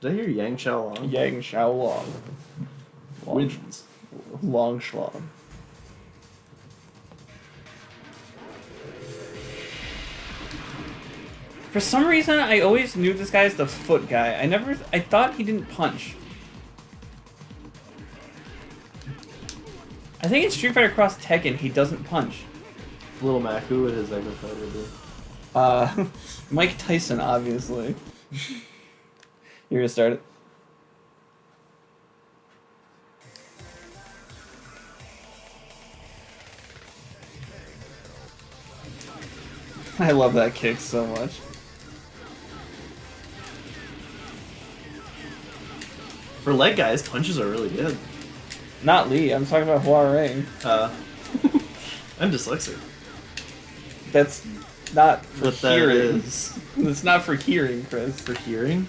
Did I hear Yang Xiao Long? Yang Xiao Long. Wins. Long schlong. For some reason, I always knew this guy as the foot guy. I thought he didn't punch. I think in Street Fighter Cross Tekken, he doesn't punch. Little Mac, who would his Echo Fighter be? Mike Tyson, obviously. You're gonna start it. I love that kick so much. For leg guys, punches are really good. Not Lee, I'm talking about Huarang. I'm dyslexic. That's not for What that hearing. is. That's not for hearing, Chris. For hearing?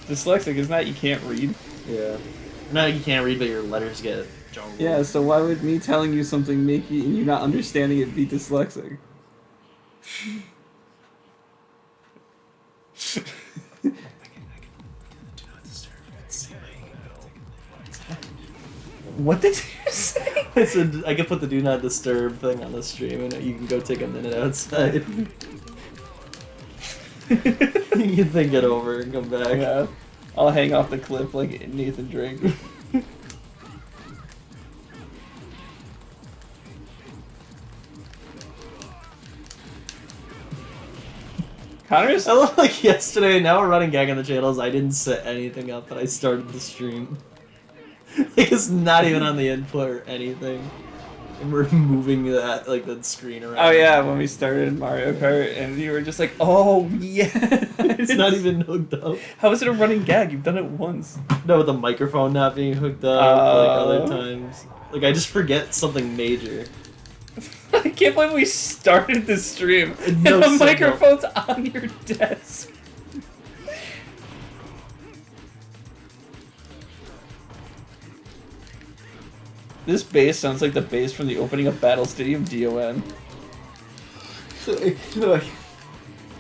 Dyslexic is not you can't read. Yeah. No, you can't read, but your letters get jumbled. Yeah, so why would me telling you something make you not understanding it be dyslexic? What did you say? I said I could put the do not disturb thing on the stream and you can go take a minute outside. You can think it over and come back. Yeah, I'll hang off the cliff like Nathan Drake. Connor's. I look like yesterday, now we're running gag on the channels, I didn't set anything up and I started the stream. Like it's not even on the input or anything. And we're moving that like the screen around. Oh yeah, when we started Mario Kart and you were just like, oh yeah. It's not even hooked up. How is it a running gag? You've done it once. No, with the microphone not being hooked up, like other times. Like I just forget something major. I can't believe we started this stream and No the signal. microphone's on your desk. This bass sounds like the bass from the opening of Battle Stadium DON.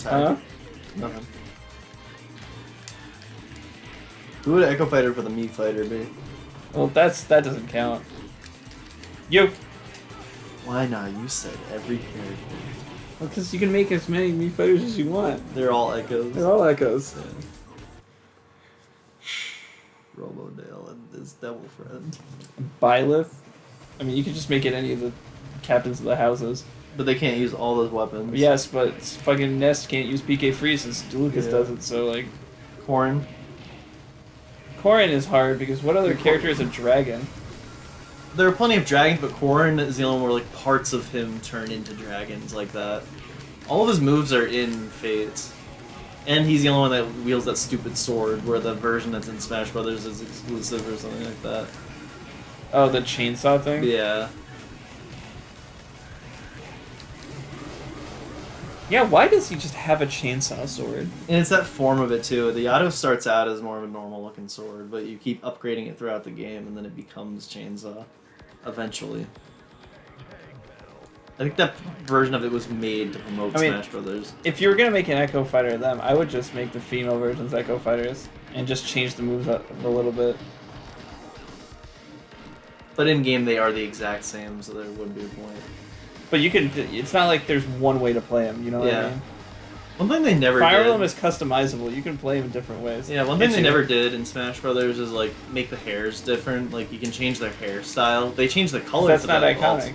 Huh? Nothing. Who would Echo Fighter for the Mii Fighter be? Well, that doesn't count. You. Why not? You said every character. Well, because you can make as many Mii Fighters as you want. They're all Echoes. They're all echoes. Robodale and his devil friend. Byleth. I mean, you could just make it any of the captains of the houses. But they can't use all those weapons. Yes, but fucking Nest can't use PK Freeze since Lucas Yeah. does it, so like... Corrin. Corrin is hard because what other character is a dragon? There are plenty of dragons, but Corrin is the only one where like parts of him turn into dragons like that. All of his moves are in Fates. And he's the only one that wields that stupid sword, where the version that's in Smash Brothers is exclusive or something like that. Oh, the chainsaw thing? Yeah. Yeah, why does he just have a chainsaw sword? And it's that form of it too. The Yado starts out as more of a normal looking sword, but you keep upgrading it throughout the game and then it becomes chainsaw. Eventually. I think that version of it was made to promote Smash Brothers. If you were gonna make an Echo Fighter of them, I would just make the female versions Echo Fighters and just change the moves up a little bit. But in game they are the exact same, so there wouldn't be a point. But you can. It's not like there's one way to play them. You know what I Yeah. mean? One thing they never Fire did. Emblem is customizable. You can play them in different ways. Yeah, one thing It's they you. never did in Smash Brothers is like make the hairs different. Like you can change their hairstyle. They changed the color. That's to not that iconic.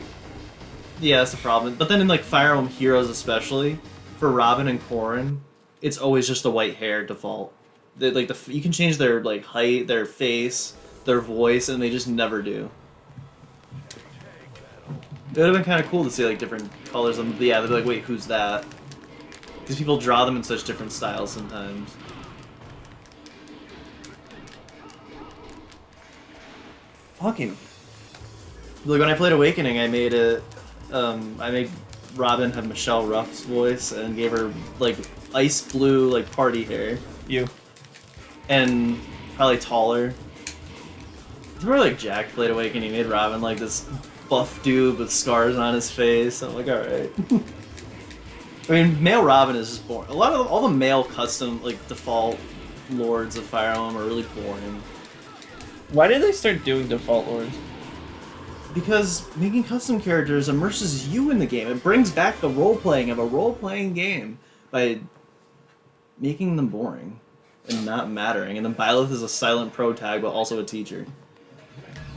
Yeah, that's the problem. But then in like Fire Emblem Heroes especially, for Robin and Corrin, it's always just the white hair default. They, like you can change their like height, their face, their voice, and they just never do. It would have been kind of cool to see like different colors. And yeah, they'd be like, wait, who's that? Because people draw them in such different styles sometimes. Fucking. Like when I played Awakening, I made it. I made Robin have Michelle Ruff's voice and gave her like ice blue like party hair. You. And Probably taller. It's probably like Jack played Awakening. He made Robin like this buff dude with scars on his face. I'm like, alright. I mean, male Robin is just boring. A lot of all the male custom, like default lords of Fire Emblem are really boring. Why did they start doing default lords? Because making custom characters immerses you in the game. It brings back the role-playing of a role-playing game by making them boring and not mattering. And then Byleth is a silent pro tag, but also a teacher.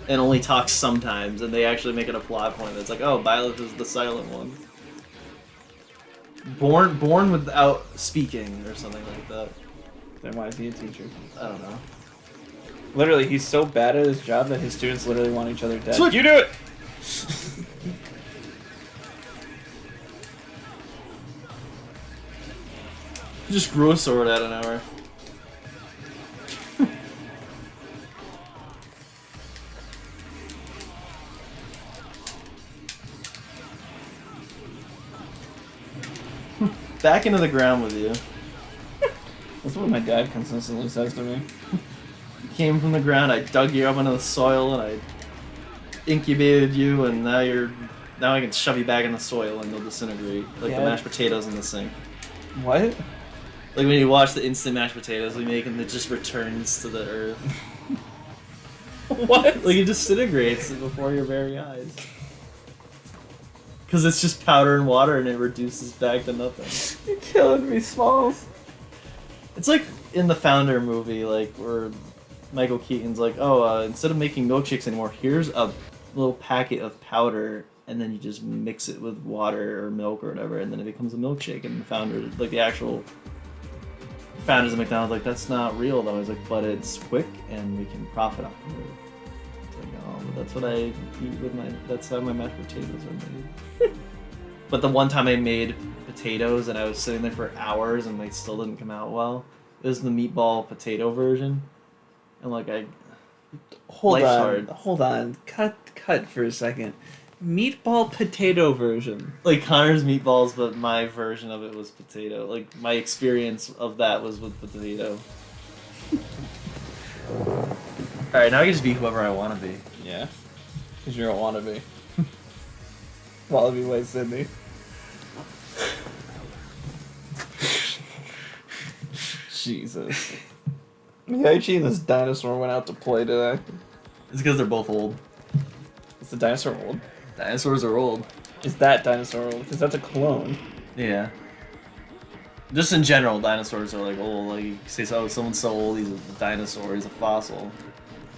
And only talks sometimes, and they actually make it a plot point that's like, oh, Byleth is the silent one. Born without speaking, or something like that. Then why is he a teacher? I don't know. Literally, he's so bad at his job that his students literally want each other dead. Switch. You do it! He just grew a sword out an hour. Back into the ground with you. That's what my dad consistently says to me. You came from the ground, I dug you up into the soil, and I incubated you, and now I can shove you back in the soil and they'll disintegrate. Like the mashed potatoes in the sink. What? Like when you watch the instant mashed potatoes we make and it just returns to the earth. What? Like it disintegrates before your very eyes. Because it's just powder and water and it reduces back to nothing. You're killing me, Smalls. It's like in the Founder movie, like where Michael Keaton's like, oh, instead of making milkshakes anymore, here's a little packet of powder, and then you just mix it with water or milk or whatever, and then it becomes a milkshake. And the Founder, like the actual founders of McDonald's, like that's not real though. He's like, but it's quick and we can profit off of it. It's like, oh, but that's what I eat with my. That's how my mashed potatoes are made. But the one time I made potatoes and I was sitting there for hours and they still didn't come out well. It was the meatball potato version, and like Hold life's on. Cut for a second. Meatball potato version. like Connor's meatballs, but my version of it was potato. Like my experience of that was with potato. All right, now I can just be whoever I want to be. Yeah. Because you're a wannabe. Wallaby Way Sydney. Jesus. Yaichi and this dinosaur went out to play today. It's because they're both old. Is the dinosaur old? Dinosaurs are old. Is that dinosaur old? Because that's a clone. Yeah. Just in general, dinosaurs are like old. Like you say, oh, someone's so old, he's a dinosaur, he's a fossil.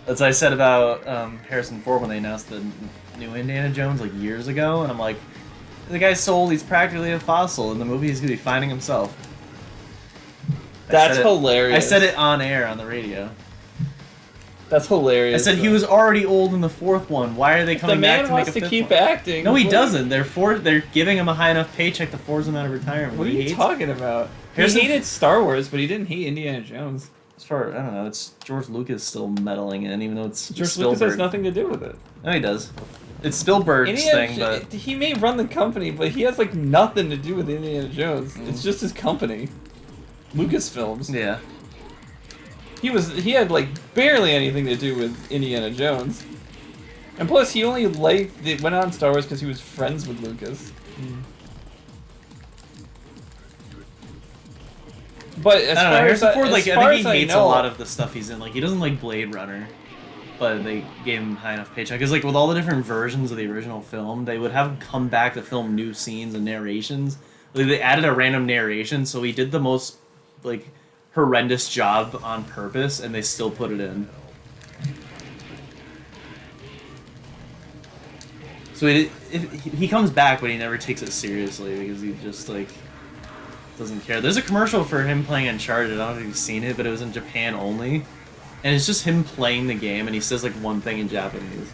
That's what I said about Harrison Ford when they announced the new Indiana Jones like years ago, and I'm like, the guy's so old, he's practically a fossil. In the movie, he's gonna be finding himself. That's hilarious. I said it on air on the radio. That's hilarious. I said he was already old in the fourth one. Why are they coming back to make a fifth one? The man wants to keep acting. No, he doesn't. They're giving him a high enough paycheck to force him out of retirement. What are you talking about? He Harrison- hated Star Wars, but he didn't hate Indiana Jones. As far I don't know, it's George Lucas still meddling in, even though it's George Spielberg. Lucas has nothing to do with it. No, he does. It's Spielberg's thing, but he may run the company, but he has like nothing to do with Indiana Jones. It's just his company, Lucasfilms. yeah. He had like barely anything to do with Indiana Jones, and plus he only went on Star Wars because he was friends with Lucas. But as I don't know. far as Harrison Ford, like, I think he hates a know, lot of the stuff he's in. Like, he doesn't like Blade Runner, but they gave him high enough paycheck. Because, like, with all the different versions of the original film, they would have him come back to film new scenes and narrations. Like, they added a random narration, so he did the most, like, horrendous job on purpose, and they still put it in. So he comes back, but he never takes it seriously because he just, like, doesn't care. There's a commercial for him playing Uncharted. I don't know if you've seen it, but it was in Japan only. And it's just him playing the game, and he says, like, one thing in Japanese.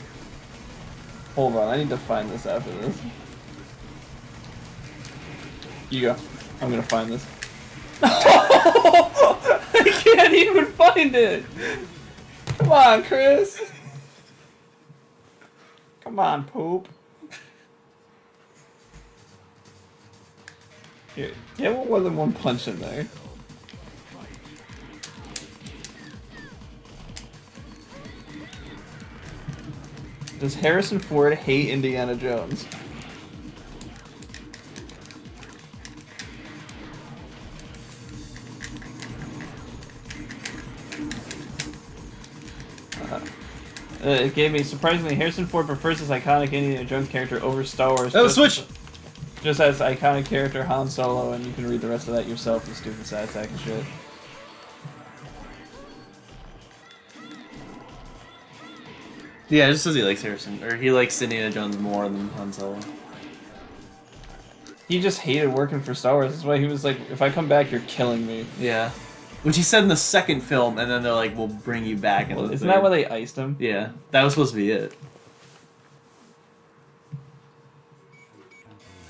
Hold on, I need to find this after this. You go. I'm gonna find this. I can't even find it! Come on, Chris! Come on, poop. Here, more than one punch in there. Does Harrison Ford hate Indiana Jones? It gave me, surprisingly, Harrison Ford prefers his iconic Indiana Jones character over Star Wars. Oh, switch! Just as iconic character Han Solo, and you can read the rest of that yourself, you stupid side sack and shit. Yeah, it just says he likes Harrison, or he likes Indiana Jones more than Han Solo. He just hated working for Star Wars. That's why he was like, if I come back, you're killing me. Yeah. Which he said in the second film, and then they're like, we'll bring you back. Well, isn't that why they iced him? Yeah, that was supposed to be it.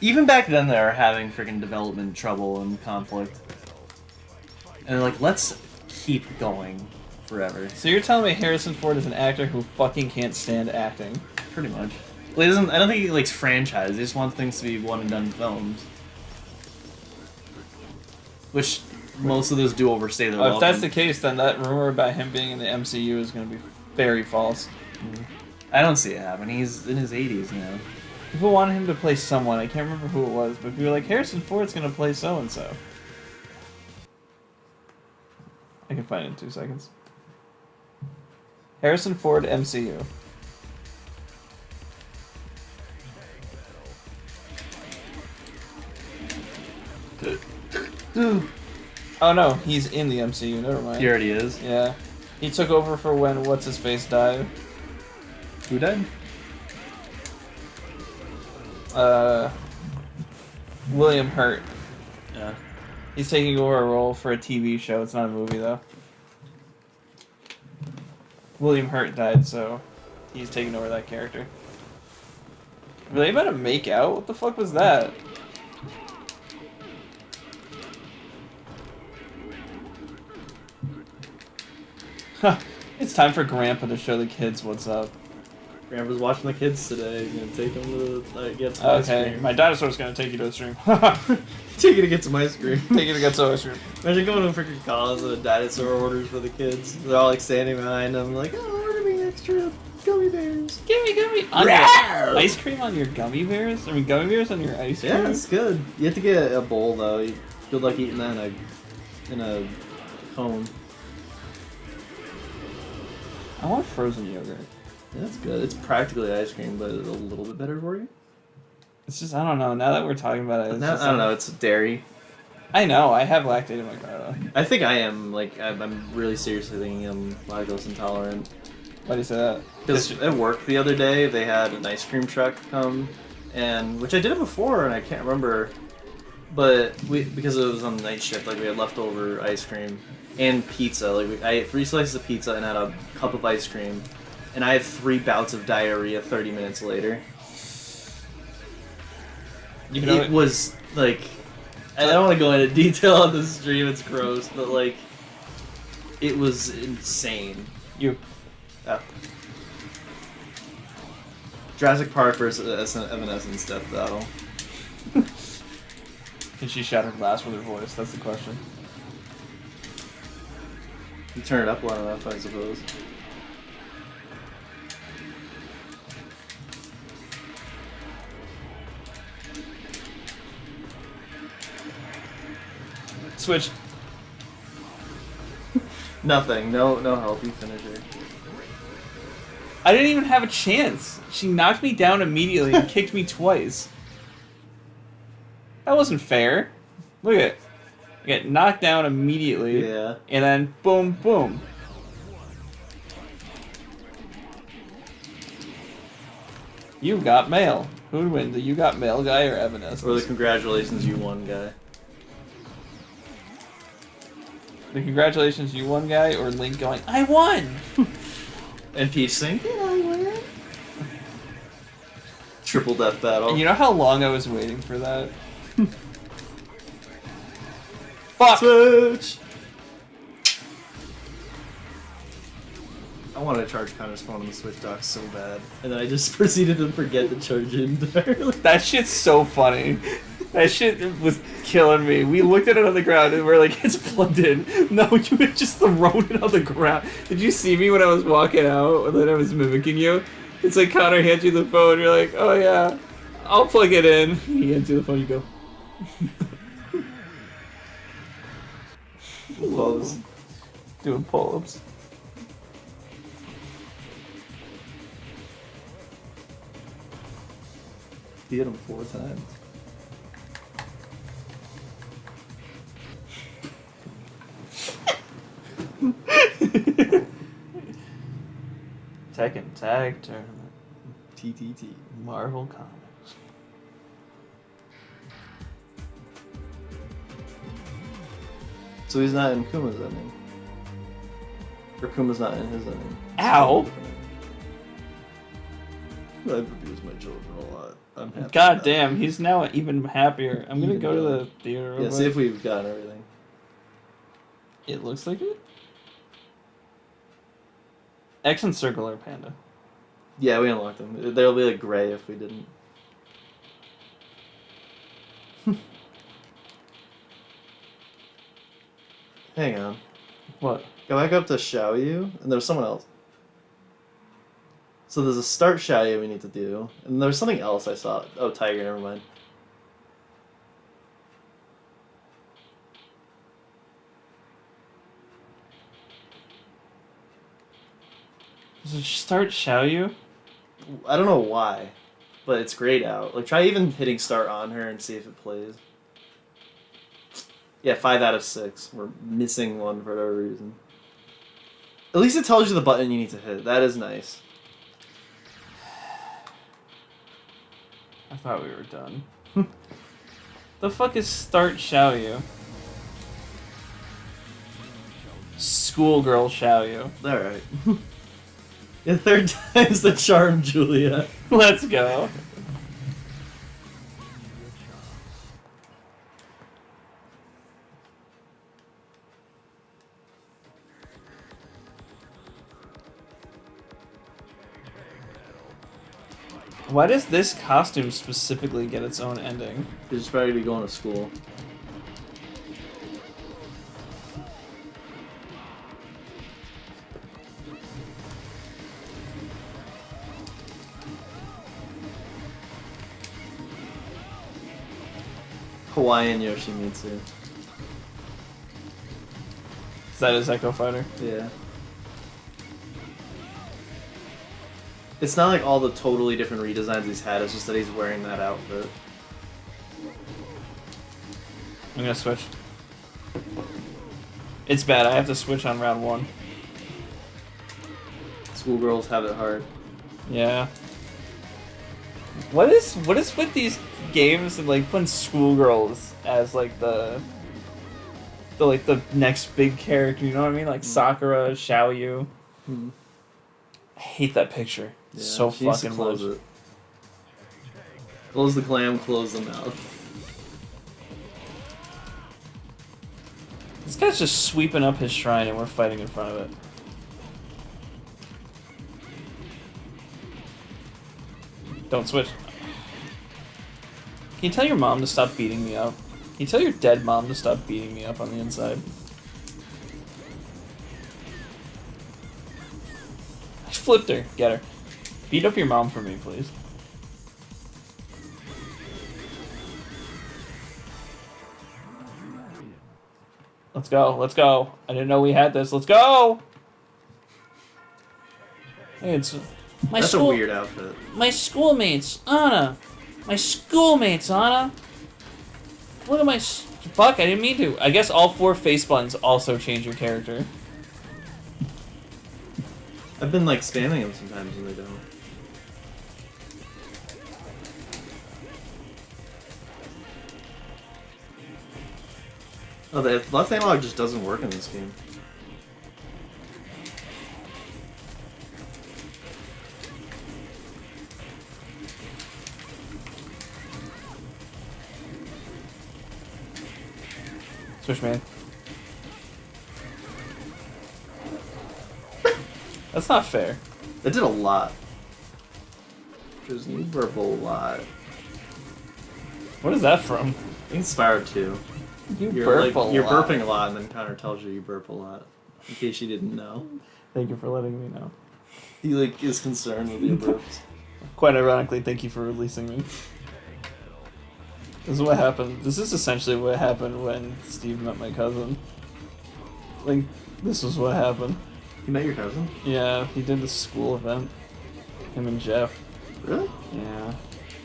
Even back then, they were having freaking development trouble and conflict. And they're like, let's keep going forever. So you're telling me Harrison Ford is an actor who fucking can't stand acting? Pretty much. Well, he doesn't, I don't think he likes franchise. He just wants things to be one and done films. Which most of those do overstay their welcome. If that's the case, then that rumor about him being in the MCU is going to be very false. I don't see it happen. He's in his 80s now. People wanted him to play someone. I can't remember who it was, but people were like, Harrison Ford's going to play so-and-so. I can find it in 2 seconds. Harrison Ford, MCU. Oh no, he's in the MCU, never mind. He already is. Yeah. He took over for when What's-His-Face died. Who died? William Hurt. Yeah. He's taking over a role for a TV show. It's not a movie, though. William Hurt died, so he's taking over that character. Were they about to make out? What the fuck was that? Huh. It's time for Grandpa to show the kids what's up. Grandpa's watching the kids today. He's gonna take them to get some ice Okay, cream. my dinosaur's gonna take you to a stream. Take you to get some ice cream. Take you to get some ice cream. Imagine going to freaking college and a dinosaur orders for the kids. They're all like standing behind them, like, oh, order me extra gummy bears. Gummy. On your ice cream on your gummy bears? I mean, gummy bears on your ice cream? Yeah, it's good. You have to get a bowl though. Good luck eating that in a cone. I want frozen yogurt. Yeah, that's good. It's practically ice cream, but it's a little bit better for you. It's just, I don't know. Now that we're talking about it, it's No, just I don't know. It's dairy. I know. I have lactate in my car, though. I think I am. Like, I'm really seriously thinking I'm lactose intolerant. Why do you say that? Because at work the other day, they had an ice cream truck come, and which I did it before, and I can't remember. But because it was on the night shift, like we had leftover ice cream and pizza. Like I ate 3 slices of pizza and had a cup of ice cream, and I had 3 bouts of diarrhea 30 minutes later. You know, It was like, I don't want to go into detail on the stream. It's gross, but like, it was insane. you. Oh. Jurassic Park versus Evanescence death battle. Can she shatter glass with her voice? That's the question. You turn it up loud enough, I suppose. Switch. Nothing. No help. You finish her. I didn't even have a chance. She knocked me down immediately and kicked me twice. That wasn't fair. Look at it. I get knocked down immediately. Yeah. And then boom, boom. You got mail. Who would win? The You Got Mail guy or Evanescence? Or the congratulations you won guy. The congratulations you won guy or Link going, I won! And Peach saying, did I win? Triple death battle. And you know how long I was waiting for that? Fuck! Switch! I wanted to charge Connor's phone on the Switch dock so bad. And then I just proceeded to forget to charge it entirely. That shit's so funny. That shit was killing me. We looked at it on the ground and we're like, it's plugged in. No, you had just thrown it on the ground. Did you see me when I was walking out and then I was mimicking you? It's like Connor hands you the phone, you're like, oh yeah, I'll plug it in. He hands you the phone, you go. Close. Doing pull-ups. He hit him 4 times. Tekken Tag Tournament. TTT. Marvel Comics. So he's not in Kuma's ending. Or Kuma's not in his ending. Ow! I've abused my children a lot. I'm happy. God damn, he's now even happier. I'm gonna Even go to better. the theater. real Yeah, quick. see if we've got everything. It looks like it. X and circle are panda. Yeah, we unlocked them. There'll be like gray if we didn't. Hang on. What? Go back up to Xiaoyu, and there's someone else. So there's a start Xiaoyu we need to do, and there's something else I saw. Oh, Tiger, never mind. Does it start Xiaoyu? I don't know why, but it's grayed out. Like, try even hitting start on her and see if it plays. Yeah, 5 out of 6. We're missing one for whatever reason. At least it tells you the button you need to hit. That is nice. I thought we were done. The fuck is start Xiaoyu? Schoolgirl Xiaoyu. Alright. The third time's the charm, Julia. Let's go. Why does this costume specifically get its own ending? He's just ready to be going to school. Hawaiian Yoshimitsu. Is that his Echo Fighter? Yeah. It's not like all the totally different redesigns he's had, it's just that he's wearing that outfit. I'm gonna switch. It's bad, I have to switch on round 1. Schoolgirls have it hard. Yeah. What is with these games and like putting schoolgirls as like the next big character, you know what I mean? Like Sakura, Xiaoyu. Hmm. I hate that picture. Yeah, So she needs to fucking close much. it. Close the clam, close the mouth. This guy's just sweeping up his shrine and we're fighting in front of it. Don't switch. Can you tell your mom to stop beating me up? Can you tell your dead mom to stop beating me up on the inside? I flipped her. Get her. Beat up your mom for me, please. Let's go. Let's go. I didn't know we had this. Let's go! Hey, it's my That's school. a weird outfit. My schoolmates, Anna. My schoolmates, Anna. Look at my. Fuck, I didn't mean to. I guess all 4 face buttons also change your character. I've been like spamming them sometimes and they don't. Oh, the left analog just doesn't work in this game. Switch man. That's not fair. That did a lot. Just you burp a lot. What is that from? Inspired too. You You're burp like, a you're lot. burping a lot, and then Connor tells you burp a lot. In case you didn't know. Thank you for letting me know. He like is concerned with your burps. Quite ironically, thank you for releasing me. This is what happened. This is essentially what happened when Steve met my cousin. Like, this was what happened. You met your cousin? Yeah, he did this school event. Him and Jeff. Really? Yeah.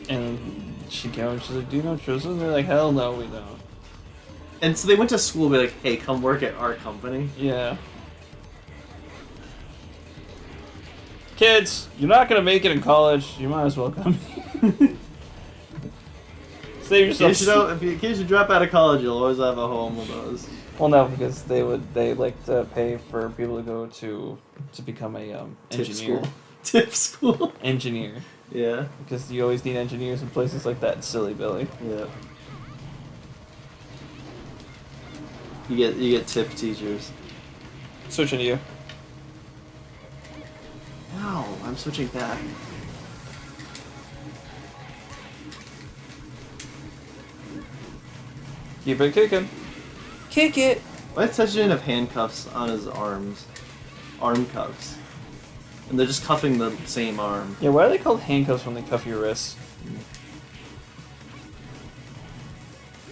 And she came and she's like, do you know Tristan? And they're like, hell no, we don't. And so they went to school, be like, hey, come work at our company. Yeah. Kids, you're not gonna make it in college. You might as well come. Save yourself. In case you drop out of college, you'll always have a home with us. Well, no, because they like to pay for people to go to become a engineer. Tip school. Engineer. Yeah. Because you always need engineers in places like that, silly Billy. Yeah. You get tip teachers. Switching to you. Wow, I'm switching back. Keep it kicking. Kick it. Why does Tetsuya have handcuffs on his arms? Arm cuffs. And they're just cuffing the same arm. Yeah, why are they called handcuffs when they cuff your wrists?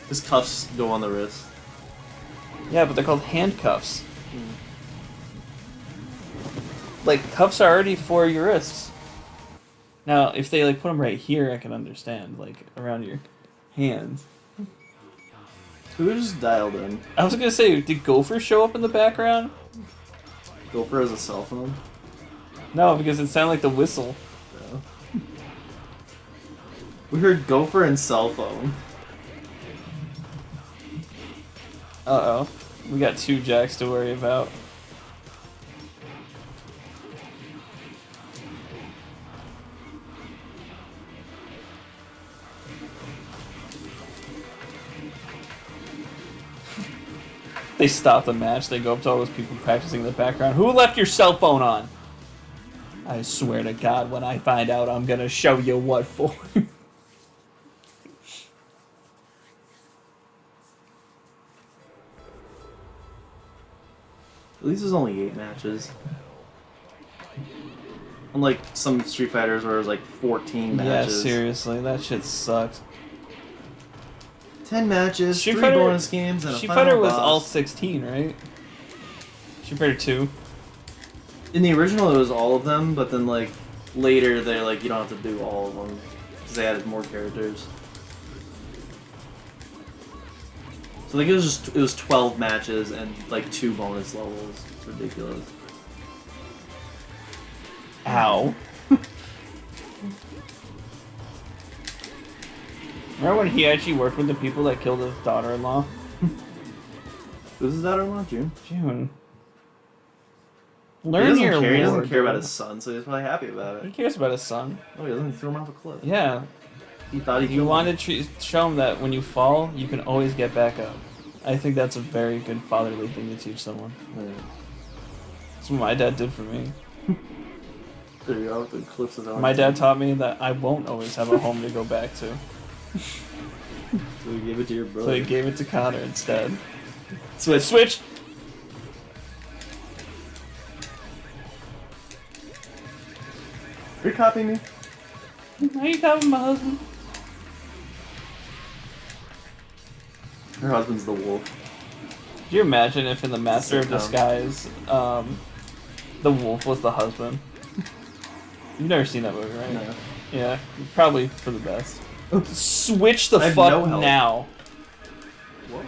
His cuffs go on the wrist. Yeah, but they're called handcuffs. Like, cuffs are already for your wrists. Now, if they like put them right here, I can understand, like around your hands. Who just dialed in? I was gonna say, did Gopher show up in the background? Gopher has a cell phone. No, because it sounded like the whistle. Yeah. We heard Gopher and cell phone. Uh-oh. We got 2 jacks to worry about. They stop the match, they go up to all those people practicing in the background. Who left your cell phone on? I swear to God, when I find out, I'm gonna show you what for. At least there's only 8 matches. Unlike some Street Fighters where it was like 14 matches. Yeah, seriously, that shit sucked. 10 matches, Street 3 Fighter- bonus games, and a Street final Fighter was boss. all 16, right? Street Fighter 2. In the original, it was all of them, but then like later they're like you don't have to do all of them because they added more characters. So like it was 12 matches and like 2 bonus levels. It's ridiculous. Ow. Remember when he actually worked with the people that killed his daughter-in-law? Who's his daughter-in-law? June. June. He Learn doesn't your care. He doesn't lore, care about dude. his son, so he's probably happy about Who it. cares about his son? Oh, he doesn't. He threw him off a cliff. Yeah. He thought he You killed wanted him. to show him that when you fall, you can always get back up. I think that's a very good fatherly thing to teach someone. Yeah. That's what my dad did for me. There you go. The cliffs of My dad taught me that I won't always have a home to go back to. So he gave it to your brother. So he gave it to Connor instead. Switch. Switch! Are you copying me? Are you copying my husband? Her husband's the wolf. Do you imagine if in the Master of sitcom. Disguise, the wolf was the husband? You've never seen that movie, right? No. Yeah, probably for the best. Switch the I have fuck no help. now. Whoa.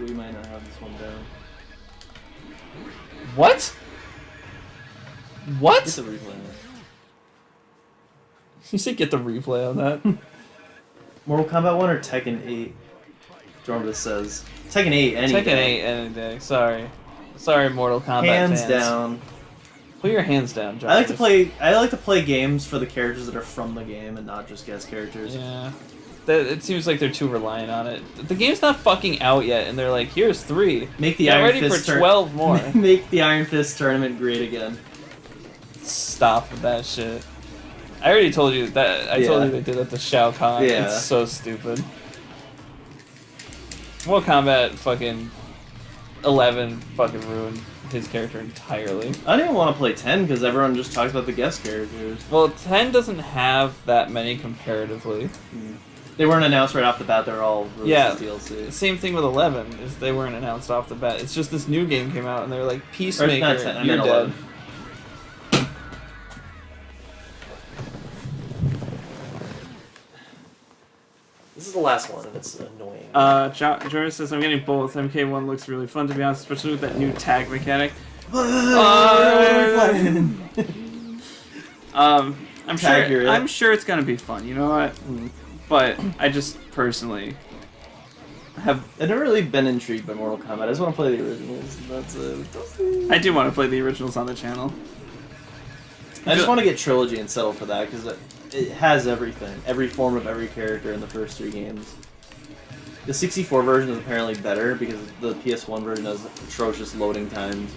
We might not have this one down. What? Get What? the replay. You said get the replay on that. Mortal Kombat 1 or Tekken 8? Jordan says. Tekken 8, any Tekken day. 8 any day. Sorry. Sorry, Mortal Kombat Hands fans. down. Put your hands down, John. I like to play games for the characters that are from the game and not just guest characters. Yeah. It seems like they're too reliant on it. The game's not fucking out yet, and they're like, here's 3. Make the Get Iron ready Fist for 12 more. Make the Iron Fist tournament great again. Stop with that shit. I already told you that. I told Yeah. you they did that to Shao Kahn. Yeah. It's so stupid. Mortal Kombat fucking 11 fucking ruined his character entirely. I didn't want to play 10 because everyone just talks about the guest characters. Well, 10 doesn't have that many comparatively. They weren't announced right off the bat. They're all released Yeah. as DLC. Same thing with 11, is they weren't announced off the bat. It's just this new game came out and they're like, Or Peacemaker, not 10, I you're meant dead. 11. This is the last one, and it's annoying. Jordan says, I'm getting both. MK1 looks really fun, to be honest, especially with that new tag mechanic. I'm sure it's gonna be fun, you know what? But I just personally have... I've never really been intrigued by Mortal Kombat. I just want to play the originals. That's it. I do want to play the originals on the channel. I just want to get Trilogy and settle for that, because it has everything. Every form of every character in the first 3 games. The 64 version is apparently better, because the PS1 version has atrocious loading times.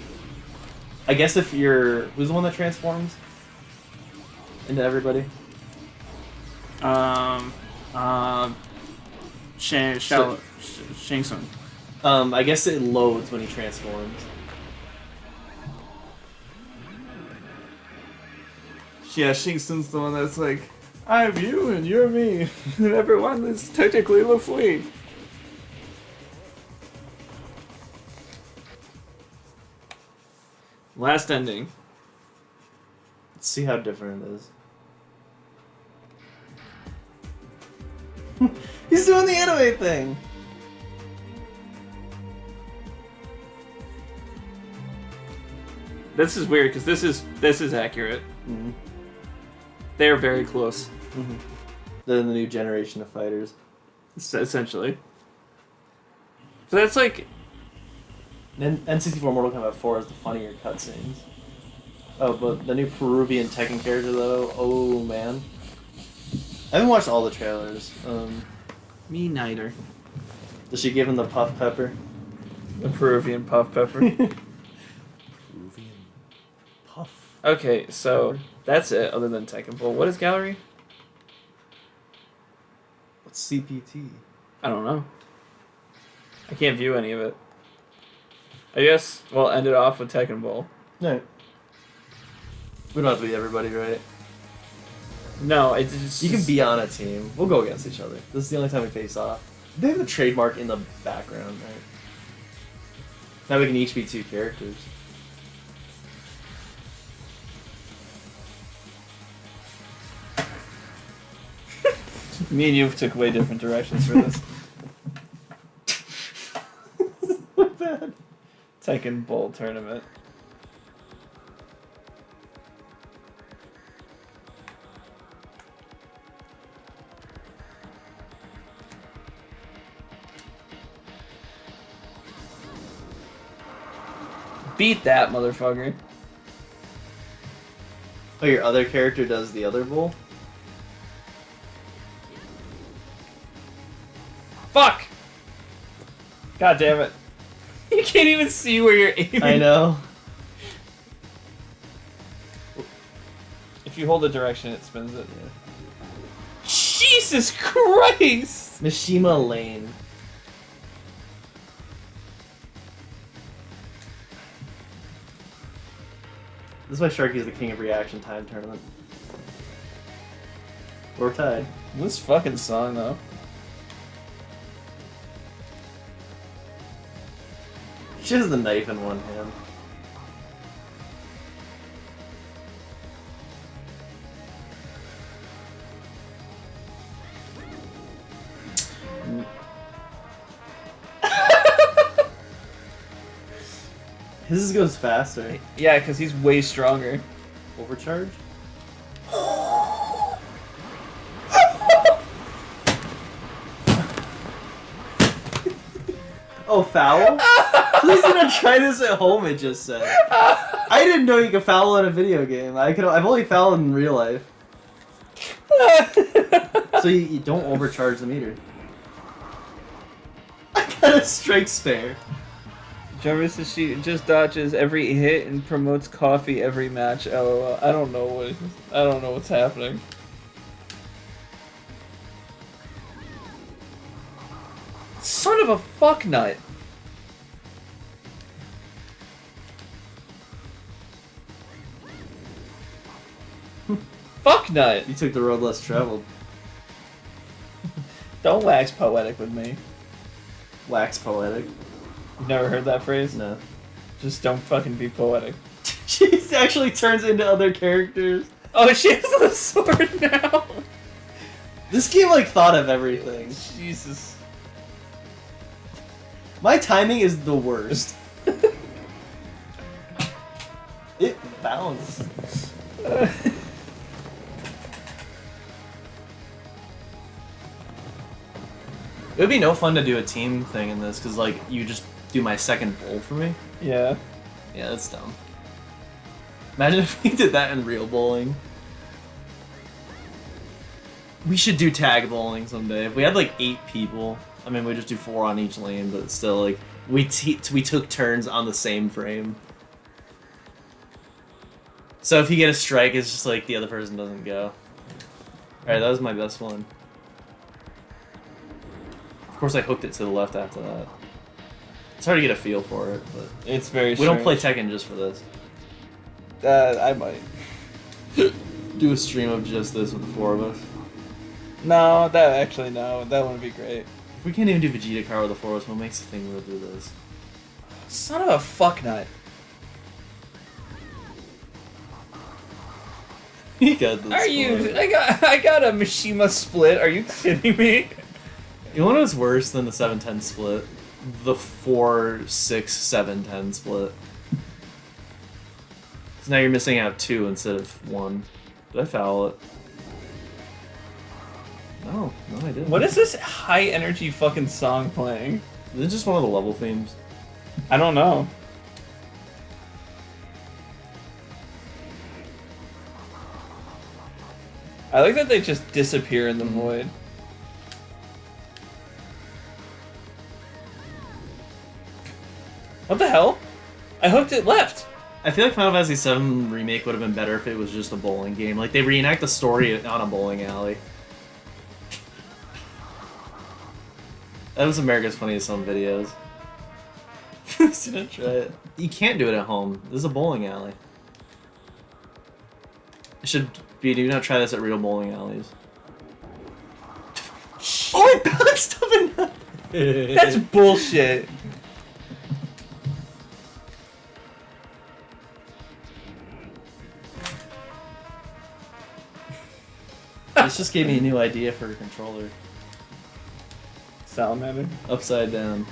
I guess if you're... Who's the one that transforms? Into everybody? Shang Tsung. I guess it loads when he transforms. Yeah, Shang Tsung's the one that's like, I'm you and you're me, and everyone is technically Lafui. Last ending. Let's see how different it is. He's doing the anime thing! This is weird because this is accurate. Mm-hmm. They're very close, They're the new generation of fighters. essentially. So that's like, N64 Mortal Kombat 4 is the funnier cutscenes. Oh, but the new Peruvian Tekken character though, oh man. I haven't watched all the trailers. me neither. Does she give him the puff pepper? The Peruvian puff pepper. Peruvian puff. Okay, so that's it. Other than Tekken Bowl, what is gallery? What's CPT? I don't know. I can't view any of it. I guess we'll end it off with Tekken Bowl. No. We don't have to be everybody, right? No, it's just... You can be on a team. We'll go against each other. This is the only time we face off. They have a trademark in the background, right? Now we can each be 2 characters. Me and you took way different directions for this. Not bad. Tekken Bowl tournament. Beat that motherfucker. Oh, your other character does the other bowl? Fuck! God damn it. You can't even see where you're aiming. I know. If you hold the direction, it spins it. Yeah. Jesus Christ! Mishima Lane. This is why Sharky's the king of reaction time tournament. We're tied. This fucking song, though. She has the knife in one hand. His goes faster. Yeah, because he's way stronger. Overcharge? Oh, foul? Please do not try this at home, it just said. I didn't know you could foul in a video game. I've only fouled in real life. So you don't overcharge the meter. I got a strike spare. Jarvis says she just dodges every hit and promotes coffee every match. LOL. I don't know what's happening. Son of a fuck nut. nut. You took the road less traveled. Don't wax poetic with me. Wax poetic. You've never heard that phrase? No. Just don't fucking be poetic. She actually turns into other characters. Oh, she has a sword now. This game like thought of everything. Jesus. My timing is the worst. It bounced. It would be no fun to do a team thing in this, because, like, you just do my second bowl for me. Yeah. Yeah, that's dumb. Imagine if we did that in real bowling. We should do tag bowling someday. If we had, like, 8 people, I mean, we just do 4 on each lane, but still, like, we took turns on the same frame. So if you get a strike, it's just like the other person doesn't go. Alright, that was my best one. Of course, I hooked it to the left after that. It's hard to get a feel for it, but It's very we don't play Tekken just for this. I might. Do a stream of just this with the 4 of us. No, that wouldn't be great. If we can't even do Vegeta Car with the 4 of us, what makes the thing we'll do this? Son of a fucknut. You got this. Are you? I got a Mishima split. Are you kidding me? You know what's worse than the 7-10 split? The 4-6-7-10 split. So now you're missing out 2 instead of 1. Did I foul it? No, I didn't. What is this high energy fucking song playing? Is it just one of the level themes? I don't know. I like that they just disappear in the void. What the hell? I hooked it left. I feel like Final Fantasy VII Remake would have been better if it was just a bowling game. Like, they reenact the story on a bowling alley. That was America's Funniest Home Videos. Didn't try it. You can't do it at home. This is a bowling alley. It should be, do not try this at real bowling alleys. Oh, I bounced up and That's bullshit. This just gave me a new idea for a controller. Salamander. Upside down.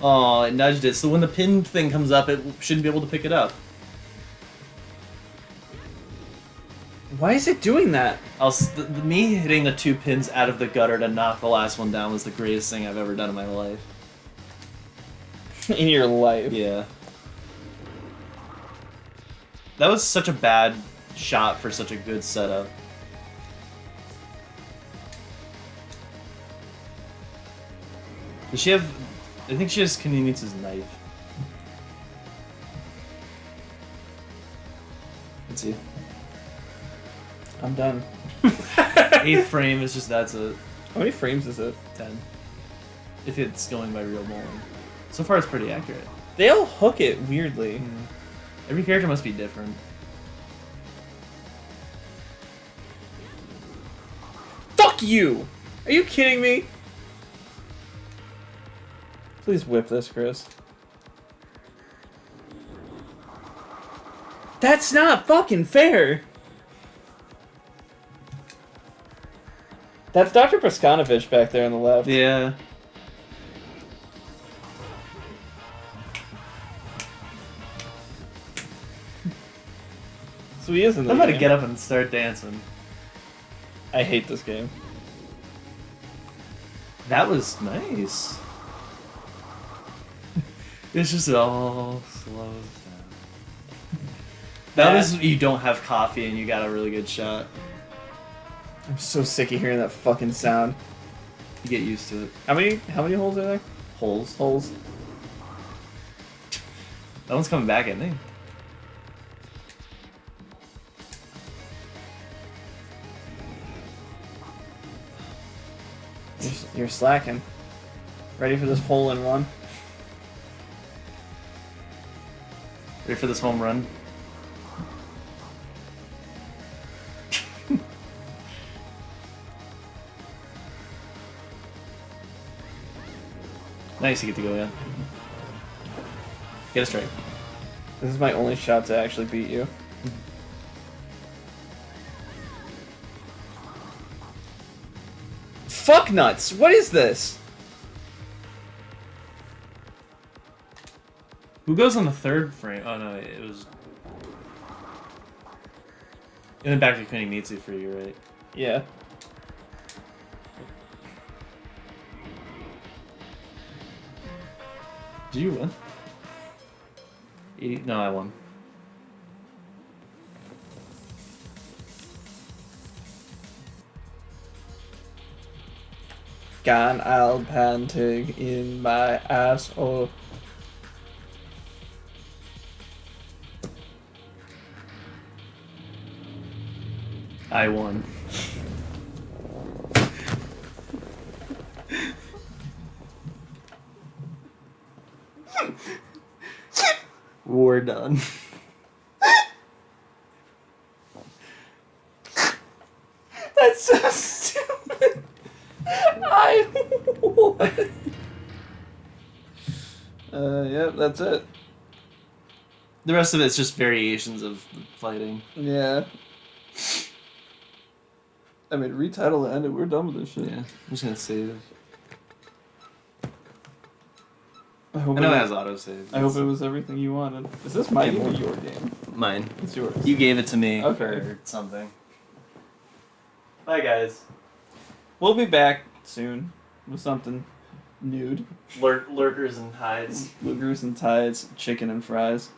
Oh, it nudged it. So when the pin thing comes up, it shouldn't be able to pick it up. Why is it doing that? Me hitting the 2 pins out of the gutter to knock the last one down was the greatest thing I've ever done in my life. In your life. Yeah. That was such a bad shot for such a good setup. Does she have... I think she has Kunini's knife. Let's see. I'm done. 8th frame is just, that's it. How many frames is it? 10. If it's going by real bowling. So far it's pretty accurate. They all hook it weirdly. Every character must be different. Fuck you! Are you kidding me? Please whip this, Chris. That's not fucking fair! That's Dr. Praskanovich back there on the left. Yeah. So he is in the I'm about to game. get up and start dancing. I hate this game. That was nice. It's just all slows down. That was you don't have coffee and you got a really good shot. I'm so sick of hearing that fucking sound. You get used to it. How many holes are there? Holes. Holes. That one's coming back at me. You're slacking. Ready for this hole in one? Ready for this home run? Nice, you get to go in. Get a strike. This is my only shot to actually beat you. Fuck nuts! What is this? Who goes on the third frame? Oh no, it was. And then back to Kunimitsu for you, right? Yeah. Did you win? No, I won. Gone out panting in my asshole. I won. War done. That's so stupid. I won. Yep, that's it. The rest of it's just variations of fighting. Yeah. I mean, retitle the ended. We're done with this shit. Yeah, I'm just gonna save. I hope I know it has autosave. I hope it was everything you wanted. Is this my game or your game? Mine. It's yours. You gave it to me Okay. for something. Bye, guys. We'll be back soon with something nude. Lurkers and hides. Lugers and tides, chicken and fries.